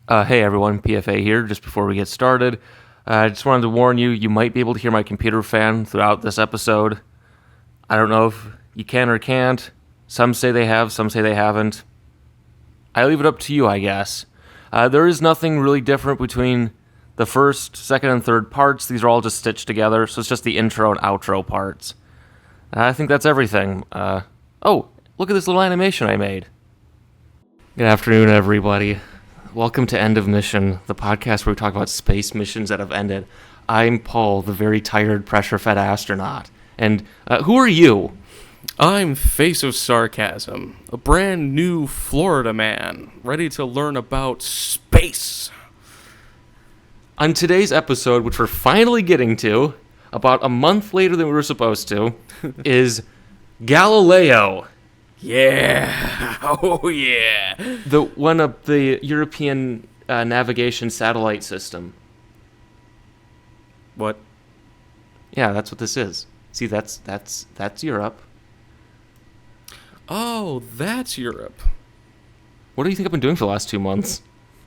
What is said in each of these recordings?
Hey everyone, PFA here. Just before we get started, I just wanted to warn you, you might be able to hear my computer fan throughout this episode. I don't know if you can or can't. Some say they have, some say they haven't. I leave it up to you, I guess. There is nothing really different between the first, second, and third parts. These are all just stitched together, so it's just the intro and outro parts. I think that's everything. Oh, look at this little animation I made. Good afternoon, everybody. Welcome to End of Mission, the podcast where we talk about space missions that have ended. I'm Paul, the very tired, pressure-fed astronaut. And who are you? I'm Face of Sarcasm, a brand new Florida man, ready to learn about space. On today's episode, which we're finally getting to, about a month later than we were supposed to, is Galileo. Yeah, oh yeah. The one of the European navigation satellite system. What? Yeah, that's what this is. See, that's Europe. Oh, that's Europe. What do you think I've been doing for the last 2 months?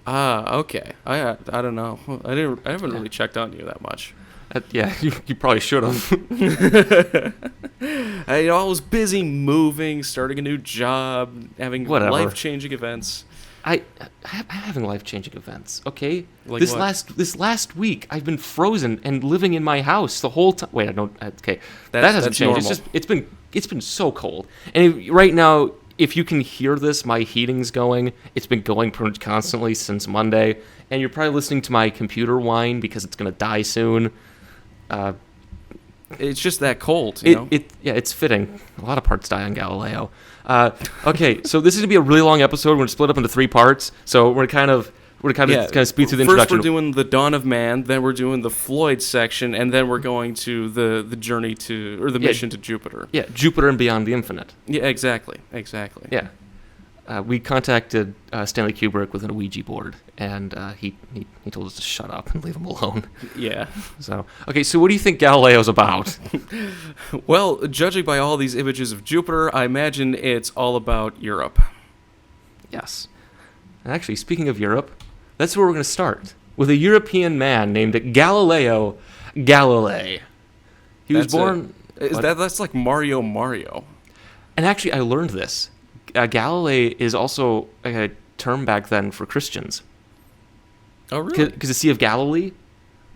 Okay. I don't know. I haven't really checked on you that much. Yeah, you probably should have. I was busy moving, starting a new job, having Whatever. life-changing events. I'm having life-changing events. Okay, Like this what? last week I've been frozen and living in my house the whole time. Wait, I don't. Okay, that hasn't that's changed. normal. It's been so cold, and right now, if you can hear this, my heating's going. It's been going pretty much constantly since Monday, and you're probably listening to my computer whine because it's gonna die soon. It's just that cold, you know? It's fitting. A lot of parts die on Galileo. Okay, so this is gonna be a really long episode. We're gonna split up into 3 parts. So we're kind of speed through the introduction. First, we're doing the Dawn of Man, then we're doing the Floyd section, and then we're going to the journey to, or the mission to Jupiter. Yeah, Jupiter and Beyond the Infinite. Yeah, exactly. Yeah. We contacted Stanley Kubrick with a Ouija board, and he told us to shut up and leave him alone. Yeah. So, okay, so what do you think Galileo's about? Well, judging by all these images of Jupiter, I imagine it's all about Europe. Yes. And actually, speaking of Europe, that's where we're going to start, with a European man named Galileo Galilei. He was born... That's like Mario. And actually, I learned this. Galilei is also a term back then for Christians. Oh, really? Because the Sea of Galilee,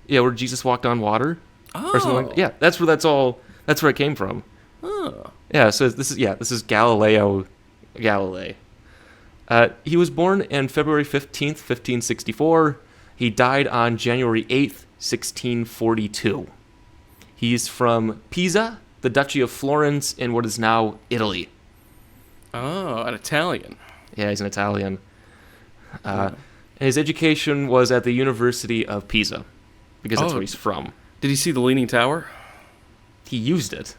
where Jesus walked on water, or something like that. Yeah, that's where it came from. Oh. Yeah, so this is Galileo Galilei. He was born on February 15th, 1564. He died on January 8th, 1642. He's from Pisa, the Duchy of Florence, in what is now Italy. Oh, an Italian. Yeah, he's an Italian. And his education was at the University of Pisa, because that's where he's from. Did he see the Leaning Tower? He used it.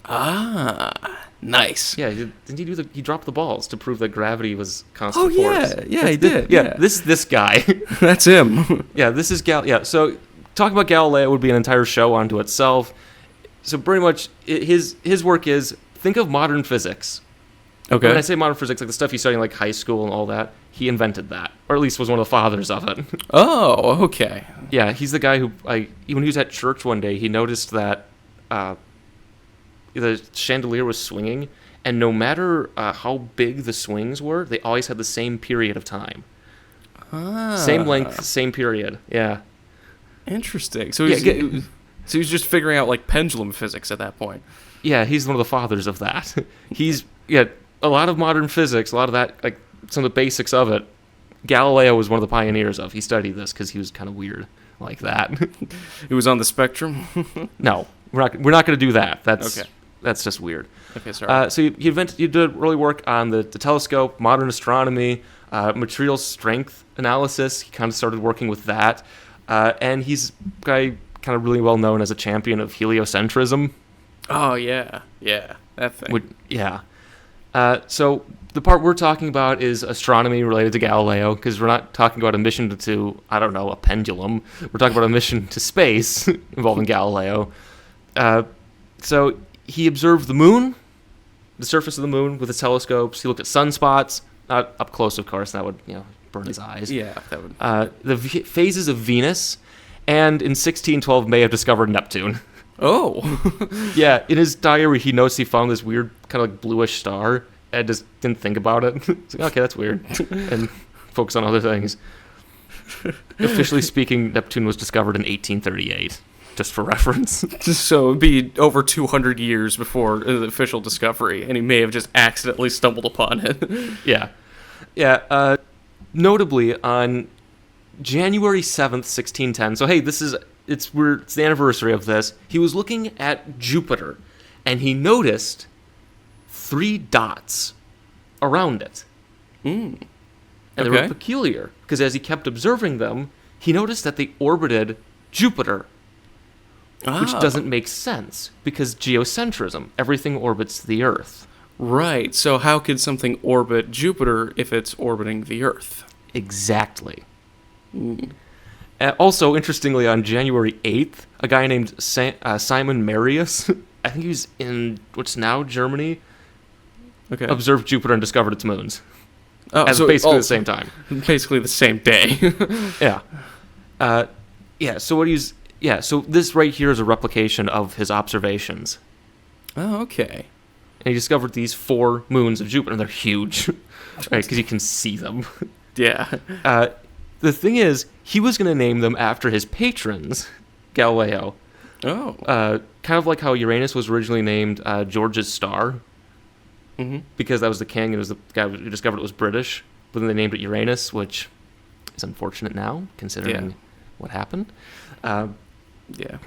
Ah, nice. Yeah, didn't he dropped the balls to prove that gravity was constant force. Yeah, he did. Yeah, this guy. That's him. Yeah, this is so talking about Galileo would be an entire show unto itself. So pretty much his work is, think of modern physics. Okay. When I say modern physics, like the stuff you study in like high school and all that, he invented that, or at least was one of the fathers of it. Oh, okay. Yeah, he's the guy who, when he was at church one day, he noticed that the chandelier was swinging, and no matter how big the swings were, they always had the same period of time. Ah. Same length, same period. Yeah. Interesting. So he's just figuring out like pendulum physics at that point. Yeah, he's one of the fathers of that. He's a lot of modern physics, a lot of that, like some of the basics of it, Galileo was one of the pioneers of. He studied this because he was kind of weird like that. He was on the spectrum? No, we're not going to do that. Okay. That's just weird. Okay, sorry. So he did early work on the telescope, modern astronomy, material strength analysis. He kind of started working with that. And he's kind of really well known as a champion of heliocentrism. Oh, yeah. Yeah, that thing. So the part we're talking about is astronomy related to Galileo, because we're not talking about a mission to, I don't know, a pendulum. We're talking about a mission to space involving Galileo. So he observed the moon, the surface of the moon with his telescopes. He looked at sunspots, Not up close, of course. That would burn his eyes. Yeah, that would. The phases of Venus, and in 1612 may have discovered Neptune. Oh. Yeah, in his diary, he notes he found this weird kind of like bluish star and just didn't think about it. It's like, okay, that's weird, and focus on other things. Officially speaking, Neptune was discovered in 1838, just for reference. So it'd be over 200 years before the official discovery, and he may have just accidentally stumbled upon it. Yeah. Yeah, notably, on January 7th, 1610, so hey, it's the anniversary of this, he was looking at Jupiter, and he noticed 3 dots around it. Mm. And they were peculiar, because as he kept observing them, he noticed that they orbited Jupiter, which doesn't make sense, because geocentrism, everything orbits the Earth. Right, so how could something orbit Jupiter if it's orbiting the Earth? Exactly. Mm. Also, interestingly, on January 8th, a guy named Simon Marius, I think he was in what's now Germany, observed Jupiter and discovered its moons. Oh, at basically the same time. Basically the same day. Yeah. So this right here is a replication of his observations. Oh, okay. And he discovered these 4 moons of Jupiter, and they're huge, right? Because you can see them. Yeah. The thing is, he was going to name them after his patrons, Galileo. Oh. Kind of like how Uranus was originally named George's star. Mm-hmm. Because that was the king, and it was the guy who discovered it was British. But then they named it Uranus, which is unfortunate now, considering what happened. Yeah.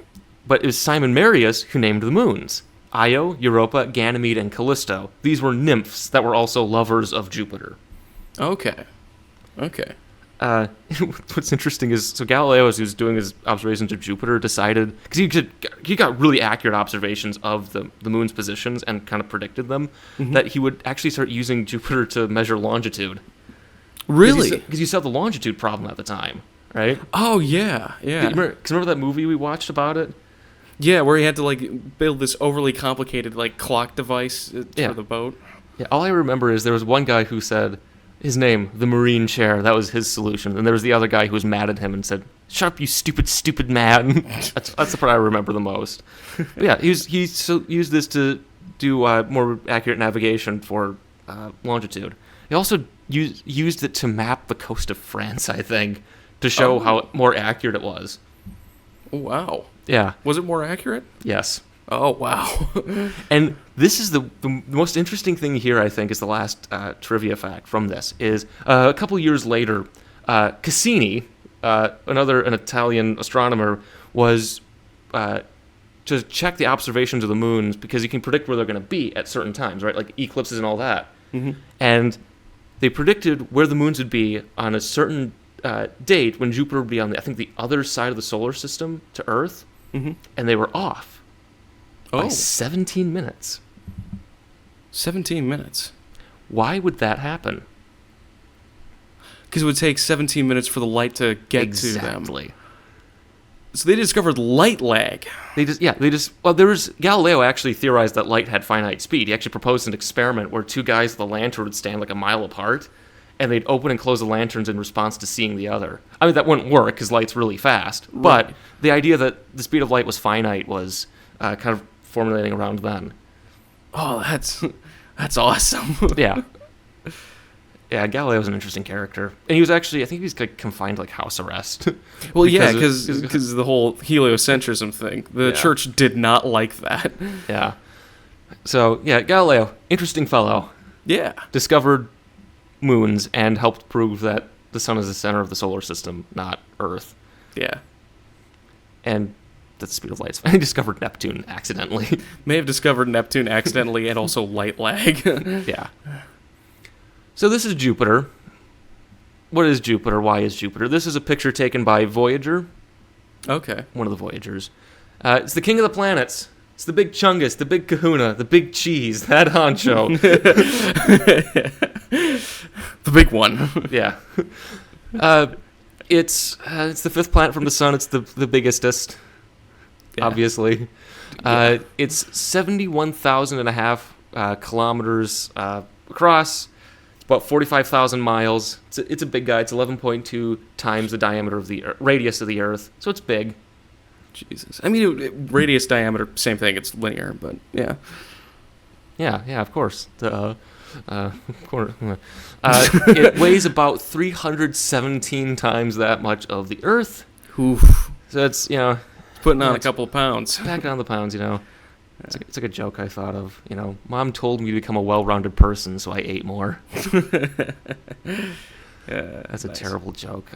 But it was Simon Marius who named the moons. Io, Europa, Ganymede, and Callisto. These were nymphs that were also lovers of Jupiter. Okay. What's interesting is, so Galileo, as he was doing his observations of Jupiter, decided, because he got really accurate observations of the moon's positions and kind of predicted them, that he would actually start using Jupiter to measure longitude. Really? Because you saw the longitude problem at the time, right? Oh, yeah. Because remember that movie we watched about it? Yeah, where he had to build this overly complicated clock device for the boat. Yeah, all I remember is there was one guy who said his name, the Marine Chair. That was his solution. And there was the other guy who was mad at him and said, "Shut up, you stupid man." That's the part I remember the most. But yeah, he used this to do more accurate navigation for longitude. He also used it to map the coast of France, I think, to show how more accurate it was. Oh, wow. Yeah. Was it more accurate? Yes. Oh, wow. And this is the most interesting thing here, I think, is the last trivia fact from this, is a couple years later, Cassini, an Italian astronomer, was to check the observations of the moons, because you can predict where they're going to be at certain times, right? Like eclipses and all that. Mm-hmm. And they predicted where the moons would be on a certain date when Jupiter would be on, the other side of the solar system to Earth, and they were off. By 17 minutes. 17 minutes. Why would that happen? Because it would take 17 minutes for the light to get to them. Exactly. So they discovered light lag. Galileo actually theorized that light had finite speed. He actually proposed an experiment where 2 guys with a lantern would stand a mile apart, and they'd open and close the lanterns in response to seeing the other. I mean, that wouldn't work because light's really fast. Right. But the idea that the speed of light was finite was kind of formulating around then. Oh, that's awesome. Yeah. Yeah, Galileo's an interesting character. And he was actually, I think he was confined to house arrest. Well, because the whole heliocentrism thing. The church did not like that. Yeah. So, yeah, Galileo, interesting fellow. Yeah. Discovered moons and helped prove that the sun is the center of the solar system, not Earth. Yeah. And that the speed of light. He discovered Neptune accidentally. May have discovered Neptune accidentally and also light lag. Yeah. So this is Jupiter. What is Jupiter? Why is Jupiter? This is a picture taken by Voyager. Okay. One of the Voyagers. It's the king of the planets. It's the big chungus, the big kahuna, the big cheese, that honcho. The big one. Yeah. It's the 5th planet from the sun. It's the biggestest. Yeah. Obviously. It's 71,500 kilometers across. about 45,000 miles. It's a big guy. It's 11.2 times the diameter of the radius of the Earth, so it's big. Jesus. I mean, radius, diameter, same thing. It's linear, but yeah. Yeah, of course. It weighs about 317 times that much of the Earth. Oof. So it's, Putting on a couple of pounds. Back down the pounds, It's like a joke I thought of. Mom told me to become a well-rounded person, so I ate more. That's a terrible joke.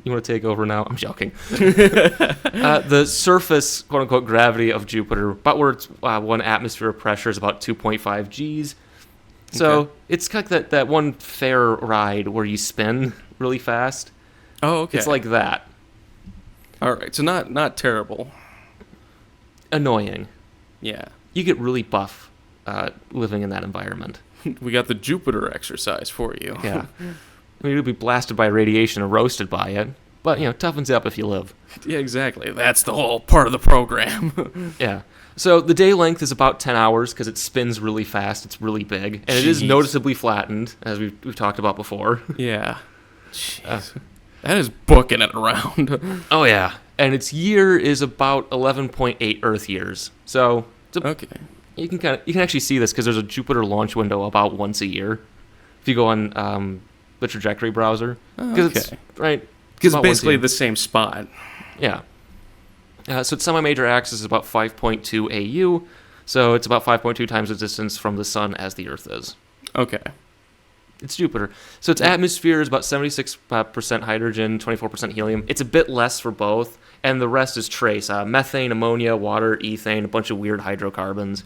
You want to take over now? I'm joking. The surface, quote-unquote, gravity of Jupiter, about where it's 1 atmosphere of pressure is about 2.5 Gs. So it's kind of like that one fair ride where you spin really fast. Oh, okay. It's like that. All right, so not terrible. Annoying. Yeah. You get really buff living in that environment. We got the Jupiter exercise for you. Yeah. I mean, you'll be blasted by radiation or roasted by it, but, toughens you up if you live. Yeah, exactly. That's the whole part of the program. Yeah. So the day length is about 10 hours because it spins really fast. It's really big. And it is noticeably flattened, as we've talked about before. Yeah. Jeez. That is booking it around. Oh, yeah. And its year is about 11.8 Earth years. So okay. You can actually see this because there's a Jupiter launch window about once a year. If you go on the trajectory browser. Okay. Because it's basically the same spot. Yeah. So its semi-major axis is about 5.2 AU, so it's about 5.2 times the distance from the sun as the Earth is. Okay. It's Jupiter. So its atmosphere is about 76% hydrogen, 24% helium. It's a bit less for both, and the rest is trace. Methane, ammonia, water, ethane, a bunch of weird hydrocarbons.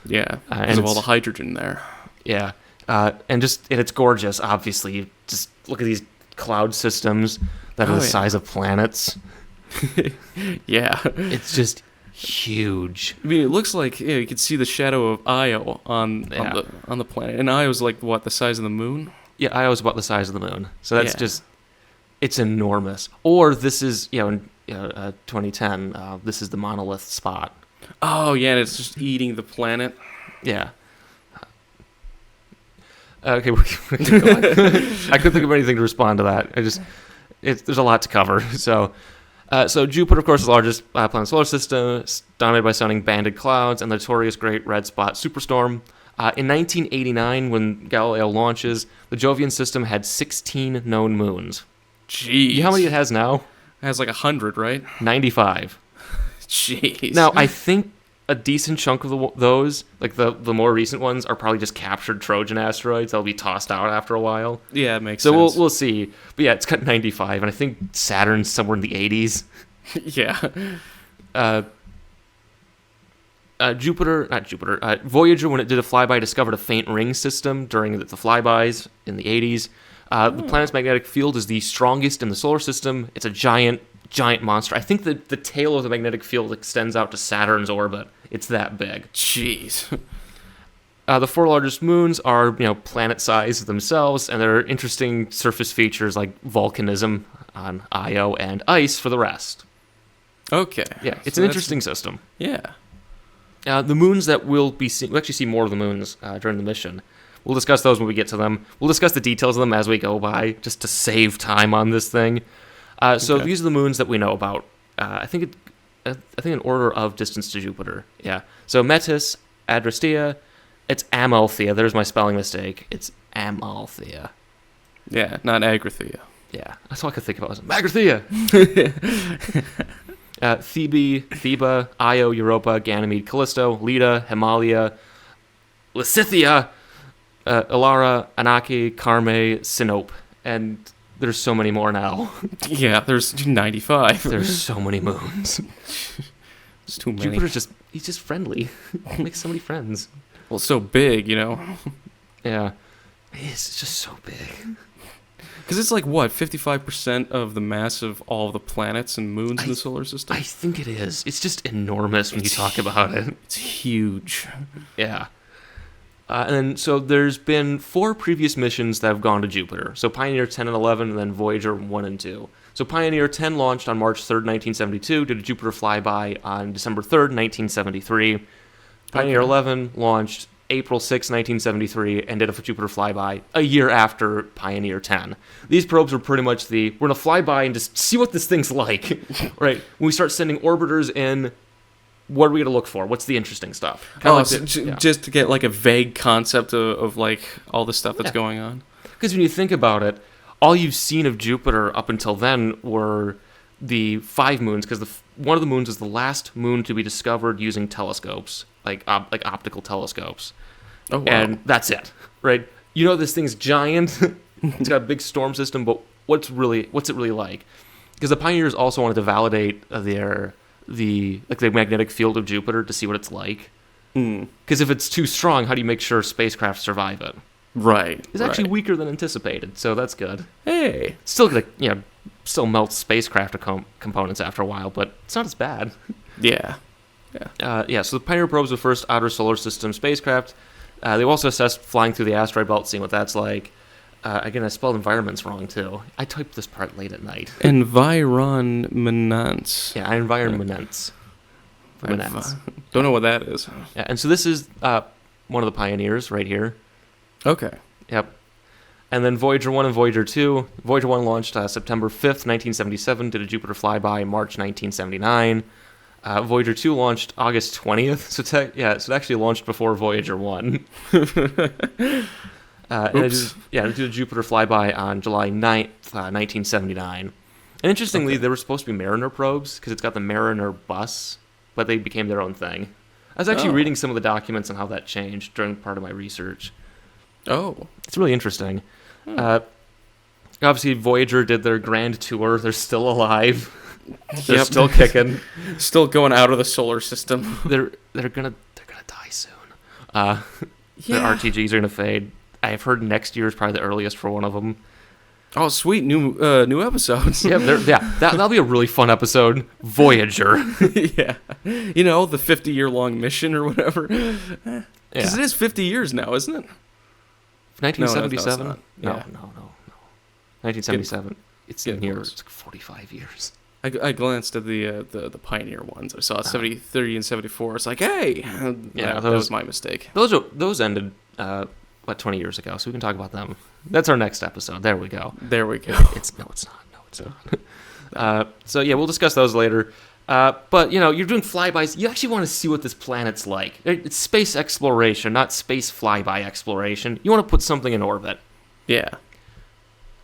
Yeah, because of all the hydrogen there. Yeah. And it's gorgeous, obviously. You just look at these cloud systems that are the size of planets. Yeah. It's just huge. I mean, it looks like you could see the shadow of Io on the planet. And Io's like, what, the size of the moon? Yeah, Io's about the size of the moon. So that's just, it's enormous. Or this is, in 2010, this is the monolith spot. Oh, yeah, and it's just eating the planet. Yeah. Okay, I couldn't think of anything to respond to that. There's a lot to cover. So Jupiter, of course, is the largest planet in the solar system. It's dominated by stunning banded clouds and the notorious Great Red Spot superstorm. In 1989, when Galileo launches, the Jovian system had 16 known moons. Jeez. You know how many it has now? It has like 100, right? 95. Jeez. Now, I think a decent chunk of those, like the more recent ones, are probably just captured Trojan asteroids. They'll be tossed out after a while. Yeah, it makes sense. So we'll see. But yeah, it's got 95, and I think Saturn's somewhere in the 80s. Yeah. Voyager, when it did a flyby, discovered a faint ring system during the flybys in the 80s. The planet's magnetic field is the strongest in the solar system. It's a giant monster. I think that the tail of the magnetic field extends out to Saturn's orbit. It's that big. Jeez. The 4 largest moons are, planet-sized themselves, and there are interesting surface features like volcanism on Io and ice for the rest. Okay. Yeah, it's an interesting system. Yeah. The moons that we'll actually see more of the moons during the mission. We'll discuss those when we get to them. We'll discuss the details of them as we go by, just to save time on this thing. So these are the moons that we know about. I think in order of distance to Jupiter. Yeah. So Metis, Adrastea, it's Amalthea. There's my spelling mistake. It's Amalthea. Yeah, not Agrathea. Yeah, that's all I could think about. Agrathea. Thebe, Theba, Io, Europa, Ganymede, Callisto, Leda, Himalaya, Lysithea, Ilara, Anaki, Carme, Sinope, and there's so many more now. Yeah, there's 95. There's so many moons. It's too many. Jupiter's he's just friendly. He makes so many friends. Well, it's so big, Yeah. It's just so big. Because it's like, what, 55% of the mass of all of the planets and moons in the solar system? I think it is. It's just enormous when you talk about it. It's huge. Yeah. And so there's been 4 previous missions that have gone to Jupiter. So Pioneer 10 and 11, and then Voyager 1 and 2. So Pioneer 10 launched on March 3rd, 1972, did a Jupiter flyby on December 3rd, 1973. Pioneer 11 launched April 6, 1973, and did a Jupiter flyby a year after Pioneer 10. These probes were pretty much we're going to fly by and just see what this thing's like, right? When we start sending orbiters in, what are we going to look for? What's the interesting stuff? Just to get like a vague concept of like all the stuff that's going on. Because when you think about it, all you've seen of Jupiter up until then were the 5 moons, because one of the moons is the last moon to be discovered using telescopes, like optical telescopes. Oh, wow. And that's it, right? You know this thing's giant. It's got a big storm system, but what's it really like? Because the pioneers also wanted to validate the magnetic field of Jupiter to see what it's like. Because if it's too strong, how do you make sure spacecraft survive it? Right. It's actually weaker than anticipated, so that's good. Hey. Still gonna, still melts spacecraft components after a while, but it's not as bad. Yeah. So the Pioneer probe was the first outer solar system spacecraft. They also assessed flying through the asteroid belt, seeing what that's like. Again, I spelled environments wrong, too. I typed this part late at night. Environments. Yeah, environments. Don't know what that is. Yeah, and so this is one of the Pioneers right here. Okay. Yep. And then Voyager 1 and Voyager 2. Voyager 1 launched September 5th, 1977, did a Jupiter flyby in March 1979. Voyager 2 launched August 20th, so it actually launched before Voyager 1. And it did a Jupiter flyby on July 9th, 1979. And interestingly, they were supposed to be Mariner probes, because it's got the Mariner bus, but they became their own thing. I was actually reading some of the documents on how that changed during part of my research. Oh. It's really interesting. Obviously, Voyager did their Grand Tour. They're still alive. They're still kicking. Still going out of the solar system. They're gonna die soon. Their RTGs are gonna fade. I've heard next year is probably the earliest for one of them. Oh, sweet new episodes. That'll be a really fun episode. Voyager. Yeah, the 50-year-long mission or whatever. Because it is 50 years now, isn't it? 1977. No. 1977. It's in here. It's like 45 years. I glanced at the Pioneer ones. I saw 70, 30, and 74. It's like, hey, that was my mistake. Those ended 20 years ago, so we can talk about them. That's our next episode. There we go. It's not. We'll discuss those later. But you're doing flybys. You actually want to see what this planet's like. It's space exploration, not space flyby exploration. You want to put something in orbit. Yeah.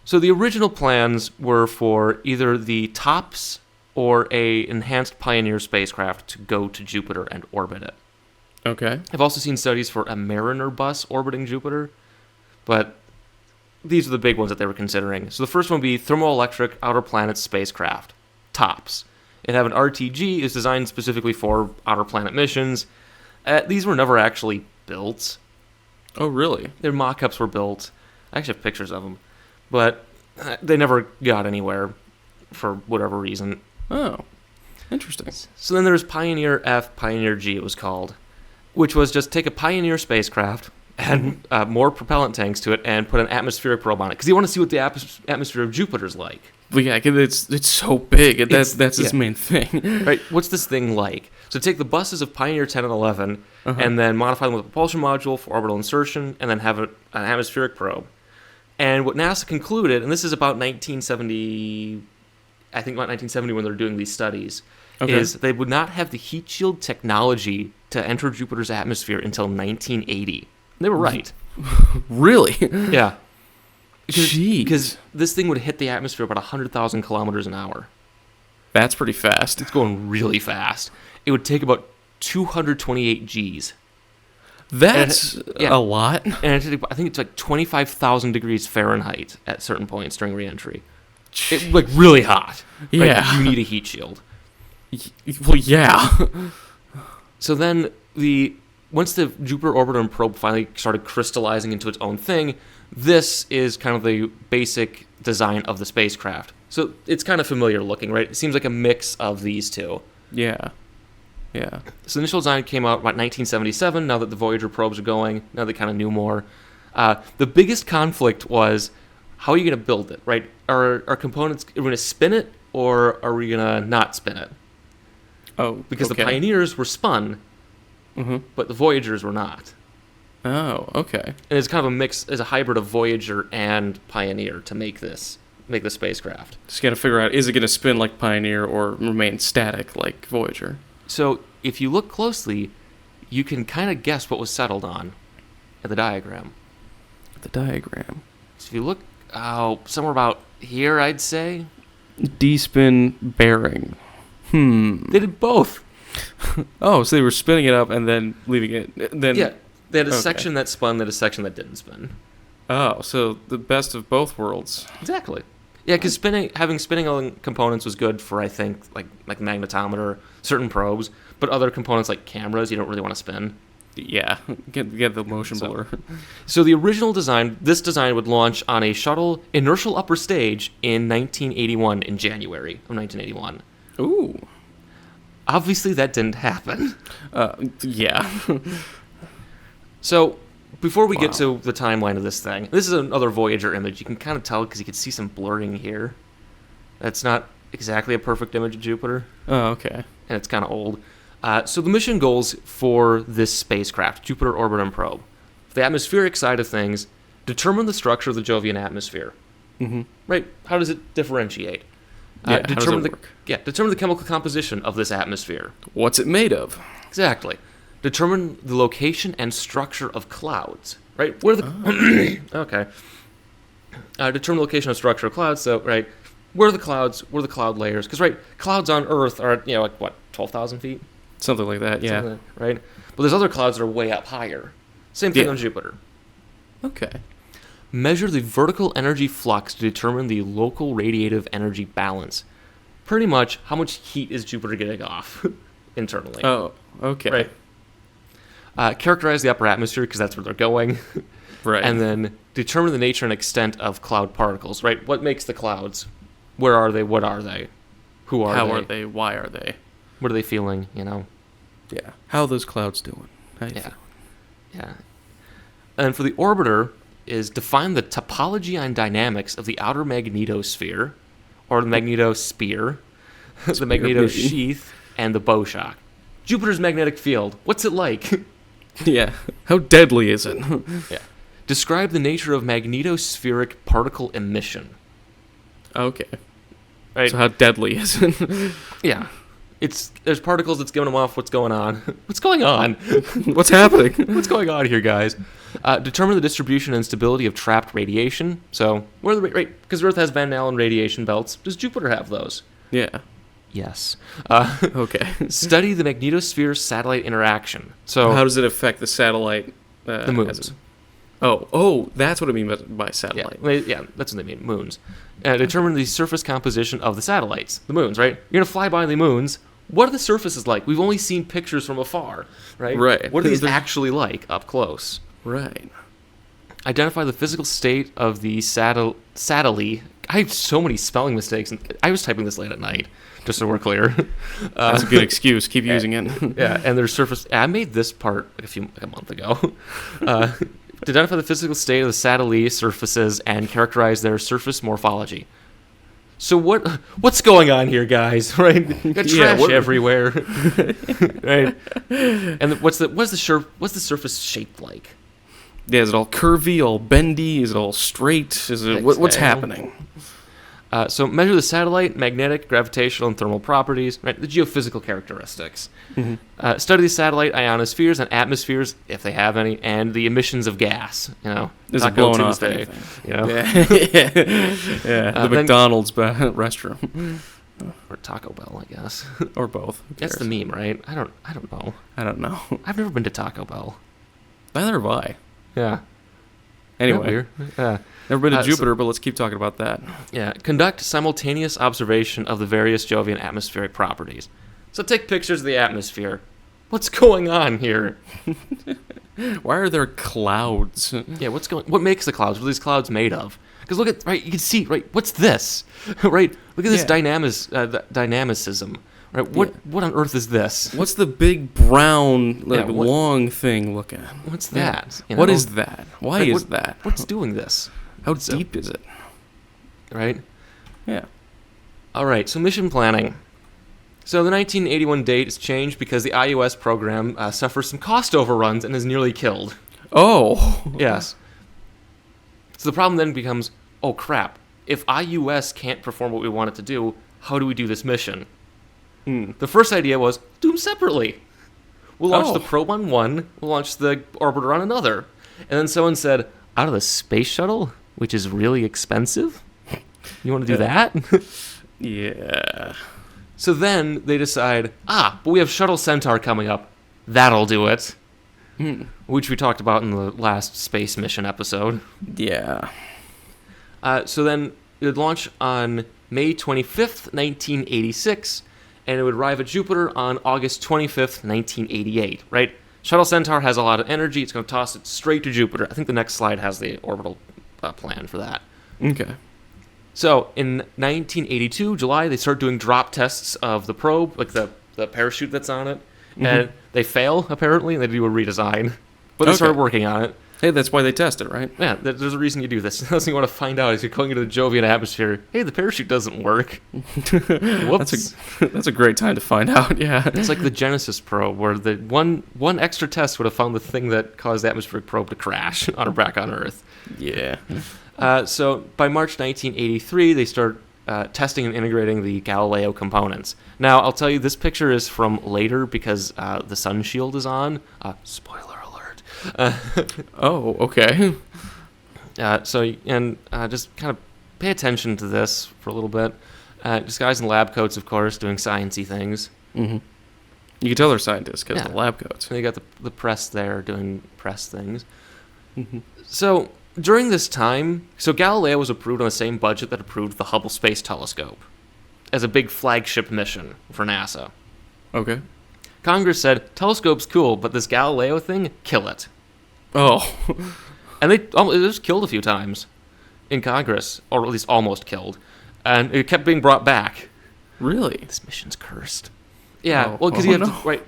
So the original plans were for either the TOPS or a enhanced Pioneer spacecraft to go to Jupiter and orbit it. Okay. I've also seen studies for a Mariner bus orbiting Jupiter, but these are the big ones that they were considering. So the first one would be thermoelectric outer planet spacecraft, TOPS. It'd have an RTG, is designed specifically for outer planet missions. These were never actually built. Oh, really? Their mock-ups were built. I actually have pictures of them. But they never got anywhere for whatever reason. Oh, interesting. So then there's Pioneer F, Pioneer G it was called, which was just take a Pioneer spacecraft, add more propellant tanks to it, and put an atmospheric probe on it. Because you want to see what the atmosphere of Jupiter's like. But yeah, it's so big. That's its main thing. Right? What's this thing like? So take the buses of Pioneer 10 and 11, and then modify them with a propulsion module for orbital insertion, and then have an atmospheric probe. And what NASA concluded, and this is about 1970, I think about 1970 when they're doing these studies, is they would not have the heat shield technology to enter Jupiter's atmosphere until 1980. They were right. Really? Yeah. Jeez. Because this thing would hit the atmosphere about 100,000 kilometers an hour. That's pretty fast. It's going really fast. It would take about 228 Gs. That's a lot. And I think it's like 25,000 degrees Fahrenheit at certain points during reentry. It's like really hot. Yeah. Like, you need a heat shield. Well, yeah. So then once the Jupiter orbiter and probe finally started crystallizing into its own thing, this is kind of the basic design of the spacecraft. So it's kind of familiar looking, right? It seems like a mix of these two. Yeah. Yeah. So the initial design came out about 1977, now that the Voyager probes are going, now they kind of knew more. The biggest conflict was, how are you going to build it, right? Are components, are we going to spin it, or are we going to not spin it? Oh, because the Pioneers were spun, but the Voyagers were not. Oh, okay. And it's kind of a mix, it's a hybrid of Voyager and Pioneer to make the spacecraft. Just got to figure out, is it going to spin like Pioneer or remain static like Voyager? So if you look closely, you can kind of guess what was settled on in the diagram. The diagram. So if you look somewhere about here, I'd say. D-spin bearing. They did both. Oh, so they were spinning it up and then leaving it. Then Yeah, they had a Okay. section that spun, they had a section that didn't spin. Oh, so the best of both worlds. Exactly. Yeah, because having spinning on components was good for, I think, like magnetometer, certain probes, but other components like cameras, you don't really want to spin. Yeah, get the motion blur. So the original design, this design would launch on a shuttle inertial upper stage in 1981, in January of 1981. Ooh. Obviously, that didn't happen. Yeah. So before we get Wow. to the timeline of this thing, this is another Voyager image. You can kind of tell because you can see some blurring here. That's not exactly a perfect image of Jupiter, Oh, okay. and it's kind of old. So the mission goals for this spacecraft, Jupiter Orbiter and Probe, the atmospheric side of things, determine the structure of the Jovian atmosphere. Mm-hmm. Right? How does it differentiate? Yeah, how does determine it work? determine the chemical composition of this atmosphere. What's it made of? Exactly. Determine the location and structure of clouds. Right? Where the okay. Determine the location and structure of clouds. So right, where are the clouds? Where are the cloud layers? Because right, clouds on Earth are like what 12,000 feet. Something like that, yeah. Something like that, right? But there's other clouds that are way up higher. Same thing Yeah. on Jupiter. Okay. Measure the vertical energy flux to determine the local radiative energy balance. Pretty much, how much heat is Jupiter getting off internally? Oh, okay. Right. Characterize the upper atmosphere because that's where they're going. Right. And then determine the nature and extent of cloud particles. Right? What makes the clouds? Where are they? What are they? Who are How they? are they? Why are they? What are they feeling? You know? Yeah. How are those clouds doing? How you Yeah. feeling? Yeah. And for the orbiter is define the topology and dynamics of the outer magnetosphere, or the magnetosphere, the magnetosheath, and the bow shock. Jupiter's magnetic field. What's it like? Yeah. How deadly is it? Yeah. Describe the nature of magnetospheric particle emission. Okay. Right? So how deadly is it? Yeah. There's particles that's giving them off. What's going on? What's going on? What's happening? What's going on here, guys? Determine the distribution and stability of trapped radiation. So, where the right? Because Earth has Van Allen radiation belts. Does Jupiter have those? Yeah. Yes. Okay. Study the magnetosphere satellite interaction. So, How does it affect the satellite? the moons. Oh, that's what I mean by Yeah, satellite. that's what they mean. Moons. Determine the surface composition of the satellites. The moons, right? You're gonna fly by the moons. What are the surfaces like? We've only seen pictures from afar, right? Right. What are these actually like up close? Right. Identify the physical state of the satellite. I have so many spelling mistakes. And I was typing this late at night, just so we're clear. That's a good excuse. Keep using it. Yeah, and their surface. I made this part a month ago. To identify the physical state of the satellite surfaces and characterize their surface morphology. So what's going on here, guys? Right? You got trash everywhere. Right? And what's the surface shaped like? Yeah, is it all curvy, all bendy? Is it all straight? Is it what's happening? So measure the satellite, magnetic, gravitational, and thermal properties, right? The geophysical characteristics. Mm-hmm. Study the satellite ionospheres and atmospheres, if they have any, and the emissions of gas. Is Not it go blowing off Tuesday, anything? you know? Yeah. The Then- McDonald's restroom. Or Taco Bell, I guess. Or both. Who That's the cares? meme, right? I don't know. I don't know. I've never been to Taco Bell. Neither have I. Yeah. Anyway, Weird. Yeah. never been to so- Jupiter, but let's keep talking about that. Yeah. Conduct simultaneous observation of the various Jovian atmospheric properties. So take pictures of the atmosphere. What's going on here? Why are there clouds? Yeah, what makes the clouds? What are these clouds made of? Because look at, right, you can see, right, what's this? Right? Look at this dynamicism. Right? What on earth is this? What's the big brown, Yeah, what- long thing looking? What's Yeah. that? What is that? Why Right, is that? What's doing this? How deep is it? Right? Yeah. All right, so mission planning. So the 1981 date is changed because the IOS program suffers some cost overruns and is nearly killed. Oh. Yes. So the problem then becomes, oh crap, if IUS can't perform what we want it to do, how do we do this mission? The first idea was, do them separately. We'll launch the probe on one, we'll launch the orbiter on another. And then someone said, out of the space shuttle, which is really expensive, you want to do that? Yeah. So then they decide, but we have Shuttle Centaur coming up. That'll do it. Which we talked about in the last space mission episode. Yeah. So then it would launch on May 25th, 1986, and it would arrive at Jupiter on August 25th, 1988, right? Shuttle Centaur has a lot of energy. It's going to toss it straight to Jupiter. I think the next slide has the orbital plan for that. Okay. So in 1982, July, they start doing drop tests of the probe, like the parachute that's on it. And they fail, apparently, and they do a redesign. But they start working on it. Hey, that's why they test it, right? Yeah, there's a reason you do this. That's what you want to find out is you're going into the Jovian atmosphere. Hey, the parachute doesn't work. Whoops. That's a great time to find out, yeah. It's like the Genesis probe, where the one extra test would have found the thing that caused the atmospheric probe to crash back on Earth. Yeah. So by March 1983, they start testing and integrating the Galileo components. Now, I'll tell you, this picture is from later because the sun shield is on. Spoiler alert. Oh, okay. Just kind of pay attention to this for a little bit. Just guys in lab coats, of course, doing sciencey things. You can tell they're scientists because of the lab coats. They got the press there doing press things. So during this time, Galileo was approved on the same budget that approved the Hubble Space Telescope as a big flagship mission for NASA. Okay. Congress said, telescope's cool, but this Galileo thing, kill it. Oh. And it was killed a few times in Congress, or at least almost killed. And it kept being brought back. Really? This mission's cursed. Yeah, because you have to, right,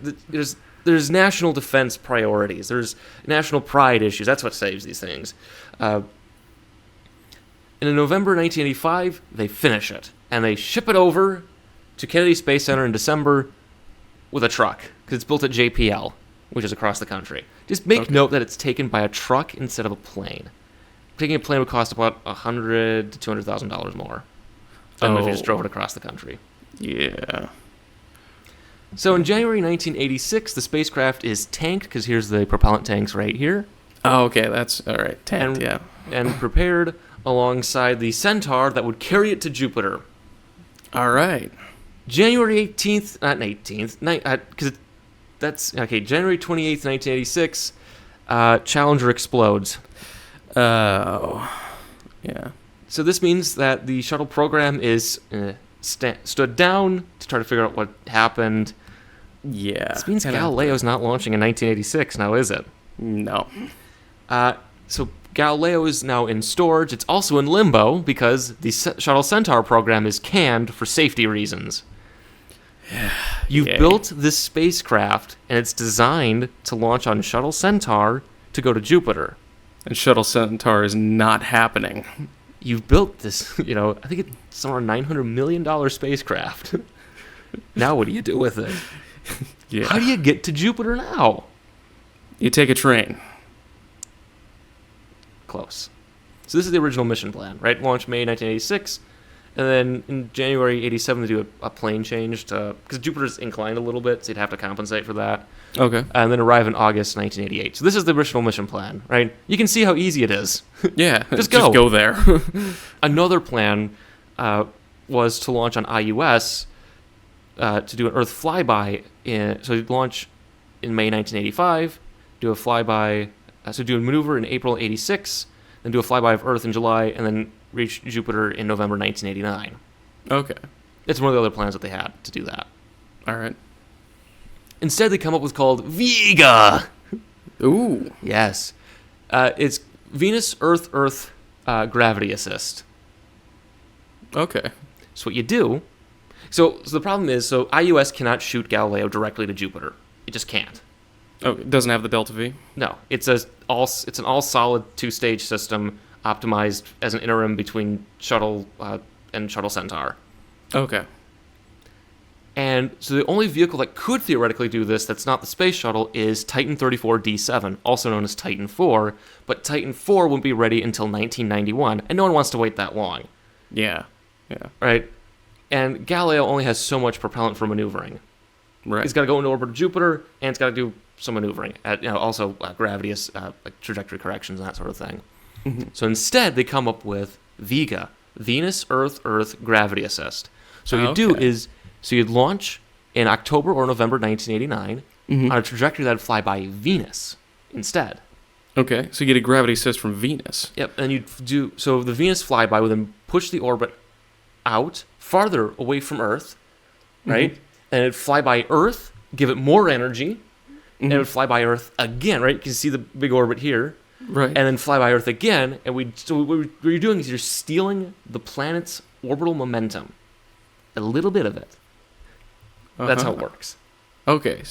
there's national defense priorities. There's national pride issues. That's what saves these things. And in November 1985, they finish it. And they ship it over to Kennedy Space Center in December with a truck, because it's built at JPL, which is across the country. Just make note that it's taken by a truck instead of a plane. Taking a plane would cost about $100,000 to $200,000 more than if you just drove it across the country. Yeah. So in January 1986, the spacecraft is tanked, because here's the propellant tanks right here. Oh, okay, that's all right. Tanked, and prepared anangside the Centaur that would carry it to Jupiter. All right. January 18th, not 18th, because that's, okay, January 28th, 1986, Challenger explodes. Oh, yeah. So this means that the shuttle program is stood down to try to figure out what happened. Yeah. This means Galileo's not launching in 1986, now is it? No. So Galileo is now in storage. It's also in limbo because the Shuttle Centaur program is canned for safety reasons. You've built this spacecraft, and it's designed to launch on Shuttle Centaur to go to Jupiter. And Shuttle Centaur is not happening. You've built this, I think it's somewhere $900 million spacecraft. Now what do you do with it? Yeah. How do you get to Jupiter now? You take a train. Close. So this is the original mission plan, right? Launch May 1986, and then in January 87 they do a plane change to, because Jupiter's inclined a little bit, so you'd have to compensate for that. Okay. And then arrive in August 1988. So this is the original mission plan, right? You can see how easy it is. Yeah. Just go. Just go there. Another plan was to launch on IUS to do an Earth flyby. So you'd launch in May 1985, do a flyby, so do a maneuver in April 86, then do a flyby of Earth in July, and then reach Jupiter in November 1989. Okay. It's one of the other plans that they had to do that. All right. Instead, they come up with called Vega. Ooh. Yes. It's Venus, Earth, Earth, gravity assist. Okay. So what you do... So the problem is, IUS cannot shoot Galileo directly to Jupiter. It just can't. Oh, it doesn't have the Delta V? No. It's an all-solid two-stage system optimized as an interim between Shuttle and Shuttle Centaur. Okay. And so the only vehicle that could theoretically do this that's not the space shuttle is Titan 34D7, also known as Titan 4, but Titan 4 won't be ready until 1991, and no one wants to wait that long. Yeah. Right? And Galileo only has so much propellant for maneuvering. Right. It's got to go into orbit of Jupiter, and it's got to do some maneuvering, also gravity, like trajectory corrections and that sort of thing. Mm-hmm. So instead, they come up with Vega, Venus, Earth, Gravity Assist. So what you do is, you'd launch in October or November 1989 on a trajectory that'd fly by Venus instead. Okay, so you get a gravity assist from Venus. Yep, and you'd do, so the Venus flyby would then push the orbit out, farther away from Earth, right? And it'd fly by Earth, give it more energy, and it would fly by Earth again, right? You can see the big orbit here. Right. And then fly by Earth again, and what you're doing is you're stealing the planet's orbital momentum. A little bit of it. That's how it works. Okay,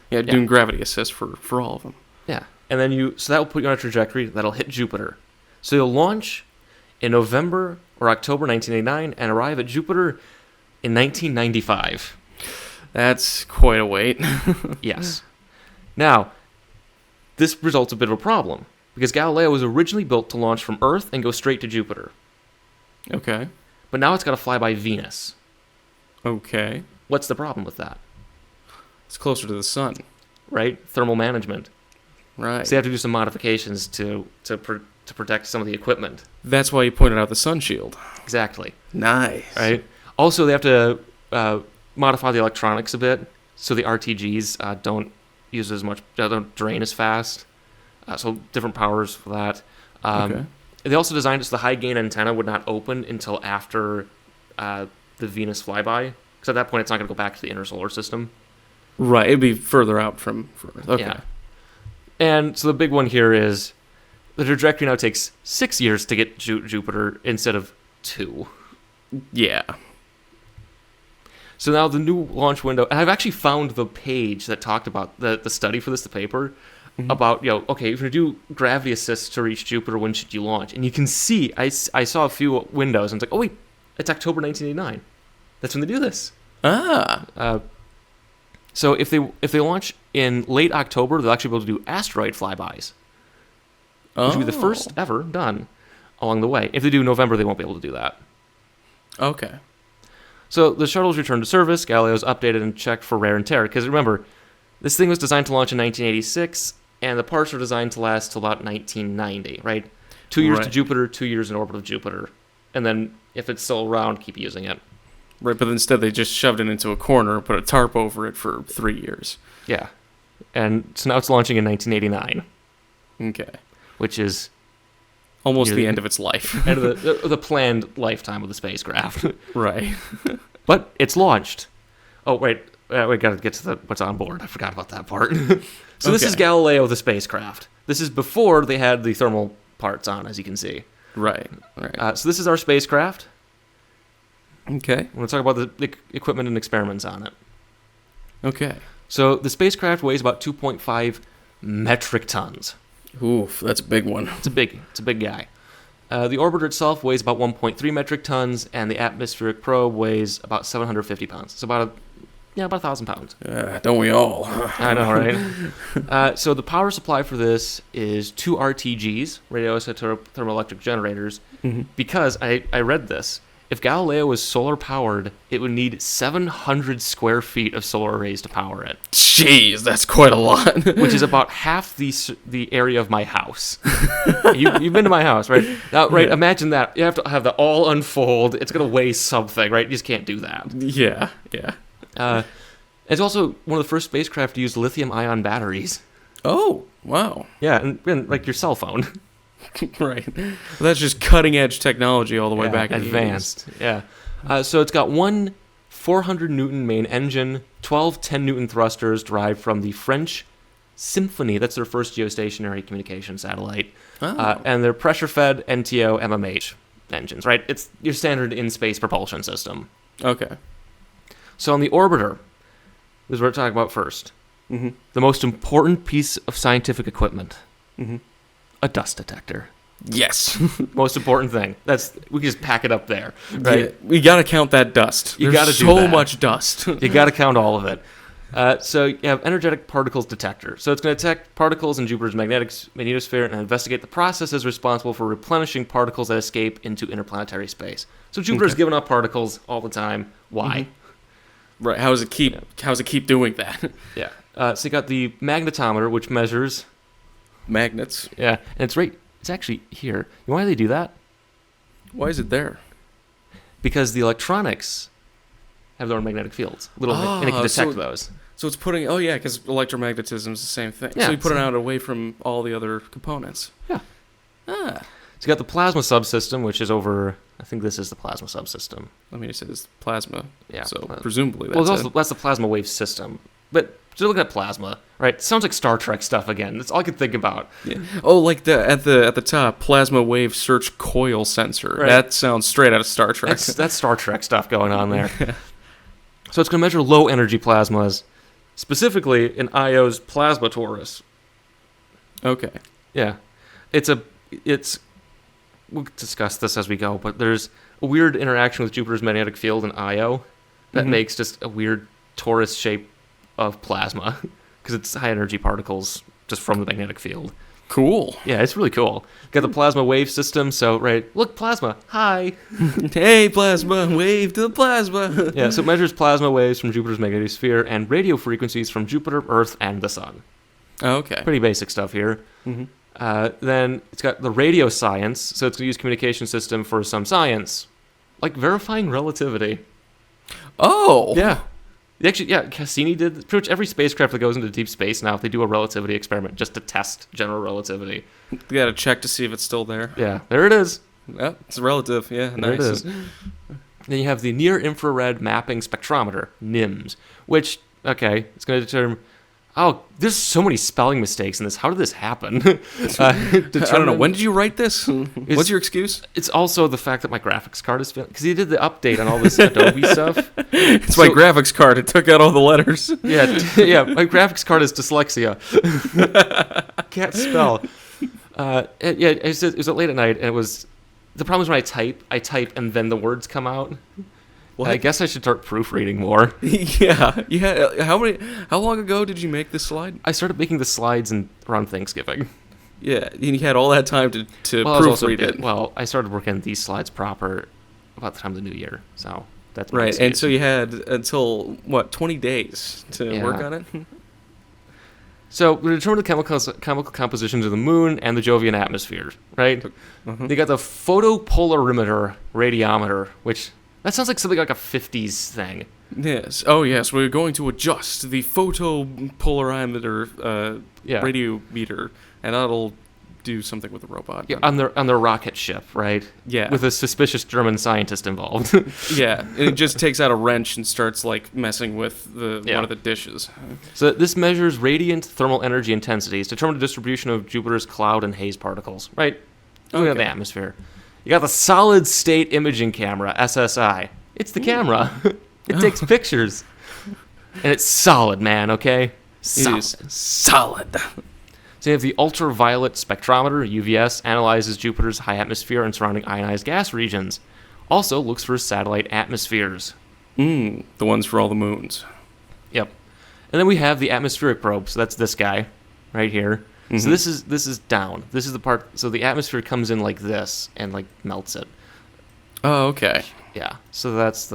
yeah, doing gravity assist for all of them. Yeah, and then so that will put you on a trajectory that'll hit Jupiter. So you'll launch in November or October 1989 and arrive at Jupiter in 1995. That's quite a wait. Yes. Now, this results in a bit of a problem, because Galileo was originally built to launch from Earth and go straight to Jupiter. Okay. But now it's got to fly by Venus. Okay. What's the problem with that? It's closer to the sun. Right? Thermal management. Right. So they have to do some modifications to protect some of the equipment. That's why you pointed out the sun shield. Exactly. Nice. Right? Also, they have to modify the electronics a bit, so the RTGs don't use as much, don't drain as fast. So different powers for that. Okay. They also designed it so the high gain antenna would not open until after the Venus flyby, because at that point it's not going to go back to the inner solar system. Right, it'd be further out from Earth. Okay. Yeah. And so the big one here is the trajectory now takes 6 years to get Jupiter instead of 2. Yeah. So now the new launch window, and I've actually found the page that talked about the study for this, the paper, about, okay, if you're going to do gravity assist to reach Jupiter, when should you launch? And you can see, I saw a few windows, and it's like, oh wait, it's October 1989. That's when they do this. So if they launch in late October, they'll actually be able to do asteroid flybys, which will be the first ever done along the way. If they do November, they won't be able to do that. Okay. So the shuttle's returned to service. Galileo's updated and checked for wear and tear. Because remember, this thing was designed to launch in 1986, and the parts were designed to last till about 1990, right? 2 years to Jupiter, 2 years in orbit of Jupiter. And then if it's still around, keep using it. Right, but instead they just shoved it into a corner and put a tarp over it for 3 years. Yeah. And so now it's launching in 1989. Okay. Which is almost the end of its life. End of the planned lifetime of the spacecraft. Right. But it's launched. Oh, wait. We got to get to what's on board. I forgot about that part. So this is Galileo, the spacecraft. This is before they had the thermal parts on, as you can see. Right. So this is our spacecraft. Okay. I'm going to talk about the equipment and experiments on it. Okay. So the spacecraft weighs about 2.5 metric tons. Oof, that's a big one. It's a big guy. The orbiter itself weighs about 1.3 metric tons, and the atmospheric probe weighs about 750 pounds. It's about 1,000 pounds. Don't we all? I know, right? So the power supply for this is 2 RTGs, radioisotope thermoelectric generators, because I read this. If Galileo was solar powered, it would need 700 square feet of solar arrays to power it. Jeez, that's quite a lot. Which is about half the area of my house. You've been to my house, right? Now, right? Imagine that. You have to have that all unfold. It's going to weigh something, right? You just can't do that. Yeah. It's also one of the first spacecraft to use lithium-ion batteries. Oh, wow. Yeah, and like your cell phone. Right. Well, that's just cutting-edge technology all the way back in advanced. Yeah. So it's got one 400-Newton main engine, 12 10-Newton thrusters derived from the French Symphony. That's their first geostationary communication satellite. And they're pressure-fed NTO MMH engines, right? It's your standard in-space propulsion system. Okay. So on the orbiter, this is what we're talking about first. The most important piece of scientific equipment. A dust detector. Yes. Most important thing. We can just pack it up there, right? Yeah, we got to count that dust. You There's gotta do so that. much dust. You got to count all of it. So you have energetic particles detector. So it's going to detect particles in Jupiter's magnetosphere and investigate the processes responsible for replenishing particles that escape into interplanetary space. So Jupiter's giving off particles all the time. Why? Right. How does it keep doing that? Yeah. So you got the magnetometer, which measures. Magnets. Yeah, and it's actually here. You know why they do that? Why is it there? Because the electronics have their own magnetic fields. And it can detect those. So it's putting... Oh, yeah, because electromagnetism is the same thing. Yeah, so you put it out away from all the other components. Yeah. Ah. So you got the plasma subsystem, which is over... I think this is the plasma subsystem. I mean, it says plasma. Yeah. So presumably that's the plasma wave system. But just looking at plasma, right? Sounds like Star Trek stuff again. That's all I could think about. Yeah. Oh, like at the top, plasma wave search coil sensor. Right. That sounds straight out of Star Trek. That's Star Trek stuff going on there. So it's going to measure low energy plasmas, specifically in Io's plasma torus. Okay. Yeah. We'll discuss this as we go, but there's a weird interaction with Jupiter's magnetic field in Io that makes just a weird torus shape of plasma because it's high energy particles just from the magnetic field. Cool. Yeah, it's really cool. Got the plasma wave system, so look, plasma, hi. Hey, plasma, wave to the plasma. Yeah, so it measures plasma waves from Jupiter's magnetosphere and radio frequencies from Jupiter, Earth, and the Sun. Okay. Pretty basic stuff here. Mm-hmm. Then it's got the radio science, so it's going to use communication system for some science, like verifying relativity. Oh. Yeah. Actually, yeah, Cassini did. Pretty much every spacecraft that goes into deep space now, they do a relativity experiment just to test general relativity. You got to check to see if it's still there. Yeah, there it is. Oh, it's relative. Yeah, There it nice. is. Then you have the near-infrared mapping spectrometer, NIMS, which, it's going to determine... Oh, there's so many spelling mistakes in this. How did this happen? I don't know. When did you write this? What's your excuse? It's also the fact that my graphics card is failing. Because he did the update on all this Adobe stuff. It's my graphics card. It took out all the letters. Yeah, my graphics card is dyslexia. Can't spell. It was late at night, and it was... The problem is when I type, and then the words come out. Well, I guess I should start proofreading more. Yeah. How long ago did you make this slide? I started making the slides around Thanksgiving. Yeah, and you had all that time to proofread it. Well, I started working on these slides proper about the time of the new year, so that's my right. excuse. And so you had until 20 days to work on it. So we determined the chemical compositions of the moon and the Jovian atmosphere, right? They got the photopolarimeter radiometer, which that sounds like something like a 50s thing. Yes. Oh, yes. We're going to adjust the photopolarimeter radiometer, and that'll do something with the robot. Yeah, on their rocket ship, right? Yeah. With a suspicious German scientist involved. Yeah, and it just takes out a wrench and starts messing with one of the dishes. So this measures radiant thermal energy intensities, determine the distribution of Jupiter's cloud and haze particles, right? Looking at the atmosphere. You got the solid state imaging camera, SSI. It's the camera. It takes pictures. And it's solid, man, okay? It is solid. So you have the ultraviolet spectrometer, UVS, analyzes Jupiter's high atmosphere and surrounding ionized gas regions. Also looks for satellite atmospheres. The ones for all the moons. Yep. And then we have the atmospheric probe. So that's this guy right here. So this is down. This is the part. So the atmosphere comes in like this and melts it. Oh, okay. Yeah. So that's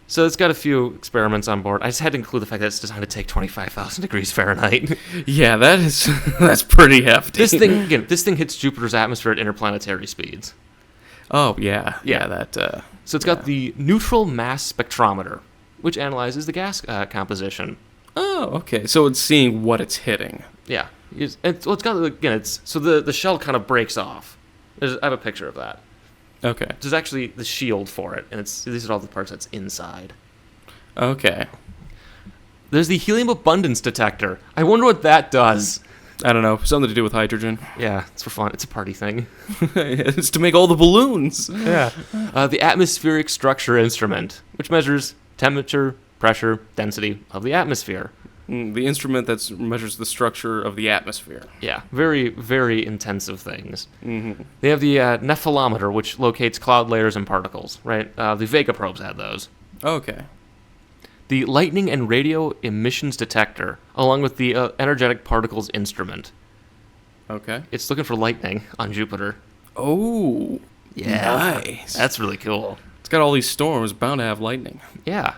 So it's got a few experiments on board. I just had to include the fact that it's designed to take 25,000 degrees Fahrenheit. Yeah, that's pretty hefty. This thing hits Jupiter's atmosphere at interplanetary speeds. Oh yeah. That. So it's got the neutral mass spectrometer, which analyzes the gas composition. Oh, okay. So it's seeing what it's hitting. Yeah. It's got so the shell kind of breaks off. I have a picture of that. Okay. There's actually the shield for it, and these are all the parts that's inside. Okay. There's the helium abundance detector. I wonder what that does. I don't know. Something to do with hydrogen. Yeah, it's for fun. It's a party thing. It's to make all the balloons. Yeah. The atmospheric structure instrument, which measures temperature, pressure, density of the atmosphere. The instrument that measures the structure of the atmosphere. Yeah, very, very intensive things. Mm-hmm. They have the nephelometer, which locates cloud layers and particles, right? The Vega probes had those. Okay. The lightning and radio emissions detector, along with the energetic particles instrument. Okay. It's looking for lightning on Jupiter. Oh, yeah. Nice. That's really cool. It's got all these storms, bound to have lightning. Yeah.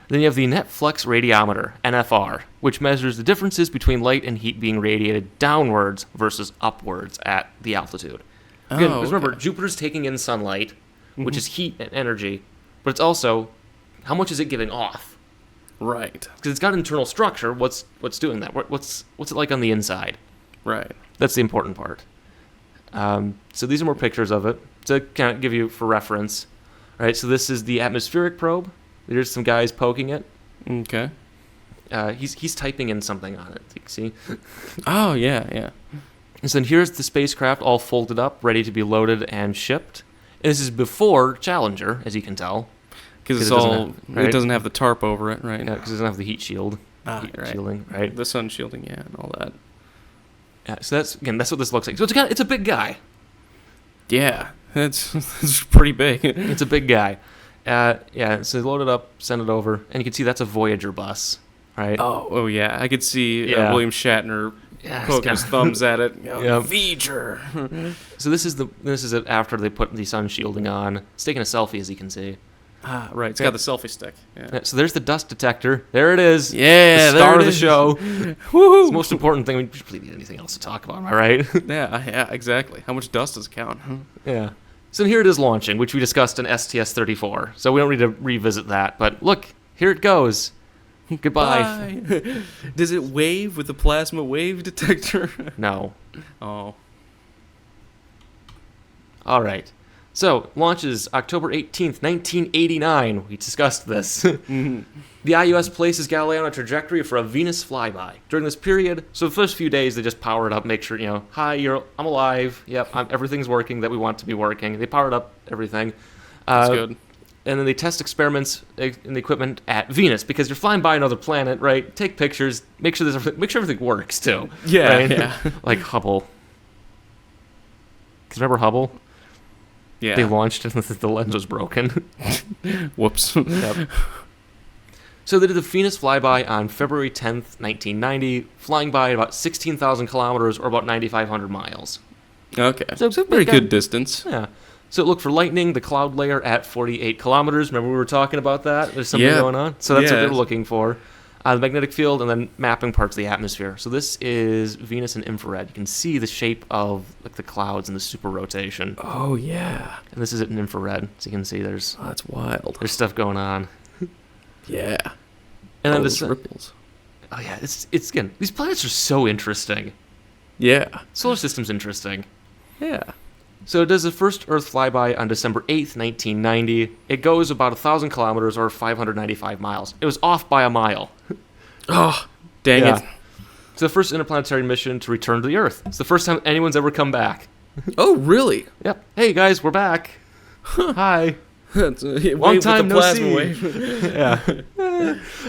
Then you have the net flux radiometer, NFR, which measures the differences between light and heat being radiated downwards versus upwards at the altitude. Again, remember, Jupiter's taking in sunlight, which is heat and energy, but it's also how much is it giving off? Right. Because it's got internal structure. What's doing that? What's it like on the inside? Right. That's the important part. So these are more pictures of it to kind of give you for reference. All right, so this is the atmospheric probe. There's some guys poking it. Okay. He's typing in something on it. You can see. Oh, yeah. And so then here's the spacecraft all folded up, ready to be loaded and shipped. And this is before Challenger, as you can tell. Because it doesn't have the tarp over it, right? Yeah, because it doesn't have the heat shield. Heat shielding, right? The sun shielding, yeah, and all that. Yeah, so that's what this looks like. So it's a big guy. Yeah, it's pretty big. It's a big guy. So load it up, send it over, and you can see that's a Voyager bus, right? Oh yeah, I could see William Shatner poking his thumbs at it. Voyager. So this is it after they put the sun shielding on. It's taking a selfie, as you can see. Ah, right. It's got the selfie stick. Yeah. So there's the dust detector. There it is. Yeah, the star of the is. show. Woohoo! It's the most important thing. We should really need anything else to talk about. Am I right? Yeah, exactly. How much dust does it count? Yeah. So here it is launching, which we discussed in STS-34. So we don't need to revisit that. But look, here it goes. Goodbye. Bye. Does it wave with the plasma wave detector? No. Oh. All right. So, launches October 18th, 1989. We discussed this. The IUS places Galileo on a trajectory for a Venus flyby. During this period, so the first few days, they just power it up, make sure, hi, I'm alive. Yep, everything's working that we want to be working. They powered up everything. That's good. And then they test experiments in the equipment at Venus, because you're flying by another planet, right? Take pictures, make sure everything works, too. Yeah, right? yeah. Like Hubble. Because remember Hubble? Yeah. They launched and the lens was broken. Whoops. Yep. So they did the Venus flyby on February 10th, 1990, flying by about 16,000 kilometers or about 9,500 miles. Okay. So it's a pretty good distance. Yeah. So it looked for lightning, the cloud layer at 48 kilometers. Remember we were talking about that? There's something going on. So that's what they were looking for. The magnetic field and then mapping parts of the atmosphere. So this is Venus in infrared. You can see the shape of the clouds and the super rotation. Oh, yeah. And this is it in infrared. So you can see there's that's wild. There's stuff going on. Yeah. And then those ripples. Oh, yeah. It's again, these planets are so interesting. Yeah. Solar system's interesting. Yeah. So it does the first Earth flyby on December 8th, 1990. It goes about 1,000 kilometers or 595 miles. It was off by a mile. Oh, dang it. It's the first interplanetary mission to return to the Earth. It's the first time anyone's ever come back. Oh, really? Yep. Hey, guys, we're back. Hi. Long time no see. Yeah.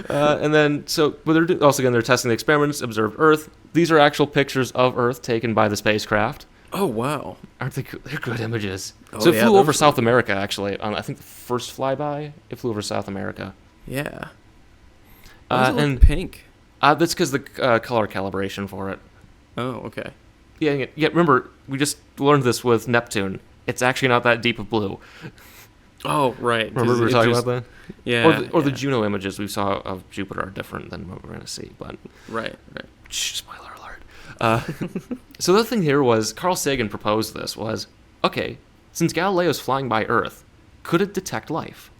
And then, but they're testing the experiments, observed Earth. These are actual pictures of Earth taken by the spacecraft. Oh, wow. Aren't they good? They're good images. Oh, so it flew over South America, actually. On, I think, the first flyby, it flew over South America. Yeah. And pink. That's because the color calibration for it. Oh, okay. Yeah, remember, we just learned this with Neptune. It's actually not that deep of blue. Oh, right. Remember we were talking about that? Yeah. Or the Juno images we saw of Jupiter are different than what we're going to see. But Right. Spoiler alert. So the other thing here was, Carl Sagan proposed this, was, okay, since Galileo's flying by Earth, could it detect life?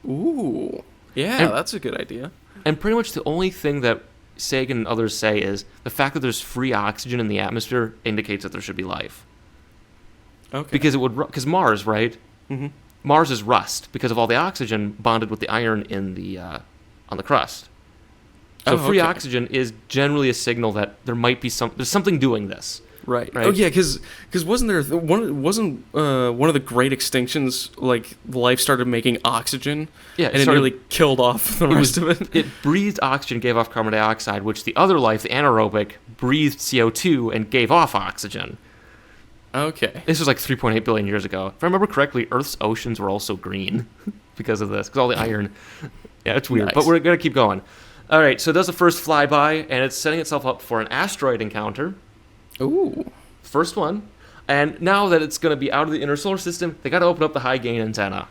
Ooh. Yeah, that's a good idea. And pretty much the only thing that Sagan and others say is the fact that there's free oxygen in the atmosphere indicates that there should be life. Okay. Because Mars, right? Mm-hmm. Mars is rust because of all the oxygen bonded with the iron in the on the crust. So free oxygen is generally a signal that there might be there's something doing this. Right. Right? Oh yeah, because wasn't there one of the great extinctions, like life started making oxygen, Yeah, and it nearly killed off the rest of it. It breathed oxygen, gave off carbon dioxide, which the other life, the anaerobic, breathed CO2 and gave off oxygen. Okay. This was like 3.8 billion years ago. If I remember correctly, Earth's oceans were also green because of this, because all the iron. Yeah, it's weird, Nice. but we're going to keep going. All right, so it does the first flyby, and it's setting itself up for an asteroid encounter. Ooh. First one. And now that it's going to be out of the inner solar system, they got to open up the high gain antenna.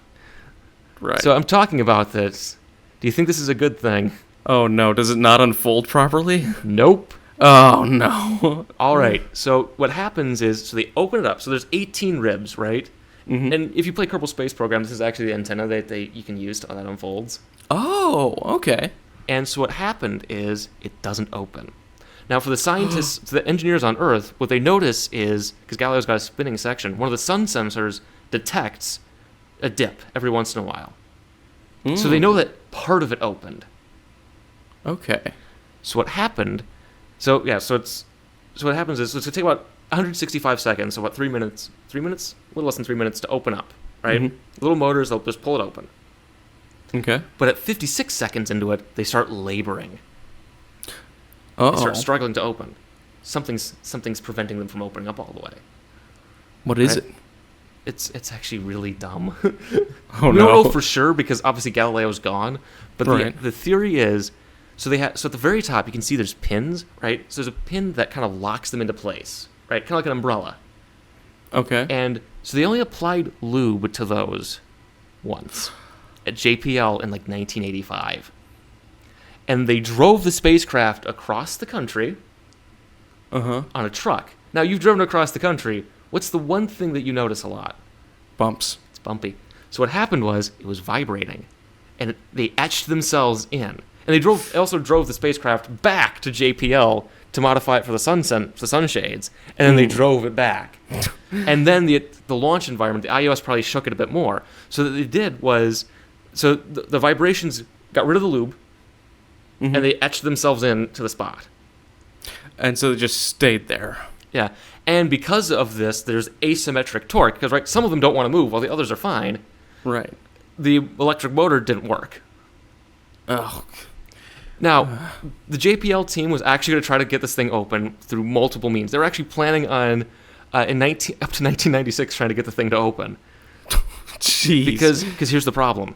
Right. So I'm talking about this. Do you think this is a good thing? Oh no, does it not unfold properly? Nope. Oh no. All right. So what happens is, so they open it up. So there's 18 ribs, right? Mm-hmm. And if you play Kerbal Space Program, this is actually the antenna that you can use that unfolds. Oh, okay. And so what happened is it doesn't open. Now, for the scientists, the engineers on Earth, what they notice is, because Galileo's got a spinning section, one of the sun sensors detects a dip every once in a while. So they know that part of it opened. Okay. So what happened? So what happens is, so it's gonna take about 165 seconds, so about 3 minutes, a little less than 3 minutes to open up, right? Mm-hmm. Little motors, they'll just pull it open. Okay. But at 56 seconds into it, they start laboring. Uh-oh. They start struggling to open. Something's preventing them from opening up all the way. What is Right? it? It's actually really dumb. Oh We no. don't know for sure because obviously Galileo's gone. But Right. the theory is, so at the very top you can see there's pins, right? So there's a pin that kind of locks them into place, right? Kind of like an umbrella. Okay. And so they only applied lube to those once at JPL in like 1985. And they drove the spacecraft across the country Uh-huh. on a truck. Now, you've driven across the country. What's the one thing that you notice a lot? Bumps. It's bumpy. So what happened was it was vibrating, and they etched themselves in. And they also drove the spacecraft back to JPL to modify it for the sunshades, and then they drove it back. And then the launch environment, the IOS probably shook it a bit more. So what they did was, so the vibrations got rid of the lube, and they etched themselves in to the spot. And so it just stayed there. Yeah, and because of this, there's asymmetric torque, because right, some of them don't want to move while the others are fine. Right. The electric motor didn't work. Oh. Now, the JPL team was actually going to try to get this thing open through multiple means. They were actually planning on, up to 1996, trying to get the thing to open. Jeez. Because here's the problem.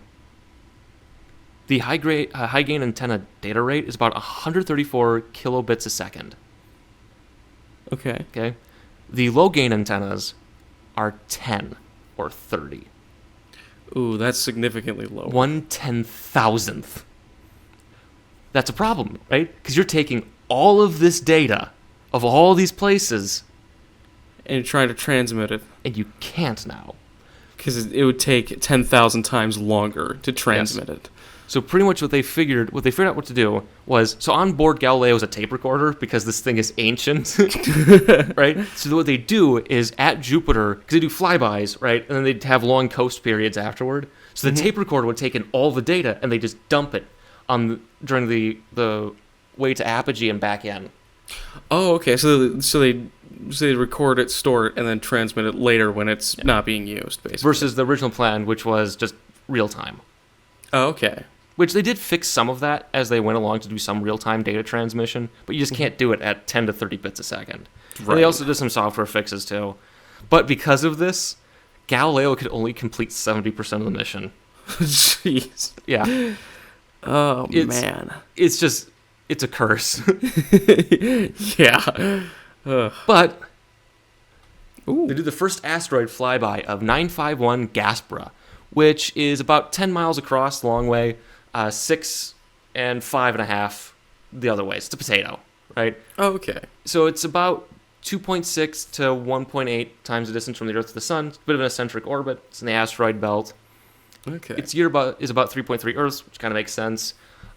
The high gain antenna data rate is about 134 kilobits a second. Okay. Okay, the low gain antennas are 10 or 30. Ooh, that's significantly lower. 1/10,000th. That's a problem, right? Because you're taking all of this data of all these places, And you're trying to transmit it. and you can't now. Because it would take 10,000 times longer to transmit it. So pretty much what they figured out what to do was, so on board Galileo is a tape recorder because this thing is ancient, right? So what they do is at Jupiter, because they do flybys, right? And then they'd have long coast periods afterward. So the tape recorder would take in all the data and they just dump it during the way to apogee and back in. Oh, okay. So they record it, store it, and then transmit it later when it's not being used, basically. Versus the original plan, which was just real time. Oh, okay. Which they did fix some of that as they went along to do some real-time data transmission, but you just can't do it at 10 to 30 bits a second. Right. And they also did some software fixes too. But because of this, Galileo could only complete 70% of the mission. Jeez. Yeah. Oh, man. It's a curse. Yeah. But Ooh. they did the first asteroid flyby of 951 Gaspra, which is about 10 miles across the long way, 6 and 5.5 the other way. It's a potato, right? Oh, okay. So it's about 2.6 to 1.8 times the distance from the Earth to the Sun. It's a bit of an eccentric orbit. It's in the asteroid belt. Okay. Its year is about 3.3 Earths, which kind of makes sense.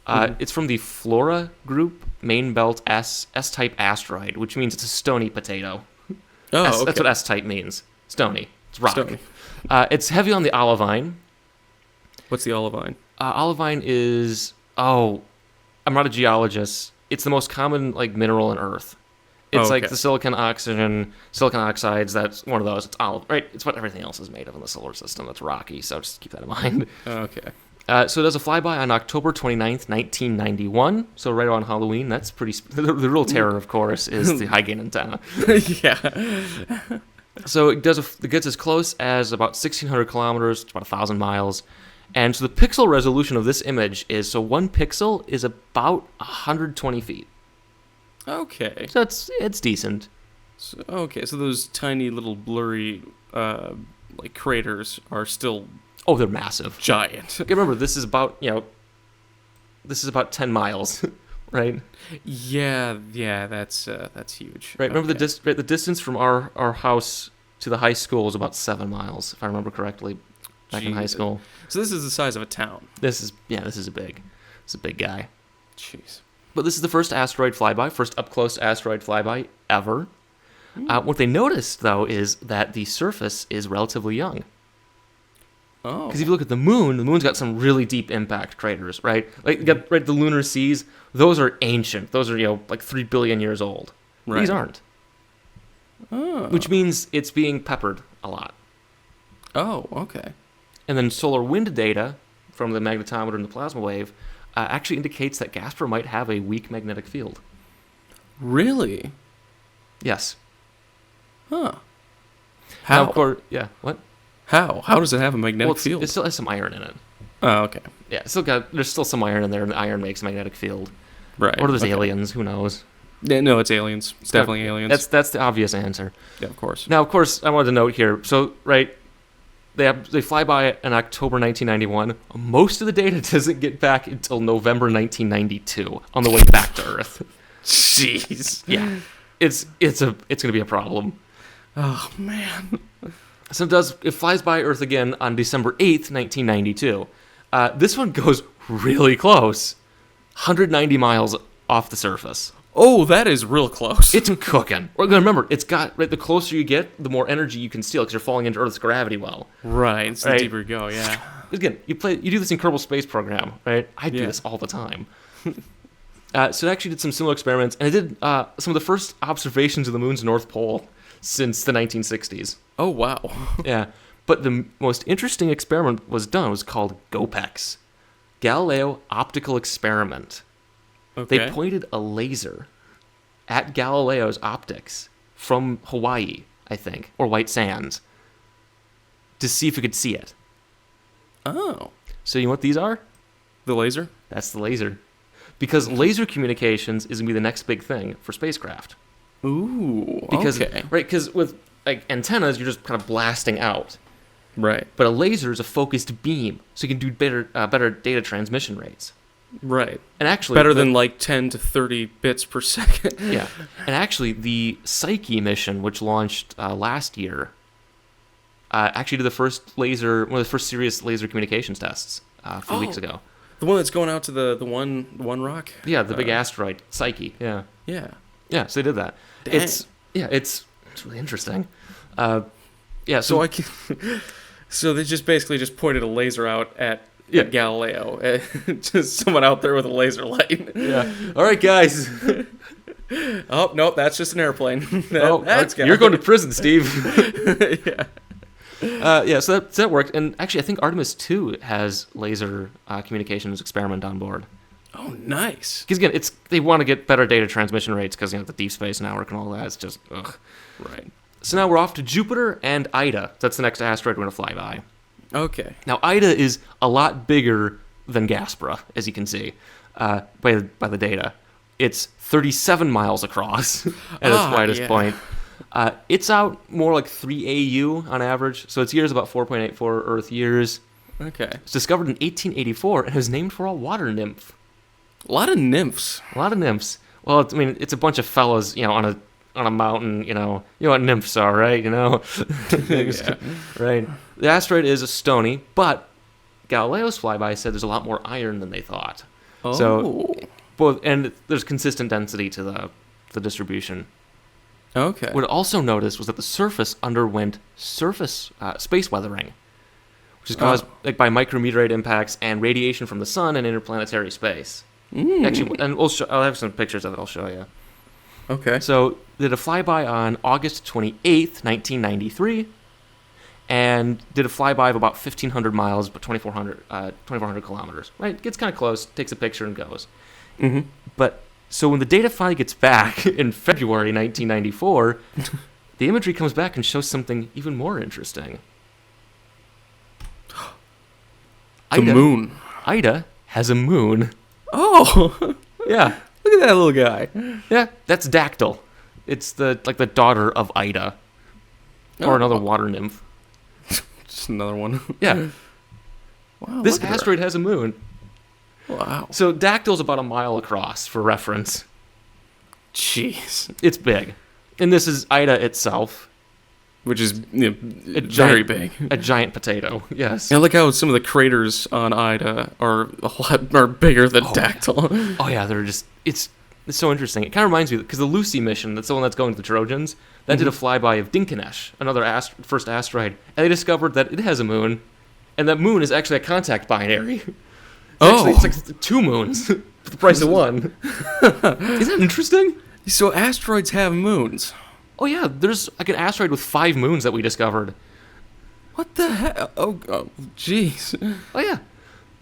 It's from the Flora group, main belt S-type asteroid, which means it's a stony potato. Oh, okay. That's what S-type means. Stony. It's rock. Stony. It's heavy on the olivine. What's the olivine? Olivine is... Oh, I'm not a geologist. It's the most common mineral on Earth. It's like the silicon oxides. That's one of those. It's olive, right? It's what everything else is made of in the solar system. That's rocky. So just keep that in mind. Okay. So it does a flyby on October 29th, 1991. So right on Halloween. That's pretty. The real terror, of course, is the high gain antenna. Yeah. So it gets as close as about 1,600 kilometers, about 1,000 miles. And so the pixel resolution of this image is, so one pixel is about 120 feet. Okay. So it's decent. So those tiny little blurry like craters are still... Oh, they're massive. Giant. Okay, remember, this is about 10 miles, right? Yeah, that's huge. Right, remember the distance from our house to the high school is about 7 miles, if I remember correctly, back in high school. So this is the size of a town. This is a big guy. Jeez. But this is the first up-close asteroid flyby ever. What they noticed, though, is that the surface is relatively young. Oh. Because if you look at the moon's got some really deep impact craters, right? Like, you got the lunar seas. Those are ancient. Those are, like 3 billion years old. Right. These aren't. Oh. Which means it's being peppered a lot. Oh, okay. And then solar wind data from the magnetometer and the plasma wave actually indicates that Gaspra might have a weak magnetic field. Really? Yes. Huh. How? Now, of course, yeah. What? How? How does it have a magnetic field? It still has some iron in it. Oh, okay. Yeah, there's still some iron in there, and the iron makes a magnetic field. Right. Or there's aliens, who knows? Yeah, no, it's aliens. It's definitely aliens. That's the obvious answer. Yeah, of course. Now, of course, I wanted to note here, so, right, they fly by in October 1991. Most of the data doesn't get back until November 1992 on the way back to Earth. Jeez. Yeah. It's going to be a problem. Oh, man. So it flies by Earth again on December 8th, 1992. This one goes really close. 190 miles off the surface. Oh, that is real close. It's cooking. Remember, it's got, right, the closer you get, the more energy you can steal because you're falling into Earth's gravity well. Right, it's the deeper you go, yeah. Again, you do this in Kerbal Space Program, right? I do this all the time. So it actually did some similar experiments, and it did some of the first observations of the moon's North Pole since the 1960s. Oh, wow. Yeah. But the most interesting experiment was called GOPEX, Galileo Optical Experiment. Okay. They pointed a laser at Galileo's optics from Hawaii, I think, or White Sands, to see if we could see it. Oh. So you know what these are? The laser? That's the laser. Because laser communications is going to be the next big thing for spacecraft. Ooh, okay. Right, because with antennas, you're just kind of blasting out. Right. But a laser is a focused beam, so you can do better data transmission rates. Right. And actually... better than 10 to 30 bits per second. Yeah. And actually, the Psyche mission, which launched last year, actually did one of the first serious laser communications tests a few weeks ago. The one that's going out to the one rock? Yeah, the big asteroid, Psyche. Yeah. Yeah. Yeah, so they did that. Dang. It's really interesting. So they just basically pointed a laser out at Galileo. Just someone out there with a laser light. Yeah. All right, guys. Oh, nope, that's just an airplane. That's you're going to prison, Steve. Yeah. So that worked. And actually, I think Artemis 2 has laser communications experiment on board. Oh, nice. Because again, they want to get better data transmission rates because the Deep Space Network and all that. It's just ugh. Right. So now we're off to Jupiter and Ida. That's the next asteroid we're going to fly by. Okay. Now Ida is a lot bigger than Gaspra, as you can see by the data. It's 37 miles across at its widest point. It's out more like 3 AU on average, so its years about 4.84 Earth years. Okay. It's discovered in 1884 and is named for a water nymph. A lot of nymphs. Well, I mean, it's a bunch of fellas, on a mountain, you know what nymphs are, right? Yeah. Right. The asteroid is a stony, but Galileo's flyby said there's a lot more iron than they thought. Oh. So, and there's consistent density to the distribution. Okay. What it also noticed was that the surface underwent space weathering, which is caused by micrometeorite impacts and radiation from the sun and interplanetary space. Actually, and I'll have some pictures of it. I'll show you. Okay. So did a flyby on August 28th, 1993, and did a flyby of about 1,500 miles, but 2,400 kilometers. Right, gets kind of close, takes a picture, and goes. Mm-hmm. But so when the data finally gets back in February 1994, the imagery comes back and shows something even more interesting. The moon. Ida has a moon. Oh, yeah. Look at that little guy. Yeah, that's Dactyl. It's the daughter of Ida, or another water nymph. Just another one. Yeah. Wow. This asteroid has a moon. Wow. So Dactyl's about a mile across, for reference. Jeez. It's big, and this is Ida itself, which is very big. A giant potato. Yes. I like how some of the craters on Ida are bigger than Dactyl. Oh yeah, they're just it's so interesting. It kind of reminds me because the Lucy mission, that's the one that's going to the Trojans, that did a flyby of Dinkinesh, another first asteroid, and they discovered that it has a moon, and that moon is actually a contact binary. It's like 2 moons for the price of 1. Isn't that interesting? So asteroids have moons. Oh yeah, there's like an asteroid with 5 moons that we discovered. What the heck? Oh, jeez. Oh yeah,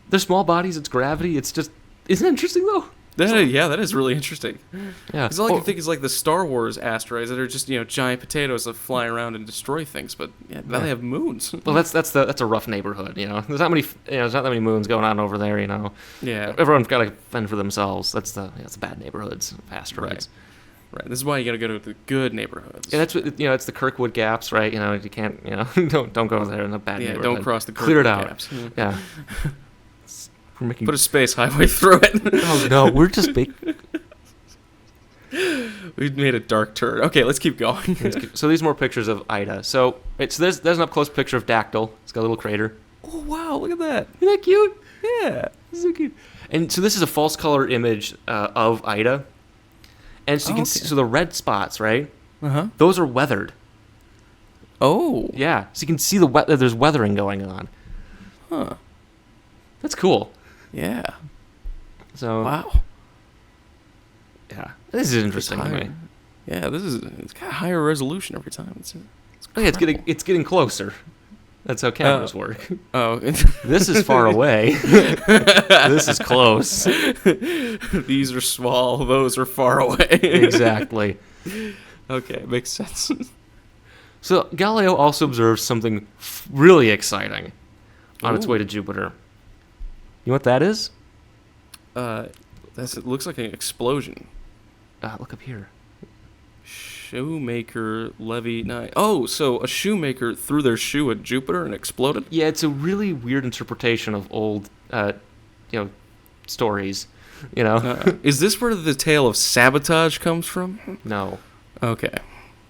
they're small bodies. It's gravity. It's just isn't it interesting though? That is really interesting. Yeah, because all I can think is like the Star Wars asteroids that are just giant potatoes that fly around and destroy things. But now they have moons. Well, that's a rough neighborhood. There's not that many moons going on over there. Yeah, everyone's got to fend for themselves. That's the bad neighborhoods of asteroids. Right. This is why you got to go to the good neighborhoods. Yeah, that's what it's the Kirkwood gaps, right? You can't don't go there in the bad neighborhood. Don't cross the Kirkwood Clear it out. gaps. Yeah. Put a space highway through it. Oh no, we're just big. We made a dark turn. Okay, let's keep going. So these are more pictures of Ida. So there's an up close picture of Dactyl. It's got a little crater. Oh wow, look at that. Isn't that cute? Yeah, this is so cute. And so this is a false color image of Ida. And so you can see, so the red spots, right? Those are weathered. Oh. Yeah. So you can see there's weathering going on. Huh. That's cool. Yeah. So. Wow. Yeah. This is interesting to me. Yeah, it's got higher resolution every time. It's getting closer. That's how cameras work. Oh. This is far away. This is close. These are small. Those are far away. Exactly. Okay, makes sense. So Galileo also observed something really exciting on its way to Jupiter. You know what that is? It looks like an explosion. Look up here. Shoemaker Levy 9. Oh, so a shoemaker threw their shoe at Jupiter and exploded? Yeah, it's a really weird interpretation of old, stories. Is this where the tale of sabotage comes from? No. Okay.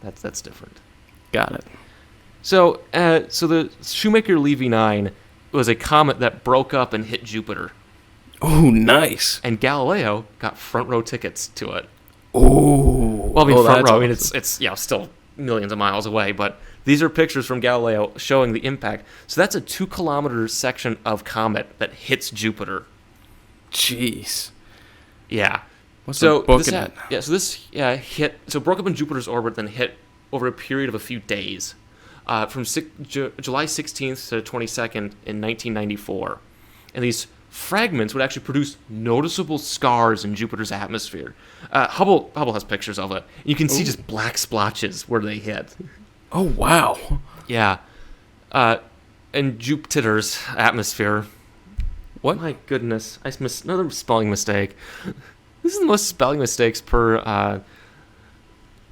That's different. Got it. So the Shoemaker Levy 9 was a comet that broke up and hit Jupiter. Oh, nice. And Galileo got front row tickets to it. Oh. Well, front row. Awesome. It's still millions of miles away, but these are pictures from Galileo showing the impact. So that's a 2-kilometer section of comet that hits Jupiter. Jeez. Yeah. What's the book in it? Yeah. So this hit. So broke up in Jupiter's orbit, then hit over a period of a few days, from July 16th to 22nd in 1994, and these fragments would actually produce noticeable scars in Jupiter's atmosphere. Hubble has pictures of it. You can see just black splotches where they hit. Oh, wow. Yeah. In Jupiter's atmosphere. What? My goodness. I missed another spelling mistake. This is the most spelling mistakes per...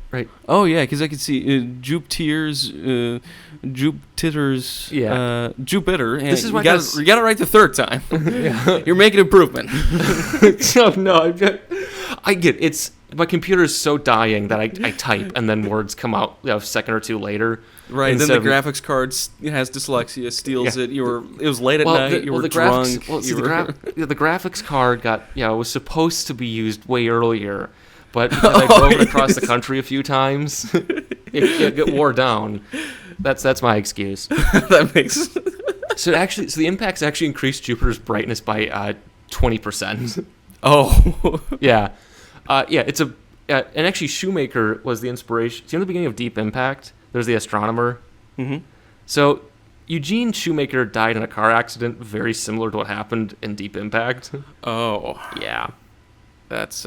right. Oh, yeah, because I can see Jupiter's... Jupiter. And this is why you got it right the third time. You're making improvement. No, I get it. It's my computer is so dying that I type and then words come out a second or two later. Right. And then the graphics card has dyslexia, steals it. It was late at night. You were drunk. The graphics card was supposed to be used way earlier, but because I drove it across the country a few times, it wore down. That's my excuse. That makes so the impacts actually increased Jupiter's brightness by 20%. Oh. Yeah. It's And actually, Shoemaker was the inspiration. See, in the beginning of Deep Impact, there's the astronomer. Mm-hmm. So Eugene Shoemaker died in a car accident very similar to what happened in Deep Impact. Oh, Yeah. that's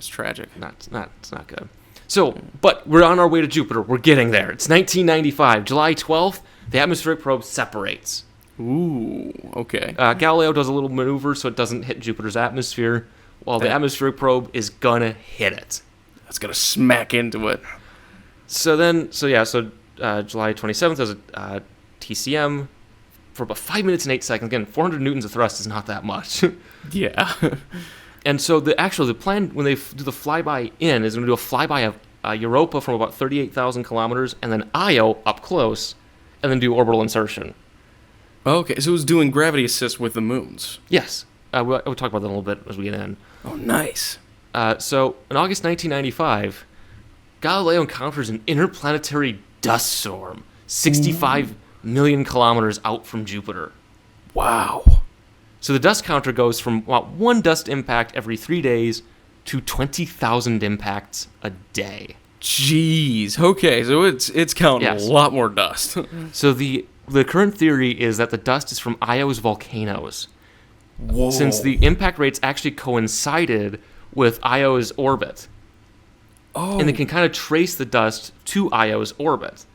tragic. It's not good. So, but we're on our way to Jupiter. We're getting there. It's 1995, July 12th. The atmospheric probe separates. Ooh, okay. Galileo does a little maneuver so it doesn't hit Jupiter's atmosphere, while the atmospheric probe is gonna hit it. That's gonna smack into it. So July 27th, there's a TCM for about 5 minutes and 8 seconds. Again, 400 newtons of thrust is not that much. Yeah. And so the plan when they do the flyby in is going to do a flyby of Europa from about 38,000 kilometers, and then Io up close, and then do orbital insertion. Okay, so it was doing gravity assist with the moons. Yes. We'll talk about that a little bit as we get in. Oh, nice. So in August 1995, Galileo encounters an interplanetary dust storm 65 million kilometers out from Jupiter. Wow. So the dust counter goes from about one dust impact every 3 days to 20,000 impacts a day. Jeez. Okay, so it's counting a lot more dust. So the current theory is that the dust is from Io's volcanoes. Whoa. Since the impact rates actually coincided with Io's orbit. Oh. And they can kind of trace the dust to Io's orbit.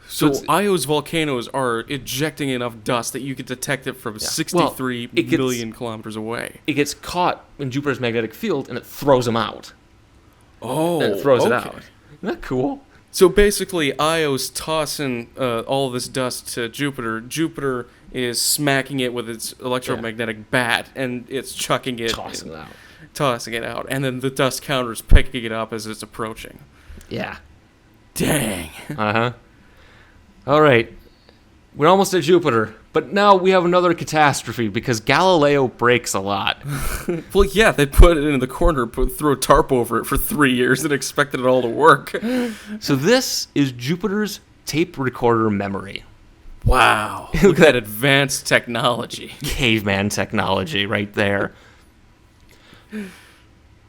So Io's volcanoes are ejecting enough dust that you could detect it from 63 million kilometers away. It gets caught in Jupiter's magnetic field, and it throws them out. Oh, and it throws it out. Isn't that cool? So basically, Io's tossing all this dust to Jupiter. Jupiter is smacking it with its electromagnetic bat, and it's chucking it. Tossing it out. And then the dust counter's picking it up as it's approaching. Yeah. Dang. Uh-huh. All right, we're almost at Jupiter, but now we have another catastrophe because Galileo breaks a lot. Well, yeah, they put it in the corner, threw a tarp over it for 3 years and expected it all to work. So this is Jupiter's tape recorder memory. Wow, look at that advanced technology. Caveman technology right there.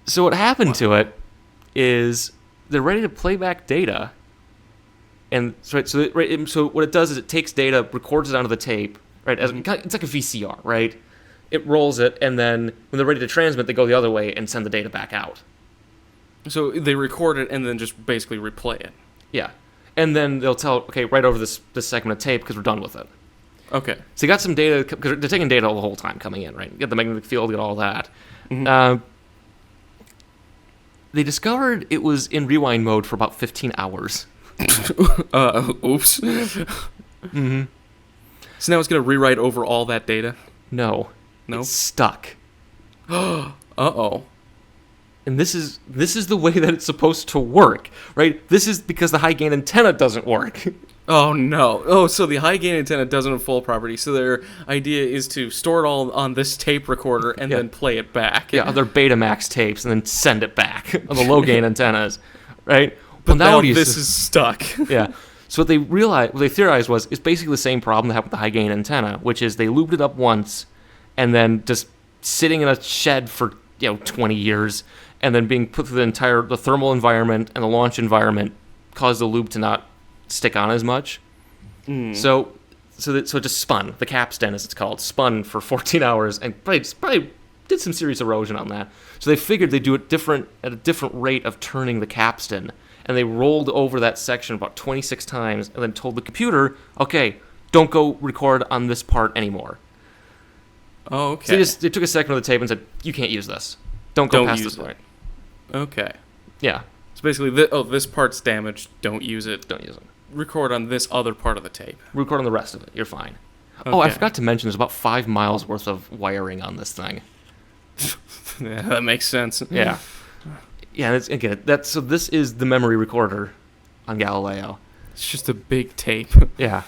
So what happened to it is they're ready to play back data. And so what it does is it takes data, records it onto the tape, right? It's like a VCR, right? It rolls it, and then when they're ready to transmit, they go the other way and send the data back out. So they record it and then just basically replay it. Yeah, and then they'll tell, okay, right over this segment of tape because we're done with it. Okay. So you got some data because they're taking data the whole time coming in, right? You get the magnetic field, you get all that. Mm-hmm. They discovered it was in rewind mode for about 15 hours. Oops. Mm-hmm. So now it's going to rewrite over all that data? No. It's stuck. Uh-oh. And this is the way that it's supposed to work, right? This is because the high gain antenna doesn't work. Oh, no. Oh, so the high gain antenna doesn't have full property, so their idea is to store it all on this tape recorder and then play it back. Yeah, other Betamax tapes and then send it back on the low gain antennas, right? But now this is stuck. Yeah. So what they theorized was it's basically the same problem that happened with the high gain antenna, which is they looped it up once and then just sitting in a shed for 20 years and then being put through the thermal environment and the launch environment caused the loop to not stick on as much. So it just spun. The capstan, as it's called, spun for 14 hours and probably did some serious erosion on that. So they figured they'd do it at a different rate of turning the capstan. And they rolled over that section about 26 times and then told the computer, okay, don't go record on this part anymore. Oh, okay. So they took a second of the tape and said, you can't use this. Don't go past this point. Okay. Yeah. So basically, this part's damaged. Don't use it. Don't use it. Record on this other part of the tape. Record on the rest of it. You're fine. Okay. Oh, I forgot to mention there's about 5 miles worth of wiring on this thing. Yeah, that makes sense. Yeah. Yeah, so this is the memory recorder on Galileo. It's just a big tape. Yeah.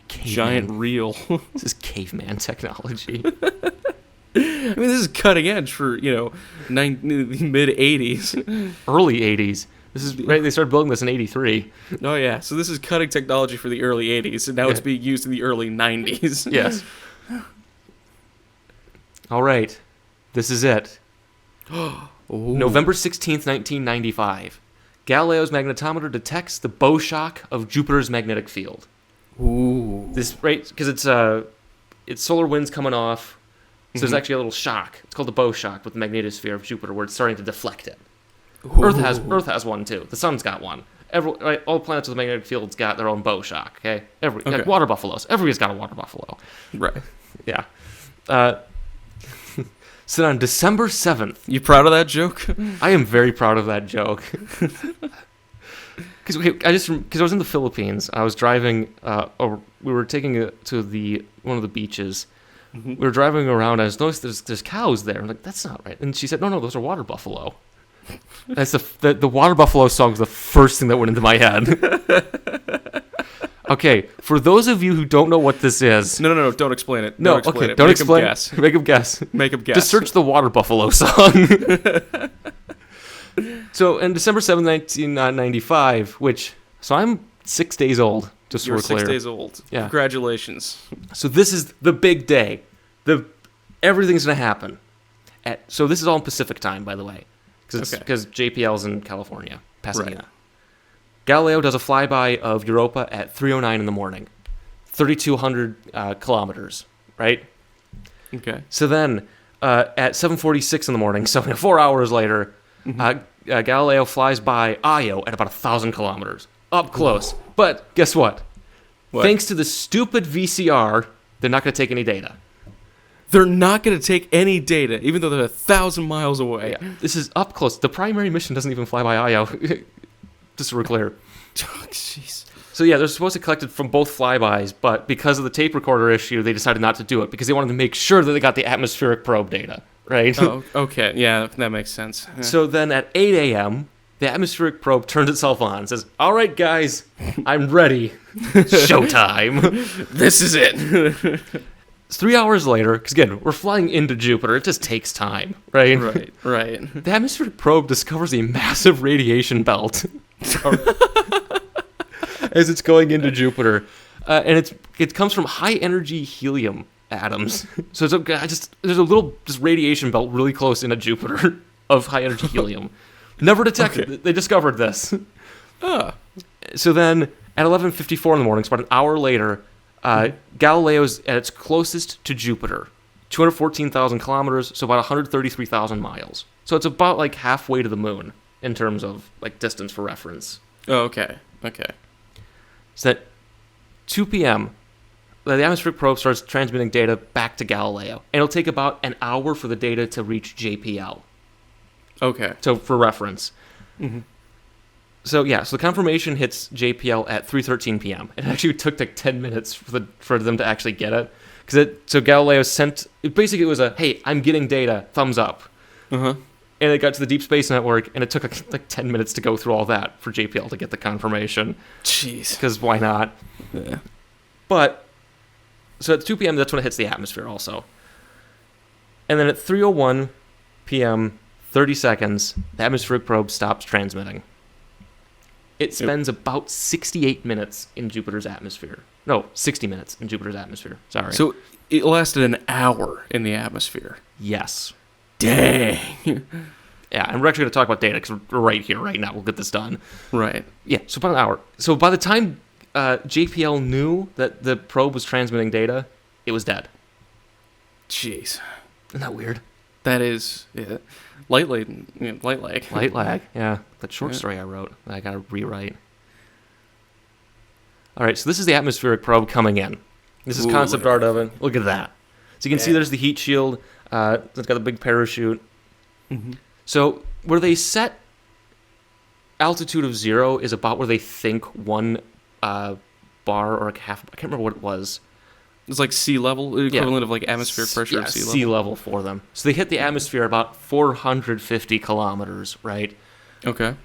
Giant reel. This is caveman technology. I mean, this is cutting edge for, mid-'80s. Early 80s. This is right. They started building this in 83. Oh, yeah. So this is cutting technology for the early 80s, and now it's being used in the early 90s. Yes. All right. This is it. Ooh. November 16th, 1995. Galileo's magnetometer detects the bow shock of Jupiter's magnetic field. Ooh. This right because it's solar winds coming off, so there's actually a little shock. It's called the bow shock with the magnetosphere of Jupiter, where it's starting to deflect it. Ooh. Earth has one too. The sun's got one. All planets with magnetic fields got their own bow shock. Okay, like water buffaloes. Everybody's got a water buffalo. Right. Yeah. So on December 7th... You proud of that joke? I am very proud of that joke. Because I was in the Philippines. I was driving... we were taking it to one of the beaches. We were driving around. I noticed there's cows there. I'm like, that's not right. And she said, no, those are water buffalo. That's the water buffalo song was the first thing that went into my head. Okay, for those of you who don't know what this is... No, don't explain it. No, don't explain it. Make them guess. Make them guess. Just search the water buffalo song. So, in December 7th, 1995, so I'm 6 days old, just so we're clear. You're 6 days old. Yeah. Congratulations. So this is the big day. Everything's going to happen. So this is all in Pacific time, by the way, because JPL's in California, Pasadena. Right. Galileo does a flyby of Europa at 3:09 in the morning, 3,200 kilometers, right? Okay. So then, at 7:46 in the morning, so 4 hours later, Galileo flies by Io at about 1,000 kilometers, up close. But guess what? Thanks to the stupid VCR, they're not going to take any data. They're not going to take any data, even though they're 1,000 miles away. Yeah. This is up close. The primary mission doesn't even fly by Io. Just so we're clear. Oh, jeez. So yeah, they're supposed to collect it from both flybys, but because of the tape recorder issue, they decided not to do it because they wanted to make sure that they got the atmospheric probe data, right? Oh, okay. Yeah, that makes sense. Yeah. So then at 8 a.m., the atmospheric probe turns itself on and says, all right, guys, I'm ready. Showtime. This is it. It's 3 hours later, because again, we're flying into Jupiter. It just takes time, right? Right. The atmospheric probe discovers a massive radiation belt as it's going into Jupiter. And it comes from high-energy helium atoms. So there's a little radiation belt really close into Jupiter of high-energy helium. Never detected. Okay. They discovered this. So then at 11:54 in the morning, so about an hour later, Galileo's at its closest to Jupiter, 214,000 kilometers, so about 133,000 miles. So it's about like halfway to the moon in terms of like distance for reference. Oh, okay. So at 2 p.m., the atmospheric probe starts transmitting data back to Galileo, and it'll take about an hour for the data to reach JPL. Okay. So for reference. So the confirmation hits JPL at 3:13 p.m. It actually took like 10 minutes for them to actually get it, so Galileo sent it. Basically, it was a hey, I'm getting data, thumbs up. And it got to the Deep Space Network, and it took like 10 minutes to go through all that for JPL to get the confirmation. Jeez. Because why not? Yeah. But so at 2 p.m. that's when it hits the atmosphere also. And then at 3:01 p.m. 30 seconds, the atmospheric probe stops transmitting. It spends about 68 minutes in Jupiter's atmosphere. No, 60 minutes in Jupiter's atmosphere. Sorry. So it lasted an hour in the atmosphere. Yes. Dang. Yeah, and we're actually going to talk about data because we're right here, right now. We'll get this done. Right. Yeah, so about an hour. So by the time JPL knew that the probe was transmitting data, it was dead. Jeez. Isn't that weird? That is, yeah. Light lag. Light lag, yeah. That short story I wrote that I got to rewrite. All right, so this is the atmospheric probe coming in. This is concept art of it. Look at that. So you can see there's the heat shield. It's got a big parachute. So where they set altitude of 0 is about where they think one bar or a half. I can't remember what it was. It's like sea level, equivalent of like atmospheric pressure of sea level. Sea level for them. So they hit the atmosphere about 450 kilometers, right? Okay.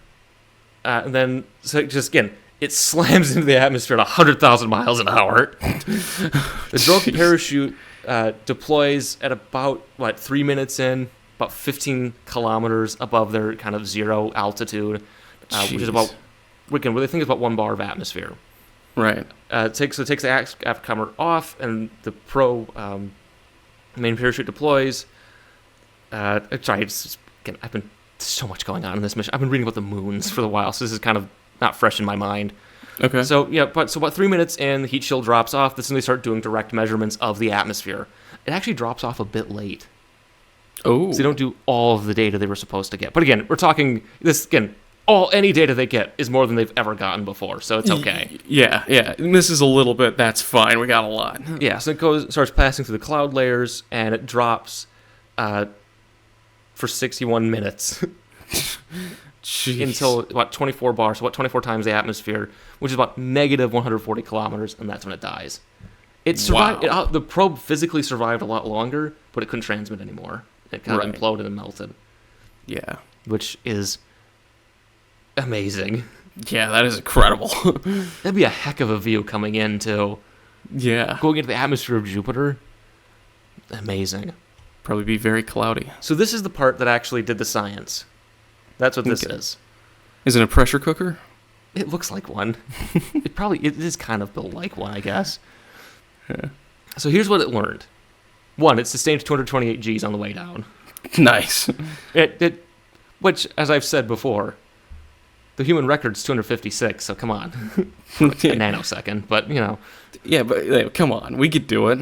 And then, so just again, it slams into the atmosphere at 100,000 miles an hour. The drogue parachute deploys at about, 3 minutes in, about 15 kilometers above their kind of 0 altitude, which is about, where they think it's about 1 bar of atmosphere. Right. It takes the aftercomer off, and the main parachute deploys. I've been so much going on in this mission. I've been reading about the moons for a while, so this is kind of not fresh in my mind. Okay. So about 3 minutes in, the heat shield drops off. That's when they start doing direct measurements of the atmosphere. It actually drops off a bit late. Oh. So they don't do all of the data they were supposed to get. But again, we're talking this again. Any data they get is more than they've ever gotten before, so it's okay. Yeah. And this is a little bit. That's fine. We got a lot. Yeah. So it starts passing through the cloud layers, and it drops for 61 minutes. Jeez. Until about 24 bars, so 24 times the atmosphere, which is about negative 140 kilometers, and that's when it dies. It survived. Wow. The probe physically survived a lot longer, but it couldn't transmit anymore. It kind of imploded and melted. Yeah. Which is amazing. Yeah, that is incredible. That'd be a heck of a view coming in, too. Yeah. Going into the atmosphere of Jupiter. Amazing. Probably be very cloudy. So this is the part that actually did the science. That's what this is. Is it a pressure cooker? It looks like one. It is kind of built like one, I guess. Yeah. So here's what it learned. One, it sustained 228 Gs on the way down. Nice. Which, as I've said before, the human record's 256, so come on. A nanosecond, but, Yeah, but come on. We could do it.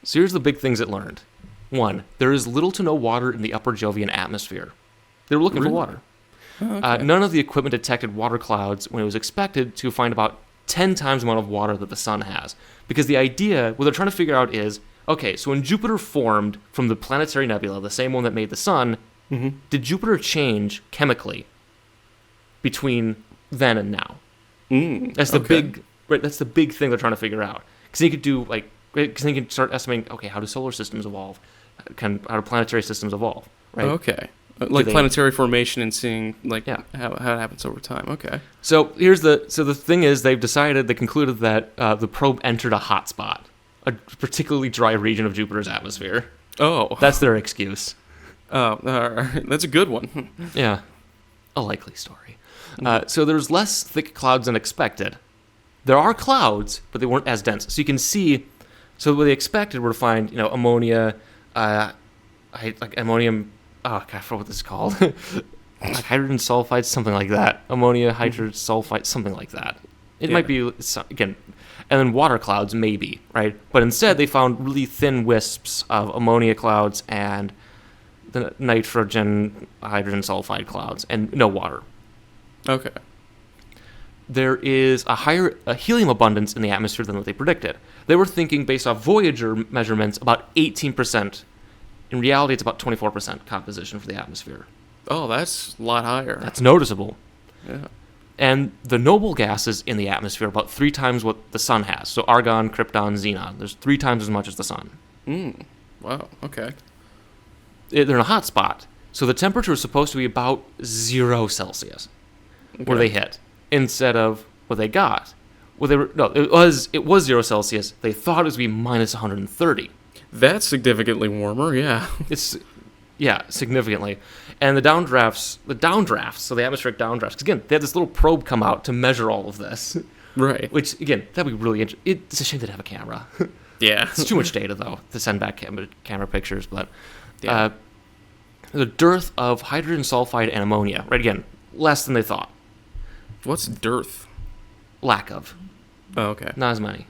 So here's the big things it learned. One, there is little to no water in the upper Jovian atmosphere. They were looking for water. Oh, okay. None of the equipment detected water clouds when it was expected to find about 10 times the amount of water that the sun has. Because the idea, what they're trying to figure out is, okay, so when Jupiter formed from the planetary nebula, the same one that made the sun, did Jupiter change chemically between then and now? That's the that's the big thing they're trying to figure out. Because they could because they can start estimating, okay, how do solar systems evolve? How do planetary systems evolve? Right? Okay. Like planetary formation and seeing how it happens over time. Okay. So the thing is they concluded that the probe entered a hot spot, a particularly dry region of Jupiter's atmosphere. Oh. That's their excuse. Oh, that's a good one. Yeah. A likely story. So there's less thick clouds than expected. There are clouds, but they weren't as dense. So you can see, so what they expected were to find, ammonia, ammonium, oh, God, I forgot what this is called. Like hydrogen sulfide, something like that. Ammonia, hydrogen sulfide, something like that. It might be, again, and then water clouds, maybe, right? But instead, they found really thin wisps of ammonia clouds and the nitrogen, hydrogen sulfide clouds, and no water. Okay. There is a higher helium abundance in the atmosphere than what they predicted. They were thinking, based off Voyager measurements, about 18%. In reality, it's about 24% composition for the atmosphere. Oh, that's a lot higher. That's noticeable. Yeah. And the noble gases in the atmosphere are about 3 times what the sun has. So argon, krypton, xenon. There's 3 times as much as the sun. Wow. Okay. They're in a hot spot. So the temperature is supposed to be about 0 Celsius where they hit, instead of what they got. It was 0 Celsius. They thought it was going to be minus 130. That's significantly warmer, yeah. Significantly. And the downdrafts, so the atmospheric downdrafts, because again, they had this little probe come out to measure all of this. Right. Which, again, that'd be really interesting. It's a shame they didn't have a camera. Yeah. It's too much data, though, to send back camera pictures, but the dearth of hydrogen sulfide and ammonia, right, again, less than they thought. What's dearth? Lack of. Oh, okay. Not as many.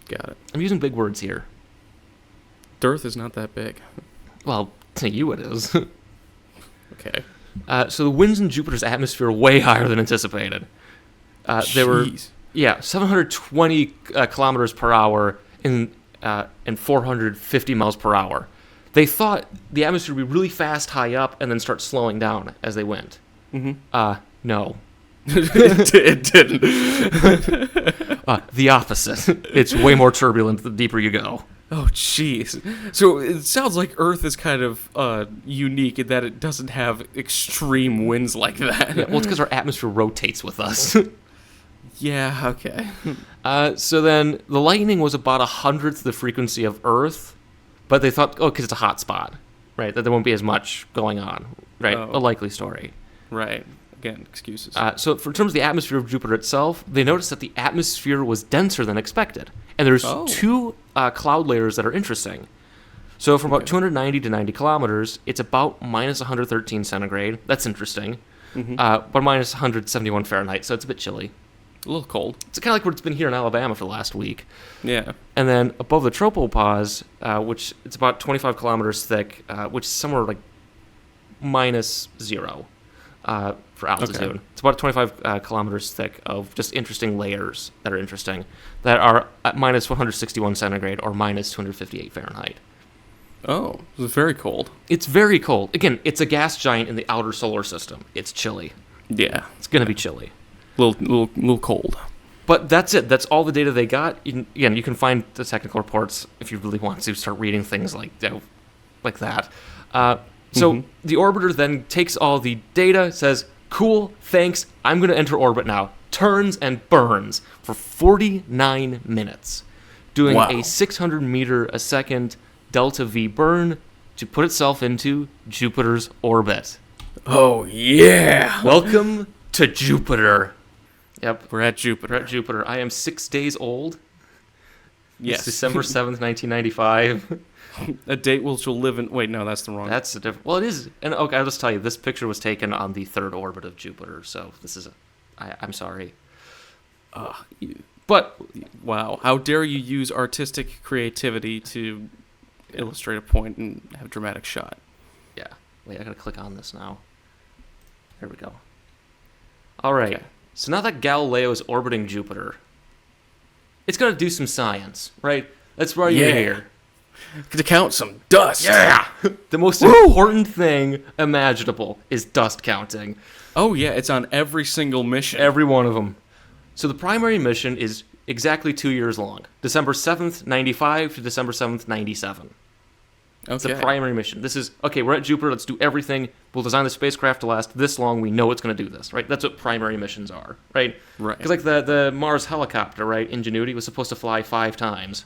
Got it. I'm using big words here. Dearth is not that big. Well, to you it is. Okay. So the winds in Jupiter's atmosphere are way higher than anticipated. They were 720 kilometers per hour and 450 miles per hour. They thought the atmosphere would be really fast high up and then start slowing down as they went. No. It didn't. The opposite. It's way more turbulent the deeper you go. Oh, jeez. So it sounds like Earth is kind of unique in that it doesn't have extreme winds like that. Yeah, well, it's because our atmosphere rotates with us. Yeah, okay. So then the lightning was about 100th the frequency of Earth, but they thought, because it's a hot spot, right, that there won't be as much going on, right? A likely story. Right. Again, excuses. So in terms of the atmosphere of Jupiter itself, they noticed that the atmosphere was denser than expected. And there's 2 cloud layers that are interesting. So from about 290 to 90 kilometers, it's about minus 113 centigrade. That's interesting. But minus 171 Fahrenheit, so it's a bit chilly. A little cold. It's kind of like what it's been here in Alabama for the last week. Yeah. And then above the tropopause, which it's about 25 kilometers thick, which is somewhere like minus 0 for altitude. Okay. It's about 25 kilometers thick of just interesting layers that are interesting, that are at minus 161 centigrade or minus 258 Fahrenheit. Oh, it's very cold. It's very cold. Again, it's a gas giant in the outer solar system. It's chilly. Yeah. It's going to be chilly. Little cold. But that's it. That's all the data they got. Again, you can find the technical reports if you really want to start reading things like that. So the orbiter then takes all the data, says, cool, thanks, I'm going to enter orbit now. Turns and burns for 49 minutes, doing a 600 meter a second delta V burn to put itself into Jupiter's orbit. Oh, yeah. Welcome to Jupiter. Yep. We're at Jupiter. I am 6 days old. Yes. It's December 7th, 1995. A date which will live in... Wait, no, that's the wrong... That's a different... Well, it is... And okay, I'll just tell you, this picture was taken on the third orbit of Jupiter, so this is... I'm sorry. But... Wow. How dare you use artistic creativity to illustrate a point and have a dramatic shot. Yeah. Wait, I gotta click on this now. There we go. All right. Okay. So now that Galileo is orbiting Jupiter, it's got to do some science, right? That's why you're here. To count some dust. Yeah! The most important thing imaginable is dust counting. Oh, yeah. It's on every single mission. Every one of them. So the primary mission is exactly 2 years long. December 7th, 95 to December 7th, 97. It's the primary mission. This is, okay, we're at Jupiter, let's do everything. We'll design the spacecraft to last this long. We know it's going to do this, right? That's what primary missions are, right? Right. Because like the Mars helicopter, right, Ingenuity, was supposed to fly 5 times.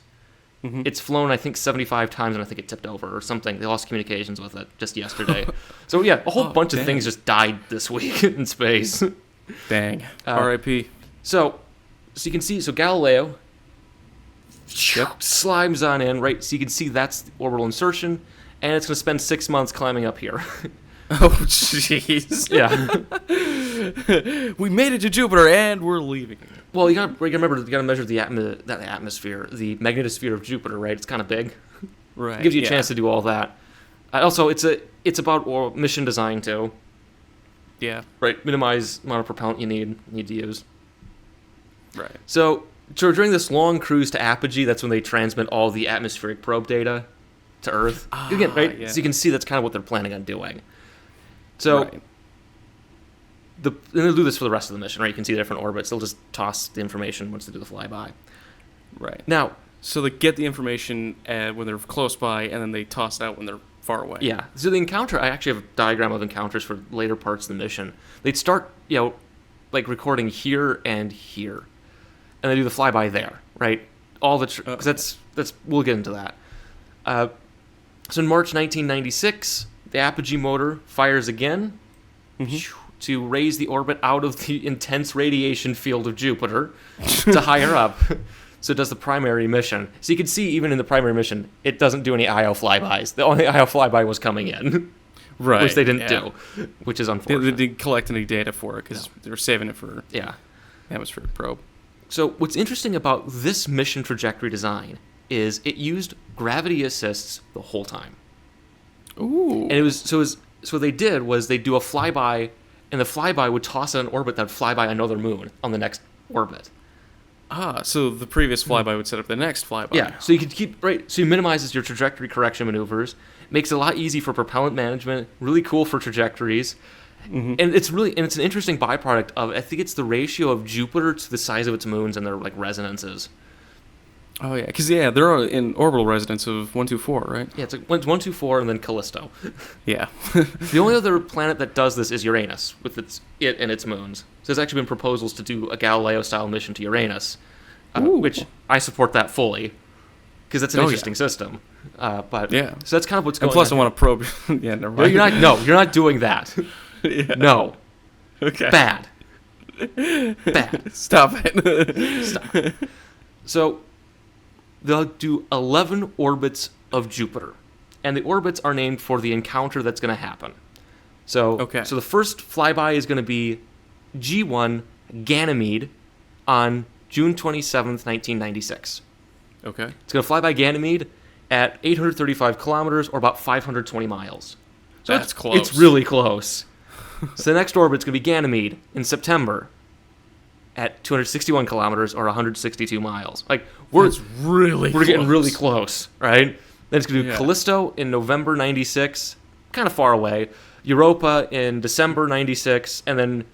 It's flown, I think, 75 times, and I think it tipped over or something. They lost communications with it just yesterday. So, yeah, a whole bunch of things just died this week in space. Dang. R.I.P. So you can see, Galileo... slimes on in, right? So you can see that's the orbital insertion, and it's going to spend 6 months climbing up here. Oh, jeez. Yeah. We made it to Jupiter, and we're leaving. Well, you gotta remember, you gotta measure the atmosphere, the magnetosphere of Jupiter, right? It's kind of big. Right. It gives you a chance to do all that. Also, it's about mission design too. Yeah. Right. Minimize amount of propellant you need to use. Right. So during this long cruise to apogee, that's when they transmit all the atmospheric probe data to Earth. Again, right? Yeah. So you can see that's kind of what they're planning on doing. So and they'll do this for the rest of the mission, right? You can see the different orbits. They'll just toss the information once they do the flyby. Right. Now, so they get the information when they're close by, and then they toss it out when they're far away. Yeah. So the encounter, I actually have a diagram of encounters for later parts of the mission. They'd start, like recording here and here. And they do the flyby there, right? All the because that's we'll get into that. So in March 1996, the apogee motor fires again to raise the orbit out of the intense radiation field of Jupiter to higher up. So it does the primary mission. So you can see even in the primary mission, it doesn't do any IO flybys. The only IO flyby was coming in, right? Which they didn't do, which is unfortunate. They didn't collect any data for it because they were saving it for atmospheric probe. So what's interesting about this mission trajectory design is it used gravity assists the whole time. Ooh. And it was so what they did was they do a flyby, and the flyby would toss an orbit that would fly by another moon on the next orbit. So the previous flyby would set up the next flyby. Yeah, so you could keep, right, so it minimizes your trajectory correction maneuvers, makes it a lot easy for propellant management, really cool for trajectories. And it's an interesting byproduct of, I think it's the ratio of Jupiter to the size of its moons and their like resonances. Oh yeah, because they're in orbital resonance of 124, right? Yeah, it's like 124 and then Callisto. Yeah. The only other planet that does this is Uranus with it and its moons. So there's actually been proposals to do a Galileo-style mission to Uranus, which I support that fully because that's an interesting system. So that's kind of what's going on. And plus, I want to probe. Yeah, never mind. You're not doing that. Yeah. No. Okay. Bad. Stop it. Stop. So they'll do 11 orbits of Jupiter. and the orbits are named for the encounter that's going to happen. So the first flyby is going to be G1 Ganymede on June 27th, 1996. Okay. It's going to fly by Ganymede at 835 kilometers, or about 520 miles. So that's close. It's really close. So the next orbit's going to be Ganymede in September at 261 kilometers, or 162 miles. Like, we're getting really close, right? Then it's going to be Callisto in November 96, kind of far away. Europa in December 96, and then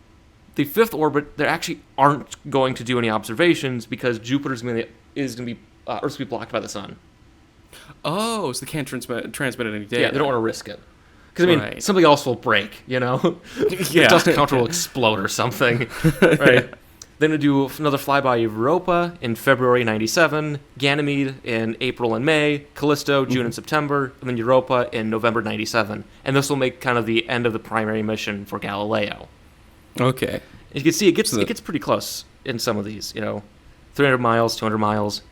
the fifth orbit, they actually aren't going to do any observations because Jupiter's going to Earth's going to be blocked by the sun. Oh, so they can't transmit any data. Yeah, they don't want to risk it. Because, something else will break, you know? The dust counter will explode or something, right? Then we do another flyby of Europa in February 97, Ganymede in April and May, Callisto June and September, and then Europa in November 97. And this will make kind of the end of the primary mission for Galileo. Okay. And you can see it gets pretty close in some of these, 300 miles, 200 miles.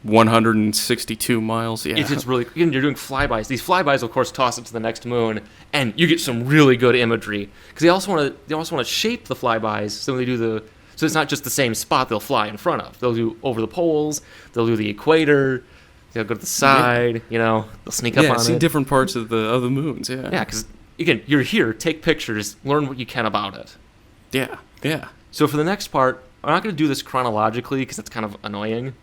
162 miles, yeah. It's really, you're doing flybys. These flybys, of course, toss it to the next moon, and you get some really good imagery. Because they also want to shape the flybys so when they do so it's not just the same spot they'll fly in front of. They'll do over the poles, they'll do the equator, they'll go to the side, they'll sneak up on it. Yeah, see different parts of the moons, yeah. Yeah, because, again, you're here, take pictures, learn what you can about it. Yeah. So for the next part, I'm not going to do this chronologically because it's kind of annoying.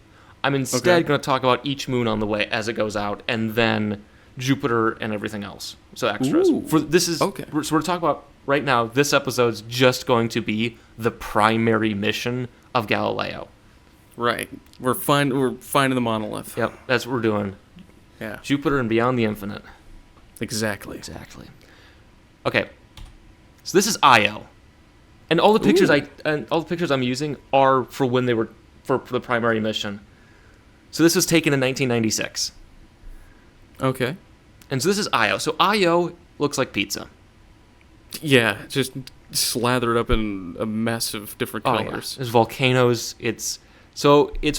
I'm instead going to talk about each moon on the way as it goes out, and then Jupiter and everything else. So extras. Ooh. So we're talking about right now. This episode's just going to be the primary mission of Galileo. Right. We're finding the monolith. Yep, that's what we're doing. Yeah. Jupiter and beyond the infinite. Exactly. Okay. So this is Io, and all the pictures I'm using are for when they were for the primary mission. So this was taken in 1996. Okay. And so this is Io. So Io looks like pizza. Yeah, just slathered up in a mess of different colors. Yeah. There's volcanoes. Its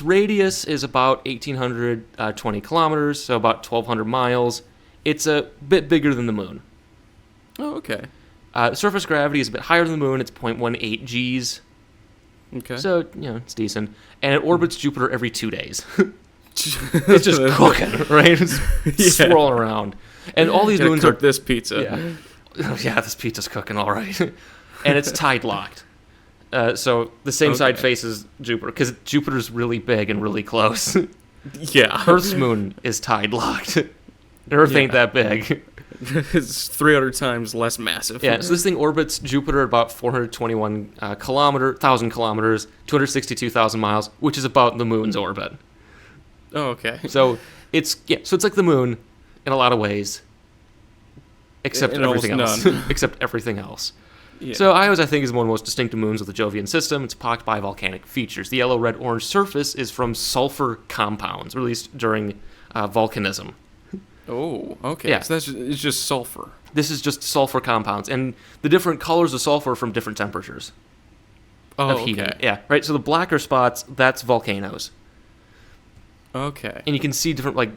radius is about 1,820 kilometers, so about 1,200 miles. It's a bit bigger than the moon. Oh, okay. Surface gravity is a bit higher than the moon. It's 0.18 Gs. Okay. So, it's decent. And it orbits Jupiter every 2 days. It's just cooking, right? It's swirling around. And all these moons cook this pizza. Yeah, this pizza's cooking all right. And it's tide locked. So the same side faces Jupiter, because Jupiter's really big and really close. Yeah. Earth's moon is tide locked. Earth ain't that big. It's 300 times less massive. Yeah, so this thing orbits Jupiter at about 421,000 kilometers, 262,000 miles, which is about the moon's orbit. Oh, okay. So it's like the moon in a lot of ways, except everything else. Except everything else. Yeah. So Io's, I think, is one of the most distinctive moons of the Jovian system. It's pocked by volcanic features. The yellow, red, orange surface is from sulfur compounds released during volcanism. Oh, okay. Yeah. So it's just sulfur. This is just sulfur compounds, and the different colors of sulfur from different temperatures of heating. Okay. Yeah, right. So the blacker spots, that's volcanoes. Okay. And you can see different like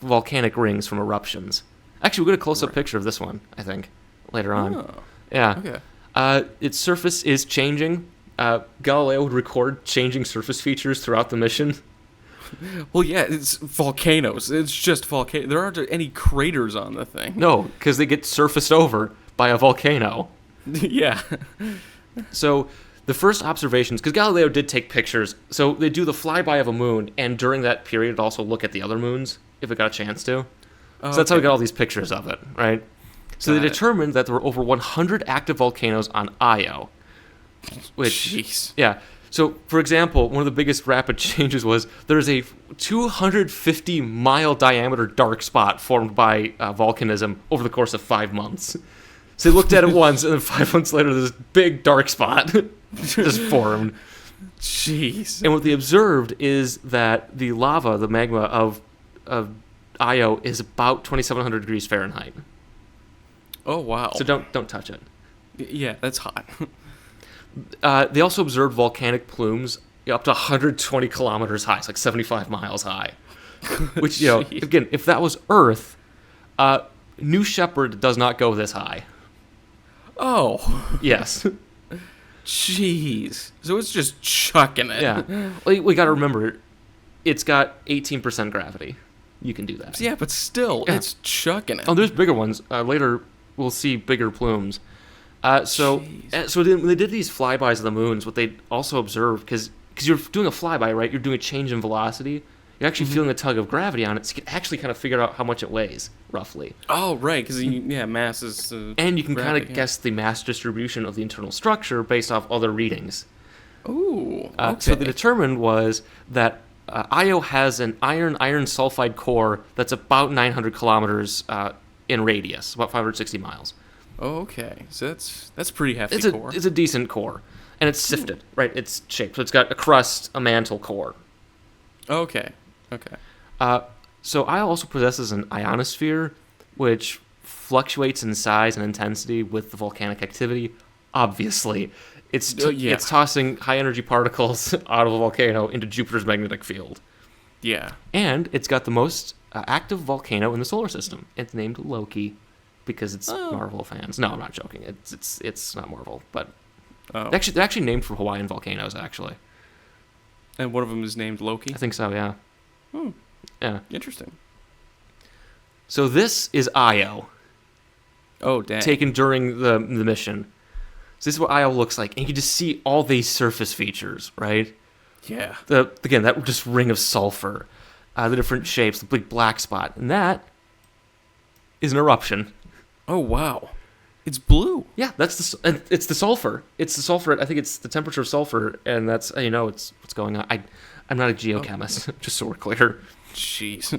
volcanic rings from eruptions. Actually, we'll get a close-up picture of this one, I think, later on. Oh. Yeah. Okay. Its surface is changing. Galileo would record changing surface features throughout the mission. Well, yeah, it's volcanoes. It's just volcano. There aren't any craters on the thing. No, because they get surfaced over by a volcano. Yeah. So the first observations, because Galileo did take pictures, so they do the flyby of a moon, and during that period also look at the other moons, if it got a chance to. So that's how we got all these pictures of it, right? So they determined that there were over 100 active volcanoes on Io. Jeez. Yeah. So, for example, one of the biggest rapid changes was there's a 250-mile diameter dark spot formed by volcanism over the course of 5 months. So they looked at it once, and then 5 months later, this big dark spot just formed. Jeez. And what they observed is that the lava, the magma of Io, is about 2,700 degrees Fahrenheit. Oh, wow. So don't touch it. Yeah, that's hot. They also observed volcanic plumes up to 120 kilometers high. It's like 75 miles high. Which, again, if that was Earth, New Shepard does not go this high. Oh. Yes. Jeez. So it's just chucking it. Yeah. We got to remember, it's got 18% gravity. You can do that. Yeah, but still, it's chucking it. Oh, there's bigger ones. Later, we'll see bigger plumes. So when they did these flybys of the moons, what they also observed, because you're doing a flyby, right? You're doing a change in velocity. You're actually feeling the tug of gravity on it, so you can actually kind of figure out how much it weighs, roughly. Oh, right, because, mass is... and you can kind of guess the mass distribution of the internal structure based off other readings. Ooh, okay. So what they determined was that Io has an iron sulfide core that's about 900 kilometers in radius, about 560 miles. Okay, so that's a pretty hefty core. It's a decent core, and it's sifted, right? It's shaped, so it's got a crust, a mantle core. Okay. So Io also possesses an ionosphere, which fluctuates in size and intensity with the volcanic activity. Obviously, it's tossing high energy particles out of a volcano into Jupiter's magnetic field. Yeah, and it's got the most active volcano in the solar system. It's named Loki because it's Marvel fans. No, I'm not joking. It's not Marvel, but they're actually named for Hawaiian volcanoes. Actually, and one of them is named Loki. I think so. Yeah. Yeah. Interesting. So this is Io. Oh, dang. Taken during the mission. So this is what Io looks like, and you can just see all these surface features, right? Yeah. Again, that just ring of sulfur, the different shapes, the big black spot, and that is an eruption. Oh wow, it's blue. Yeah, it's the sulfur. It's the sulfur. I think it's the temperature of sulfur, and that's it's what's going on. I'm not a geochemist, just so we're clear. Jeez.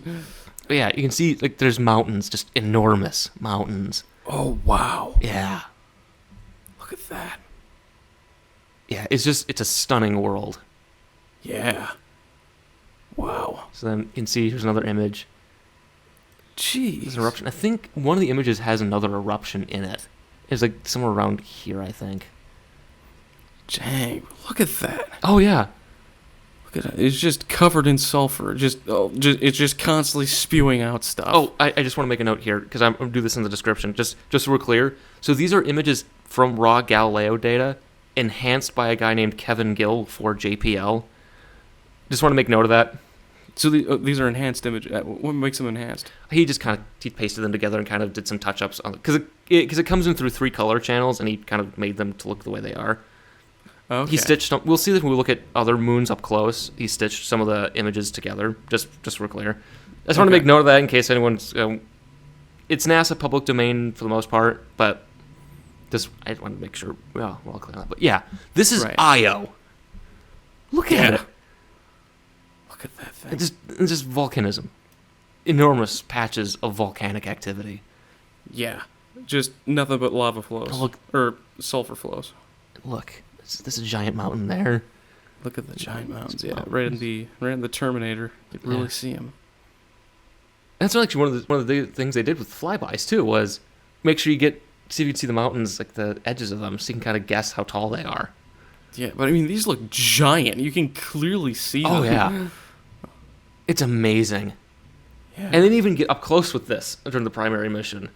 But yeah, you can see there's mountains, just enormous mountains. Oh wow. Yeah. Look at that. Yeah, it's a stunning world. Yeah. Wow. So then you can see here's another image. Jeez. There's an eruption. I think one of the images has another eruption in it. It's somewhere around here, I think. Dang, look at that. Oh yeah. Look at it. It's just covered in sulfur. It's just constantly spewing out stuff. Oh, I just want to make a note here because I'm going to do this in the description, just so we're clear. So these are images from raw Galileo data, enhanced by a guy named Kevin Gill for JPL. Just want to make note of that. So these are enhanced images. What makes them enhanced? He just he pasted them together and kind of did some touch-ups on it. Because it comes in through 3 color channels, and he kind of made them to look the way they are. Okay. He stitched them. We'll see that when we look at other moons up close. He stitched some of the images together, just so we're clear. I just want to make note of that in case anyone's... it's NASA public domain for the most part, but I want to make sure we're all clear on that. But yeah, this is Io. Look at it. Look at that thing. It's just volcanism. Enormous patches of volcanic activity. Yeah. Just nothing but lava flows. Or sulfur flows. Look. There's a giant mountain there. Look at the giant mountains. Yeah, right in the Terminator. You can really see them. That's actually one of the things they did with flybys too, was make sure see if you can see the mountains, like the edges of them, so you can kind of guess how tall they are. Yeah, but I mean, these look giant. You can clearly see them. Oh yeah. It's amazing. Yeah. And they didn't even get up close with this during the primary mission.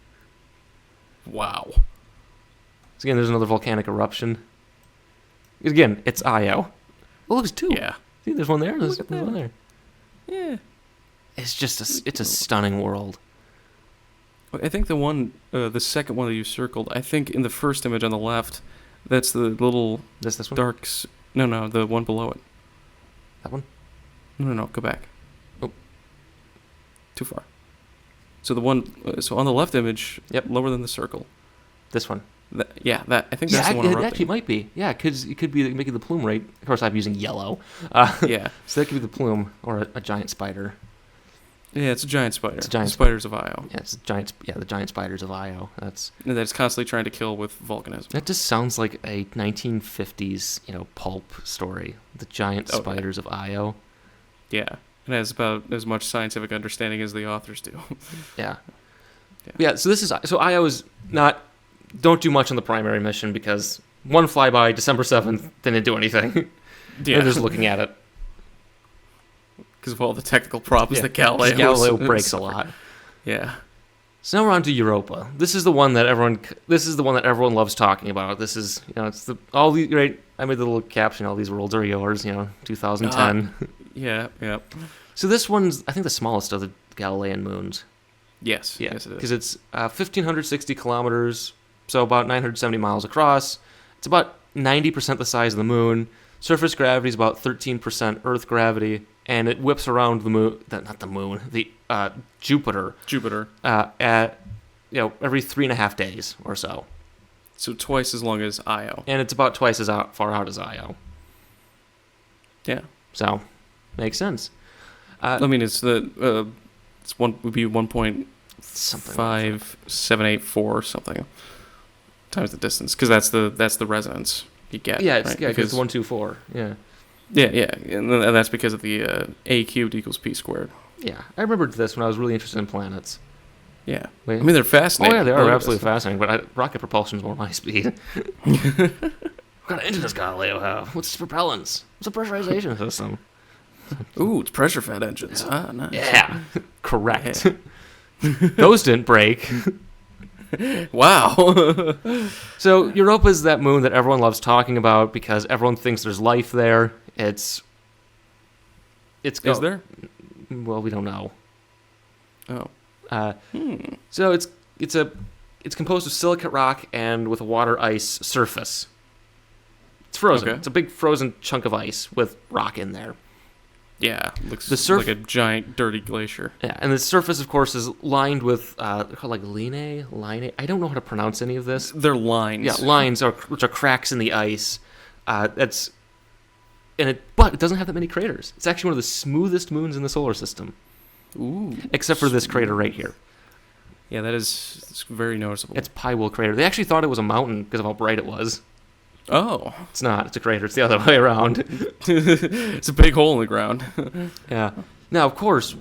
Wow. So again, there's another volcanic eruption. Again, it's Io. Oh, there's 2. Yeah. See, there's one there. There's one there. Yeah. It's just it's a stunning world. I think the second one that you circled, I think in the first image on the left, that's the little this one? darks. No, the one below it. That one? No, go back. Oh. Too far. So so on the left image, lower than the circle. This one. I think that's the one erupting. It actually might be. Yeah, because it could be making the plume rate. Of course, I'm using yellow. Yeah. So that could be the plume or a giant spider. Yeah, it's a giant spider. It's a giant spiders of Io. Yeah, it's the giant spiders of Io. And that's constantly trying to kill with volcanism. That just sounds like a 1950s, pulp story. The giant spiders of Io. Yeah. It has about as much scientific understanding as the authors do. Yeah. So Io is not... Don't do much on the primary mission because one flyby, December 7th, didn't do anything. Yeah. They're just looking at it. Because of all the technical problems that Galileo breaks a lot. Yeah. So now we're on to Europa. This is the one that everyone loves talking about. This is, it's all the right. I made the little caption. All these worlds are yours. 2010. Yeah. So this one's, I think, the smallest of the Galilean moons. Yes. Yeah, Yes, it is. because it's 1,560 kilometers, so about 970 miles across. It's about 90% the size of the moon. Surface gravity is about 13% Earth gravity, and it whips around the moon. Not the moon. The Jupiter. At every 3.5 days or so. So twice as long as Io. And it's about twice as far out as Io. Yeah. So, makes sense. Would be 1.5784 something times the distance, because that's the resonance you get. Yeah, right? because it's 124. Yeah. Yeah, and that's because of the a cubed equals p squared. Yeah, I remembered this when I was really interested in planets. Yeah. Wait. I mean, they're fascinating. Oh, yeah, they are absolutely fascinating, but rocket propulsion is more my speed. What kind of engine does Galileo have? What's its propellants? What's the pressurization system? Ooh, it's pressure-fed engines. Ah, nice. Yeah, correct. Yeah. Those didn't break. Wow. So Europa is that moon that everyone loves talking about because everyone thinks there's life there. Is there? Well, we don't know. Oh. So it's composed of silicate rock and with a water ice surface. It's frozen. Okay. It's a big frozen chunk of ice with rock in there. Yeah, looks like a giant dirty glacier. Yeah, and the surface, of course, is lined with they're called like line. I don't know how to pronounce any of this. They're lines. Yeah, lines which are cracks in the ice. But it doesn't have that many craters. It's actually one of the smoothest moons in the solar system. Ooh. Except for this crater right here. Yeah, it's very noticeable. It's Pywell crater. They actually thought it was a mountain because of how bright it was. Oh. It's not. It's a crater. It's the other way around. It's a big hole in the ground. Yeah. Now, of course,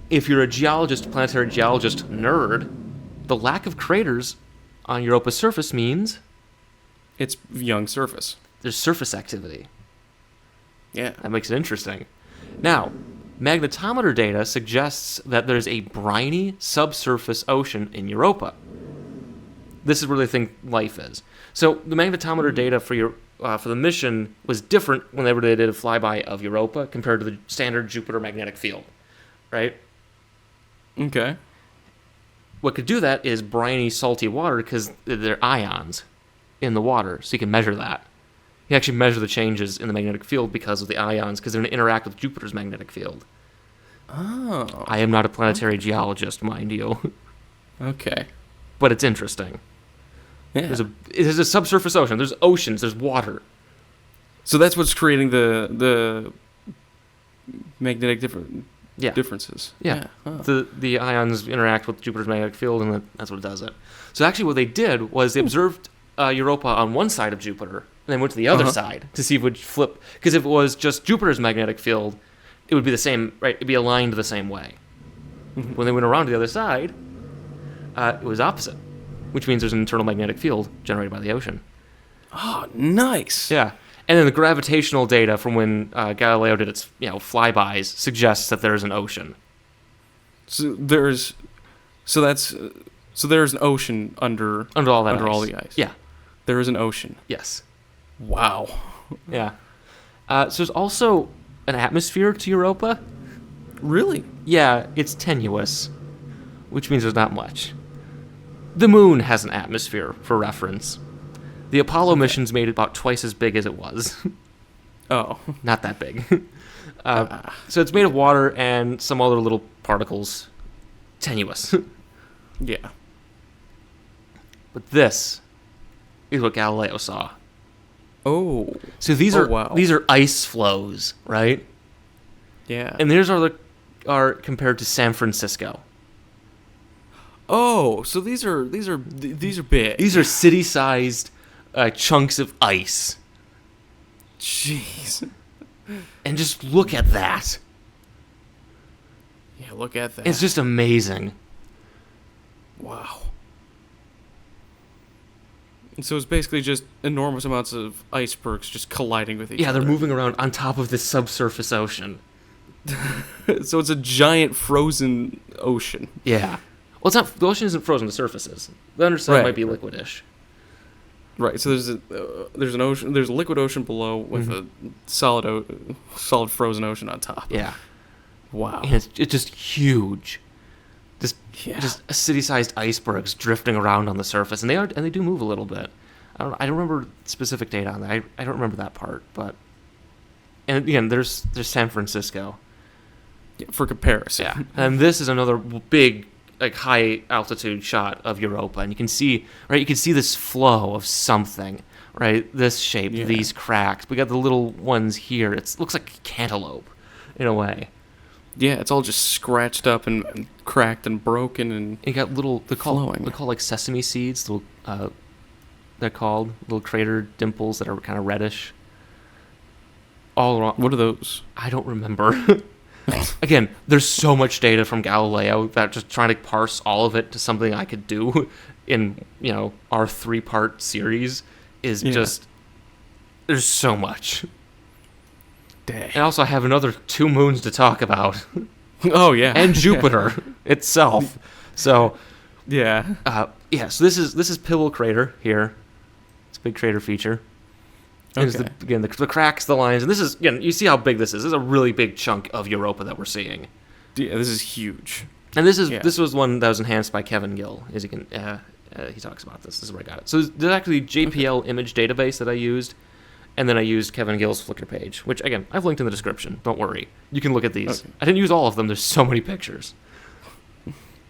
if you're a planetary geologist nerd, the lack of craters on Europa's surface means It's young surface. there's surface activity. Yeah. That makes it interesting. Now, magnetometer data suggests that there's a briny subsurface ocean in Europa. This is where they think life is. So the magnetometer data for the mission was different whenever they did a flyby of Europa compared to the standard Jupiter magnetic field, right? Okay. What could do that is briny, salty water because they're ions in the water, so you can measure that. You actually measure the changes in the magnetic field because of the ions, because they're going to interact with Jupiter's magnetic field. Oh. I am not a planetary geologist, mind you. Okay. But it's interesting. Yeah. There's a subsurface ocean. There's oceans. There's water. So that's what's creating the magnetic differences. Yeah. Huh. The ions interact with Jupiter's magnetic field, and that's what does it. So actually what they did was they observed Europa on one side of Jupiter, and then went to the other side to see if it would flip. Because if it was just Jupiter's magnetic field, it would be the same, right? It'd be aligned the same way. Mm-hmm. When they went around to the other side, it was opposite, which means there's an internal magnetic field generated by the ocean. Oh, nice. Yeah. And then the gravitational data from when Galileo did its flybys suggests that there's an ocean. So there's an ocean under all that under ice. all the ice. Yeah. There is an ocean. Yes. Wow. Yeah. So there's also an atmosphere to Europa. Really? Yeah, it's tenuous, which means there's not much. The moon has an atmosphere, for reference. The Apollo missions made it about twice as big as it was. Oh. Not that big. So it's made of water and some other little particles. Tenuous. Yeah. But this is what Galileo saw. Oh. So these wow. are ice flows, right? Yeah. And these are compared to San Francisco. Oh, so these are big. These are city-sized chunks of ice. Jeez. And just look at that. Yeah, look at that. It's just amazing. Wow. And so it's basically just enormous amounts of icebergs just colliding with each other. Yeah, they're moving around on top of this subsurface ocean. So it's a giant frozen ocean. Yeah. Well, it's not. The ocean isn't frozen. The surface is. The underside might be liquidish. Right. So there's an ocean. There's a liquid ocean below with a solid frozen ocean on top. Yeah. Wow. And it's just huge. Just city-sized icebergs drifting around on the surface, and they do move a little bit. I don't remember specific data on that. I don't remember that part, but and again, there's San Francisco. Yeah, for comparison. Yeah, and this is another big, like, high altitude shot of Europa, and you can see this flow of something, right? This shape, these cracks. We got the little ones here. It looks like cantaloupe, in a way. Yeah, it's all just scratched up and cracked and broken and you got little they're called like sesame seeds. They're called little crater dimples that are kind of reddish. All around. What are those? I don't remember. Again, there's so much data from Galileo that just trying to parse all of it to something I could do in, our 3-part series is just, there's so much. Dang. And also I have another 2 moons to talk about. Oh, yeah. And Jupiter itself. So, yeah. So this is Pibble Crater here. It's a big crater feature. And the cracks, the lines, and this is, again, you see how big this is. This is a really big chunk of Europa that we're seeing. Yeah, this is huge. And this was one that was enhanced by Kevin Gill. As you can, he talks about this. This is where I got it. So there's actually JPL image database that I used, and then I used Kevin Gill's Flickr page, which, again, I've linked in the description. Don't worry. You can look at these. Okay. I didn't use all of them. There's so many pictures.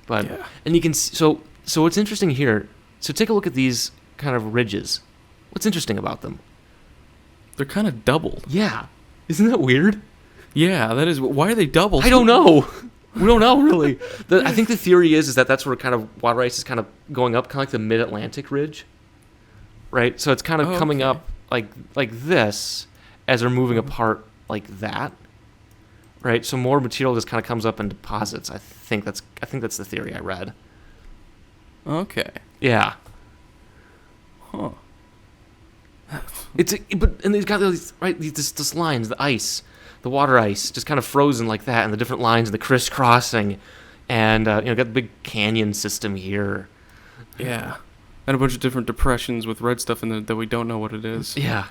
But, and you can, so what's interesting here, so take a look at these kind of ridges. What's interesting about them? They're kind of doubled. Yeah. Isn't that weird? Yeah, that is. Why are they doubled? I don't know. We don't know, really. I think the theory is that that's where kind of water ice is kind of going up, kind of like the mid-Atlantic ridge. Right? So it's kind of coming up like this as they're moving apart like that. Right? So more material just kind of comes up and deposits. I think that's the theory I read. Okay. Yeah. Huh. And they've got these lines, the ice, the water ice, just kind of frozen like that, and the different lines and the crisscrossing, and got the big canyon system here. Yeah, and a bunch of different depressions with red stuff in there that we don't know what it is. Yeah.